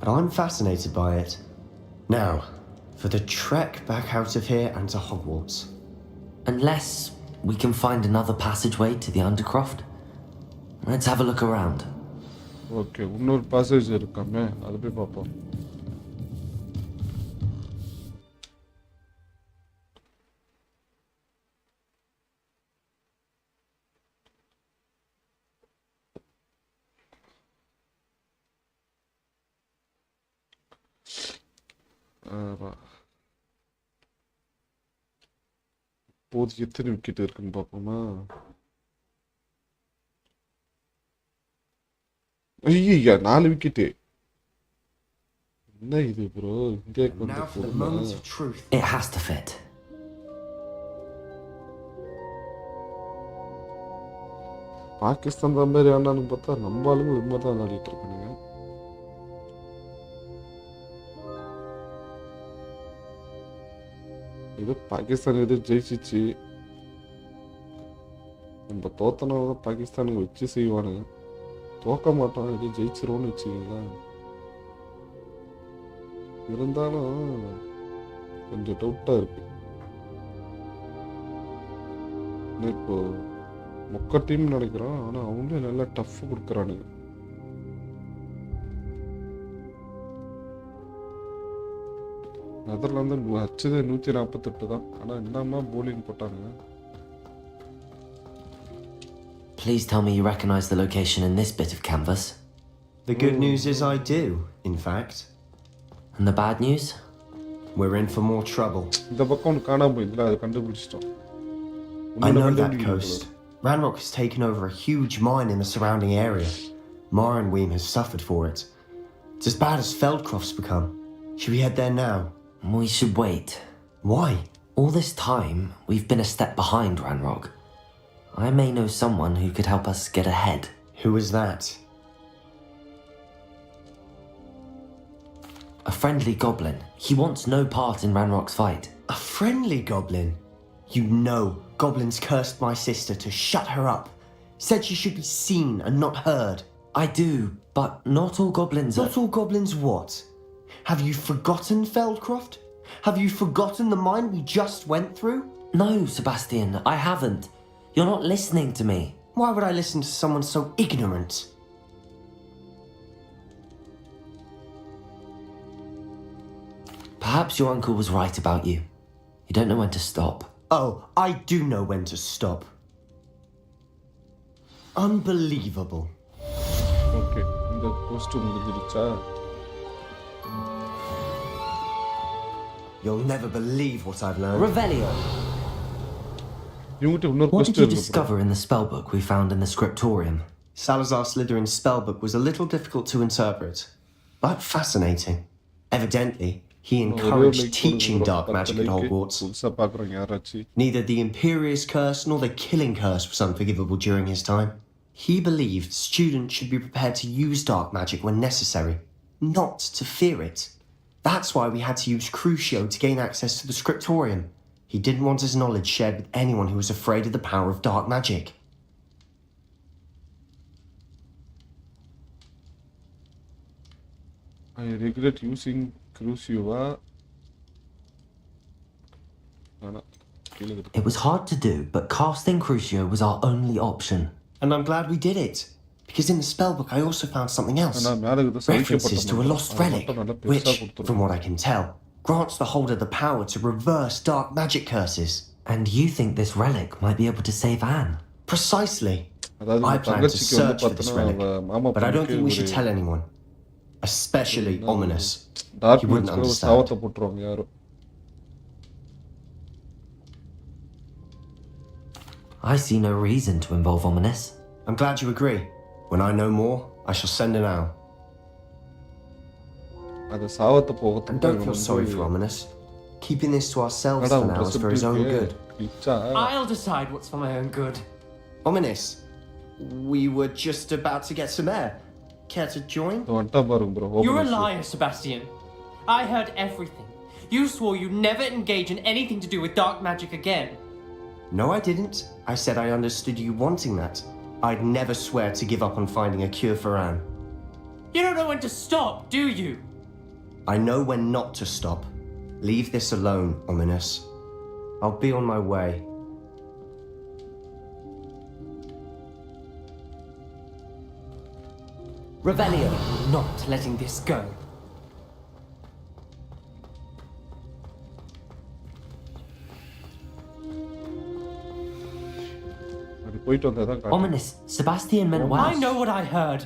but I'm fascinated by it. Now, for the trek back out of here and to Hogwarts. Unless we can find another passageway to the Undercroft. Let's have a look around. Okay, இன்னொரு passage இருக்காமே அது போய் பாப்போம். இப்போது எத்தனை wicket இருக்குன்னு பார்ப்போமா? ஐயா 4 wicket. என்ன இது ப்ரோ? இந்தியாக்கு வந்து It has to fit. Pakistan தான் மாதிரி ஆனான்னு பார்த்தா நம்ம ஆளுங்க இது மாதிரி தான் விளையாடிட்டு இருக்கானுங்க. இது பாகிஸ்தான் எது ஜெயிச்சிச்சு. நம்ம தோத்தனால பாகிஸ்தானுக்கு வச்சு செய்வானுங்க. தோக்க மாட்டோம், இது ஜெயிச்சிருவோன்னு வச்சுக்கீங்களேன். இருந்தாலும் கொஞ்சம் டவுட்டா இருக்கு. இப்போ மொக்க டீம் நினைக்கிறோம், ஆனா அவங்களே நல்லா டஃப் கொடுக்குறானுங்க. நெதர்லாந்து வச்சது 148 தான், ஆனா என்னமா polling போட்டானுங்க. Please tell me you recognize the location in this bit of canvas. The good news is I do, in fact. And the bad news? We're in for more trouble. இந்த பக்கம் காணாம போயிடுதுல அது கண்டுபிடிச்சிட்டோம். I know that coast. Ranrock has taken over a huge mine in the surrounding area. Morinweem has suffered for it. It's as bad as Feldcroft's become. Should we head there now? We should wait. Why? All this time, we've been a step behind Ranrock. I may know someone who could help us get ahead. Who is that? A friendly goblin. He wants no part in Ranrock's fight. A friendly goblin? You know goblins cursed my sister to shut her up. Said she should be seen and not heard. I do, but not all goblins Not all goblins what? Have you forgotten Feldcroft? Have you forgotten the mine we just went through? No, Sebastian, I haven't. You're not listening to me. Why would I listen to someone so ignorant? Perhaps your uncle was right about you. You don't know when to stop. Oh, I do know when to stop. Unbelievable. Okay, இந்த quest முடிஞ்சிருச்சா? You'll never believe what I've learned. Revelio. What did you discover in the spellbook we found in the scriptorium? Salazar Slytherin's spellbook was a little difficult to interpret, but fascinating. Evidently, he encouraged teaching dark magic at Hogwarts. Neither the Imperious Curse nor the Killing Curse was unforgivable during his time. He believed students should be prepared to use dark magic when necessary, not to fear it. That's why we had to use Crucio to gain access to the scriptorium. He didn't want his knowledge shared with anyone who was afraid of the power of dark magic. I regret using Crucio. It was hard to do, but casting Crucio was our only option. And I'm glad we did it. Because in the spellbook I also found something else. References to a lost relic, which, from what I can tell, grants the holder the power to reverse dark magic curses. And you think this relic might be able to save Anne? Precisely. I plan to search for this relic, but I don't think we should tell anyone. Especially Ominous. He wouldn't understand. I see no reason to involve Ominous. I'm glad you agree. When I know more, I shall send an owl. And don't feel sorry for Ominous. Keeping this to ourselves for now is for his own good. I'll decide what's for my own good. Ominous, we were just about to get some air. Care to join? You're a liar, Sebastian. I heard everything. You swore you'd never engage in anything to do with dark magic again. No, I didn't. I said I understood you wanting that. I'd never swear to give up on finding a cure for Anne. You don't know when to stop, do you? I know when not to stop. Leave this alone, Ominous. I'll be on my way. Revelio. Not letting this go. Ominous, Sebastian meant well. I know what I heard.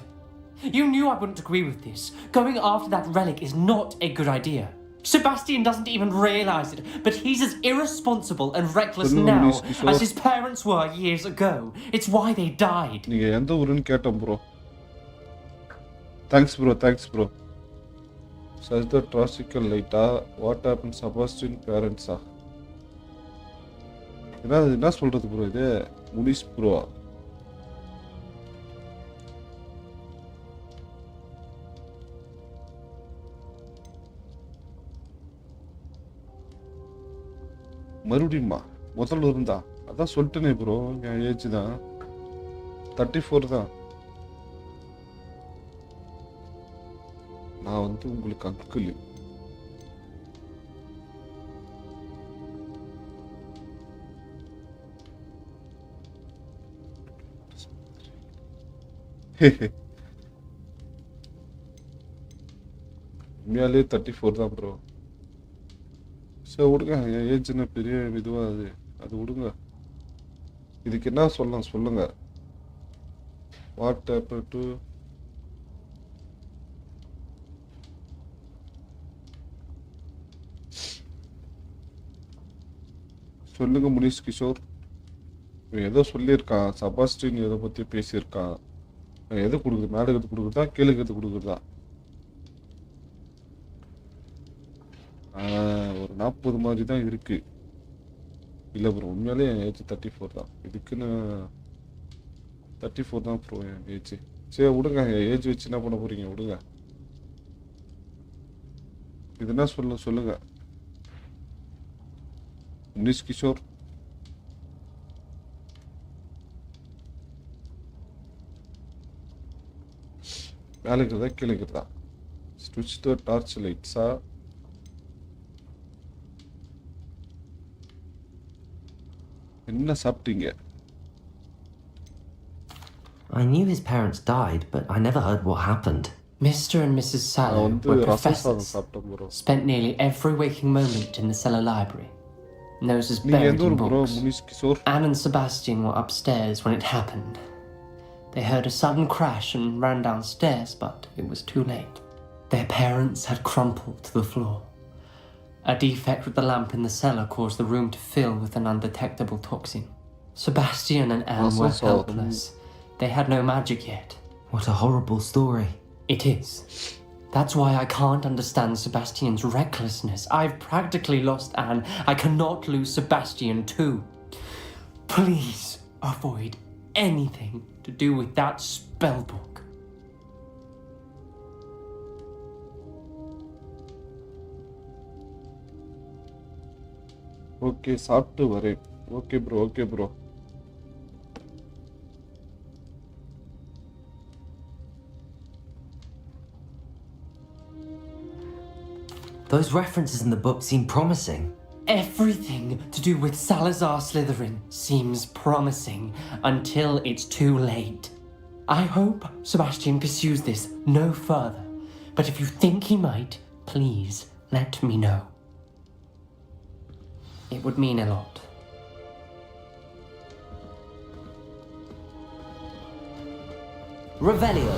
You knew I wouldn't agree with this. Going after that relic is not a good idea. Sebastian doesn't even realize it, but he's as irresponsible and reckless now as his parents were years ago. It's why they died. Thanks, bro. Such the tragical later. What happened to Sebastian's parents? என்ன சொல்றது bro இது Munis bro மறுபடியுமா முதல்ல இருந்தா அதான் சொல்லிட்டேனே bro என் age தான் 34 தான் நான் வந்து உங்களுக்கு அங்கிள் உண்மையாலே 34 தான் ப்ரோ சரி விடுங்க என் ஏஜ் என்ன பெரிய இதுவா அது விடுங்க இதுக்கு என்ன சொல்லலாம் சொல்லுங்க வாட் ஹேப்பன் டு சொல்லுங்க முனிஷ் கிஷோர். ஏதோ சொல்லியிருக்கான், செபாஸ்டின் எதை பற்றி பேசியிருக்கான். எது கொடுக்குது, மேலே எது கொடுக்குறதா கீழே எது கொடுக்குறதா? ஒரு 40 மாதிரி தான் இருக்கு. இல்லை ப்ரோ, உண்மையாலே என் ஏஜ் 34 தான். இதுக்குன்னு 34 தான் ப்ரோ என் ஏஜ். சரி விடுங்க, என் ஏஜ் வச்சு என்ன பண்ண போறீங்க, விடுங்க. இது என்ன சொல்லுங்க முனிஷ் கிஷோர். மேலே இருக்கிறதா கீழே இருக்கிறதா? ஸ்விட்ச் த டார்ச் லைட்ஸா? என்ன சாப்பிட்டீங்க? I knew his parents died, but I never heard what happened. Mr. and Mrs. Sallow were professors, spent nearly every waking moment in the cellar library. Noses buried in books. Anne and Sebastian were upstairs when it happened. They heard a sudden crash and ran downstairs, but it was too late. Their parents had crumpled to the floor. A defect with the lamp in the cellar caused the room to fill with an undetectable toxin. Sebastian and Anne were helpless. They had no magic yet. What a horrible story. It is. That's why I can't understand Sebastian's recklessness. I've practically lost Anne. I cannot lose Sebastian too. Please avoid anything to do with that spell book. Okay, சாப்பிட்டு வரேன். Okay bro. Those references in the book seem promising. Everything to do with Salazar Slytherin seems promising until it's too late. I hope Sebastian pursues this no further, but if you think he might, please let me know. It would mean a lot. Revelio.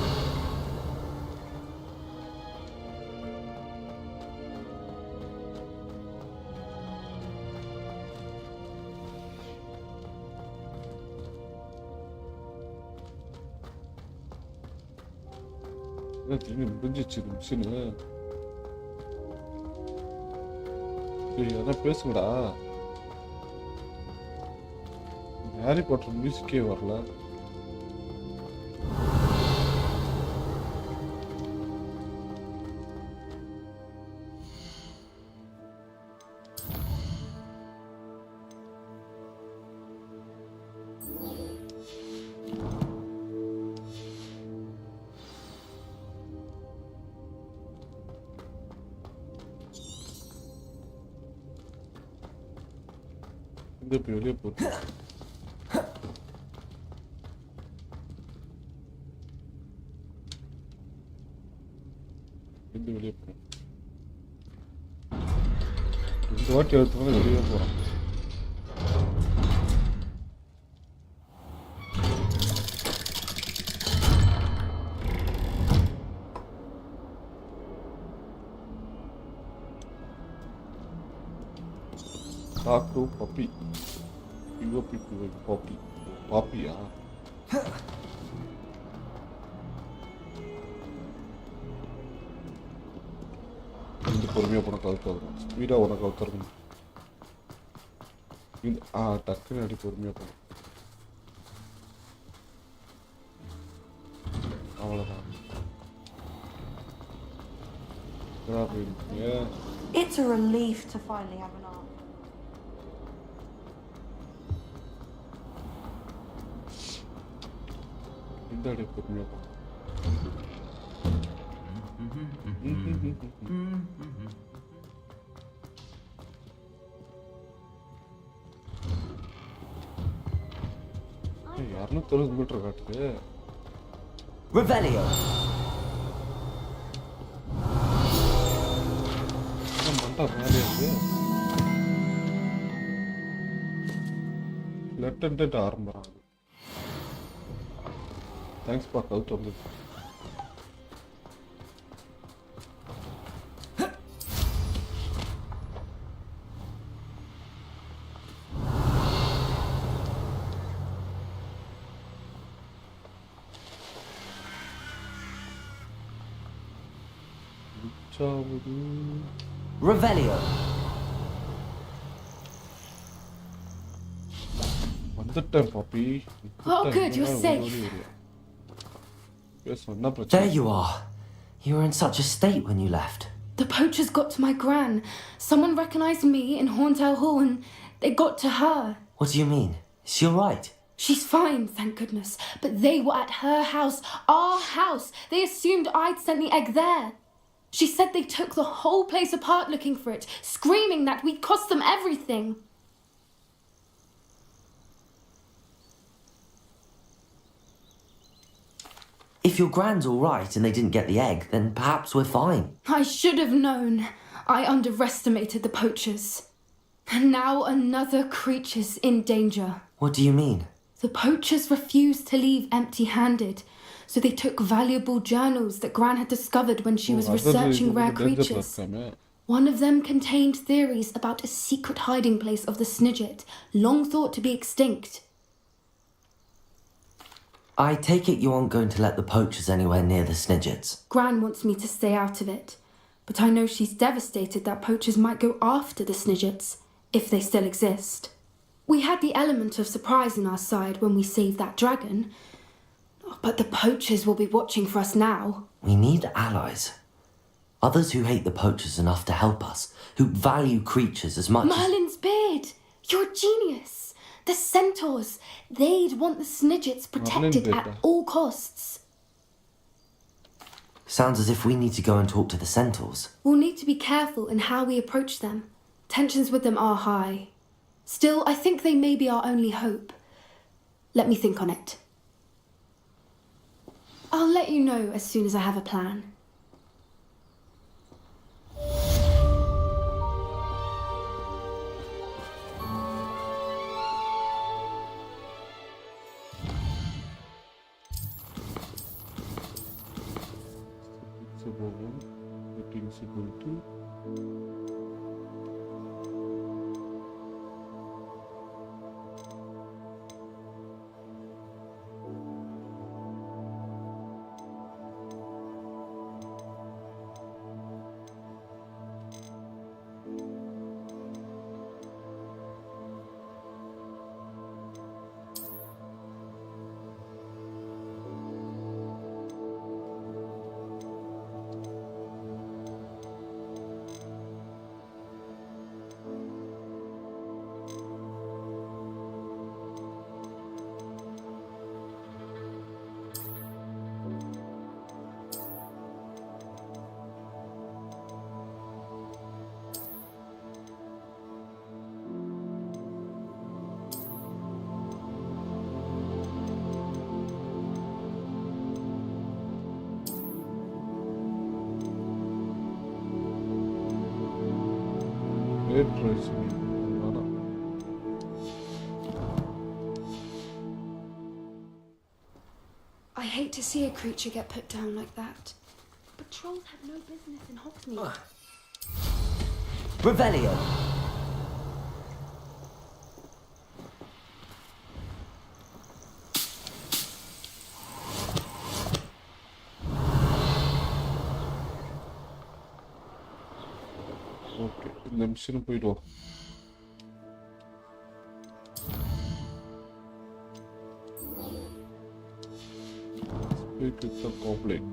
திரும்பி முடிஞ்சிச்சு machine. அதான் பேசுங்கடா. Harry Potter மியூசிக்கே வரல. வெளியே போட்டு வெளியே போறோம். இந்த வாட்டி எடுத்து வெளியே போறோம். Talk to puppy. You people like puppy. Puppy, இந்த பொறுமையாக போன கவுத்து வரணும். ஸ்பீடாக உனக்கு கவுத்தரணும். இந்த டக்குன்னு அடி பொறுமையாக போகணும். அவ்வளோதான். It's a relief to finally have an arm. இந்த அடி பொறுமையாக போகணும். யாருன்னு 30 மீட்டர் காட்டுது. Revelio. மண்டா மாதிரி இருக்கு. லெஃப்ட் ஆரம்பம். Thanks for out of the. Revelio. வந்துட்டேன் பாப்பி. Oh, good, you're safe. There you are. You were in such a state when you left. The poachers got to my gran. Someone recognized me in Horntail Hall and they got to her. What do you mean? Is she alright? She's fine, thank goodness. But they were at her house, our house. They assumed I'd sent the egg there. She said they took the whole place apart looking for it, screaming that we'd cost them everything. If your gran's alright and they didn't get the egg, then perhaps we're fine. I should have known. I underestimated the poachers. And now another creature's in danger. What do you mean? The poachers refused to leave empty-handed, so they took valuable journals that Gran had discovered when she was researching rare creatures. One of them contained theories about a secret hiding place of the Snidget, long thought to be extinct. I take it you aren't going to let the poachers anywhere near the Snidgets. Gran wants me to stay out of it, but I know she's devastated that poachers might go after the Snidgets, if they still exist. We had the element of surprise on our side when we saved that dragon, but the poachers will be watching for us now. We need allies. Others who hate the poachers enough to help us, who value creatures as much Merlin's beard! You're a genius! The centaurs! They'd want the Snidgets protected at all costs. Sounds as if we need to go and talk to the centaurs. We'll need to be careful in how we approach them. Tensions with them are high. Still, I think they may be our only hope. Let me think on it. I'll let you know as soon as I have a plan. I hate to see a creature get put down like that. But trolls have no business in Hogsmeade. Revelio. Okay, இந்த machine போயிடுவோம். Speak with the goblin.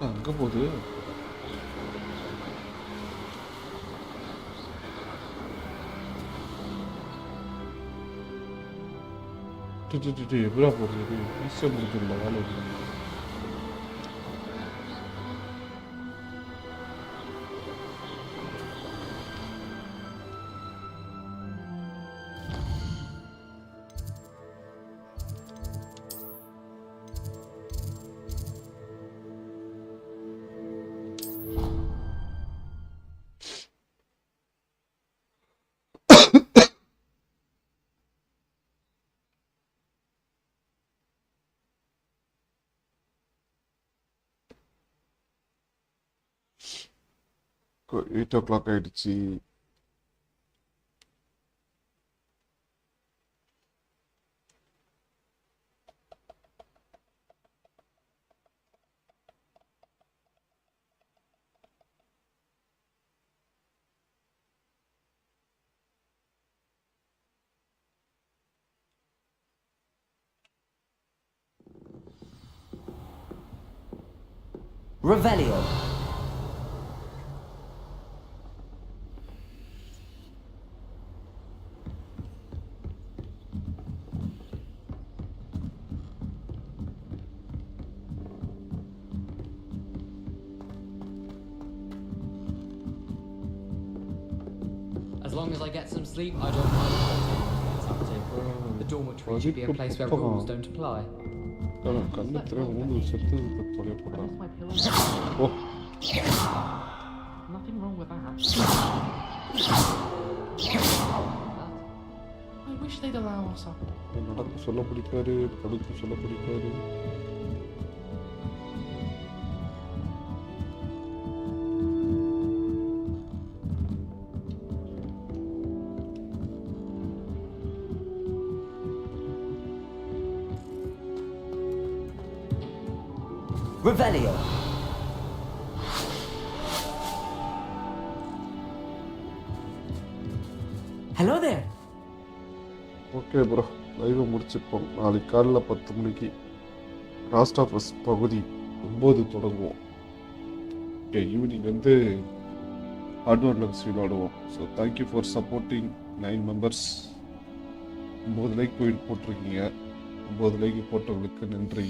அங்க போகுது. எப்படா போறது? ஈஸியா முடிஞ்சிடல வேலை இல்லை. 8 o'clock ஆயிடுச்சு. Revelio. As long as I get some sleep, I don't mind what gets up to. The dormitory should be a place where rules don't apply. Nothing wrong with that. I wish they'd allow us up. நடக்க சொல்ல பிடிப்பாரு, படுக்க சொல்ல பிடிப்பாரு. Revelio. Hello there. Okay bro, லைவை முடிச்சுப்போம். நாளைக்கு காலைல 10 மணிக்கு லாஸ்ட் ஆஃப் அஸ் பகுதி 9 தொடங்குவோம். ஓகே, ஈவினிங் வந்து ஹார்ட்வேர் விளையாடுவோம். So thank you for supporting 9 members. 9 like போட்டிருக்கீங்க. 9 லைக் போட்டவங்களுக்கு நன்றி.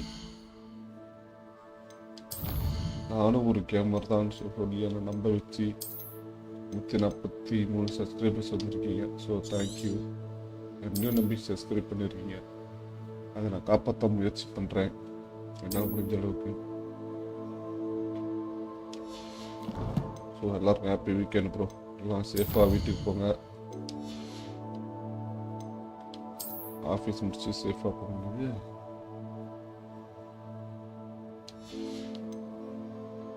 நானும் ஒரு கேமர் தான் சொல்லி என்னை நம்ப வச்சு 143 சப்ஸ்கிரைபர்ஸ் வந்துருக்கீங்க. So thank you. என்னையும் நம்பி சப்ஸ்கிரைப் பண்ணியிருக்கீங்க. அதை நான் காப்பாற்ற முயற்சி பண்ணுறேன் என்னால் முடிஞ்ச அளவுக்கு. ஸோ எல்லாருக்கும் ஹாப்பி வீக்கெண்ட் ப்ரோ. எல்லாம் சேஃபாக வீட்டுக்கு போங்க. ஆஃபீஸ் முடிச்சு சேஃபாக போங்க.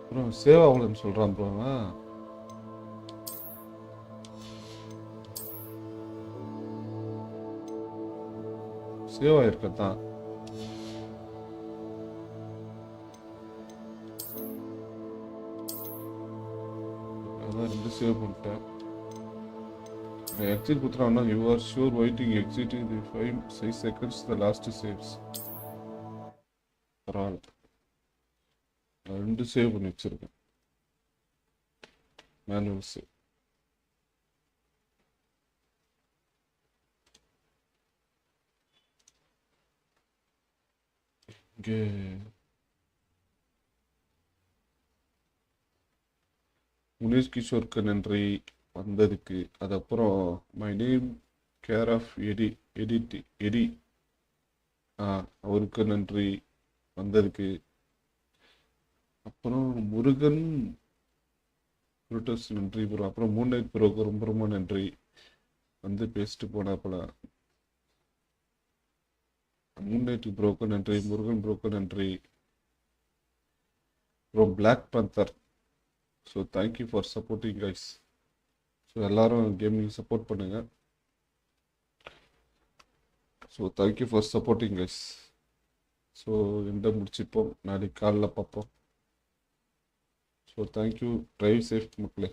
ப்ரோ சேவ் ஆகலன்னு சொல்கிறான் ப்ரோ. சேவ் ஆகிருக்கத்தான். அதான் 2 சேவ் பண்ணிட்டேன். எக்ஸிட் கொடுத்துறான்னா you are sure waiting exit in 5 seconds the last saves. பரவாயில்ல, 2 சேவ் பண்ணி வச்சிருக்கேன். Manual save. இங்கே முனேஷ் கிஷோருக்கு நன்றி வந்ததுக்கு. அதுக்கப்புறம் மை நேம் கேர் ஆஃப் எடி அவருக்கு நன்றி வந்ததுக்கு. அப்புறம் முருகன் புரோட்டஸ் நன்றி ப்ரோ. அப்புறம் மூன்நைட் ப்ரோக்கு ரொம்ப ரொம்ப நன்றி வந்து பேசிட்டு போனாப்பல. மூன்நைட் ப்ரோக்கு நன்றி, முருகன் ப்ரோக்கு நன்றி. அப்புறம் black panther. So thank you for supporting guys. So எல்லாரும் கேமிங் சப்போர்ட் பண்ணுங்க. So thank you for supporting guys. So எந்த முடிச்சுப்போம், நாளைக்கு காலைல பார்ப்போம். So thank you. ட்ரைவ் சேஃப் மக்களே.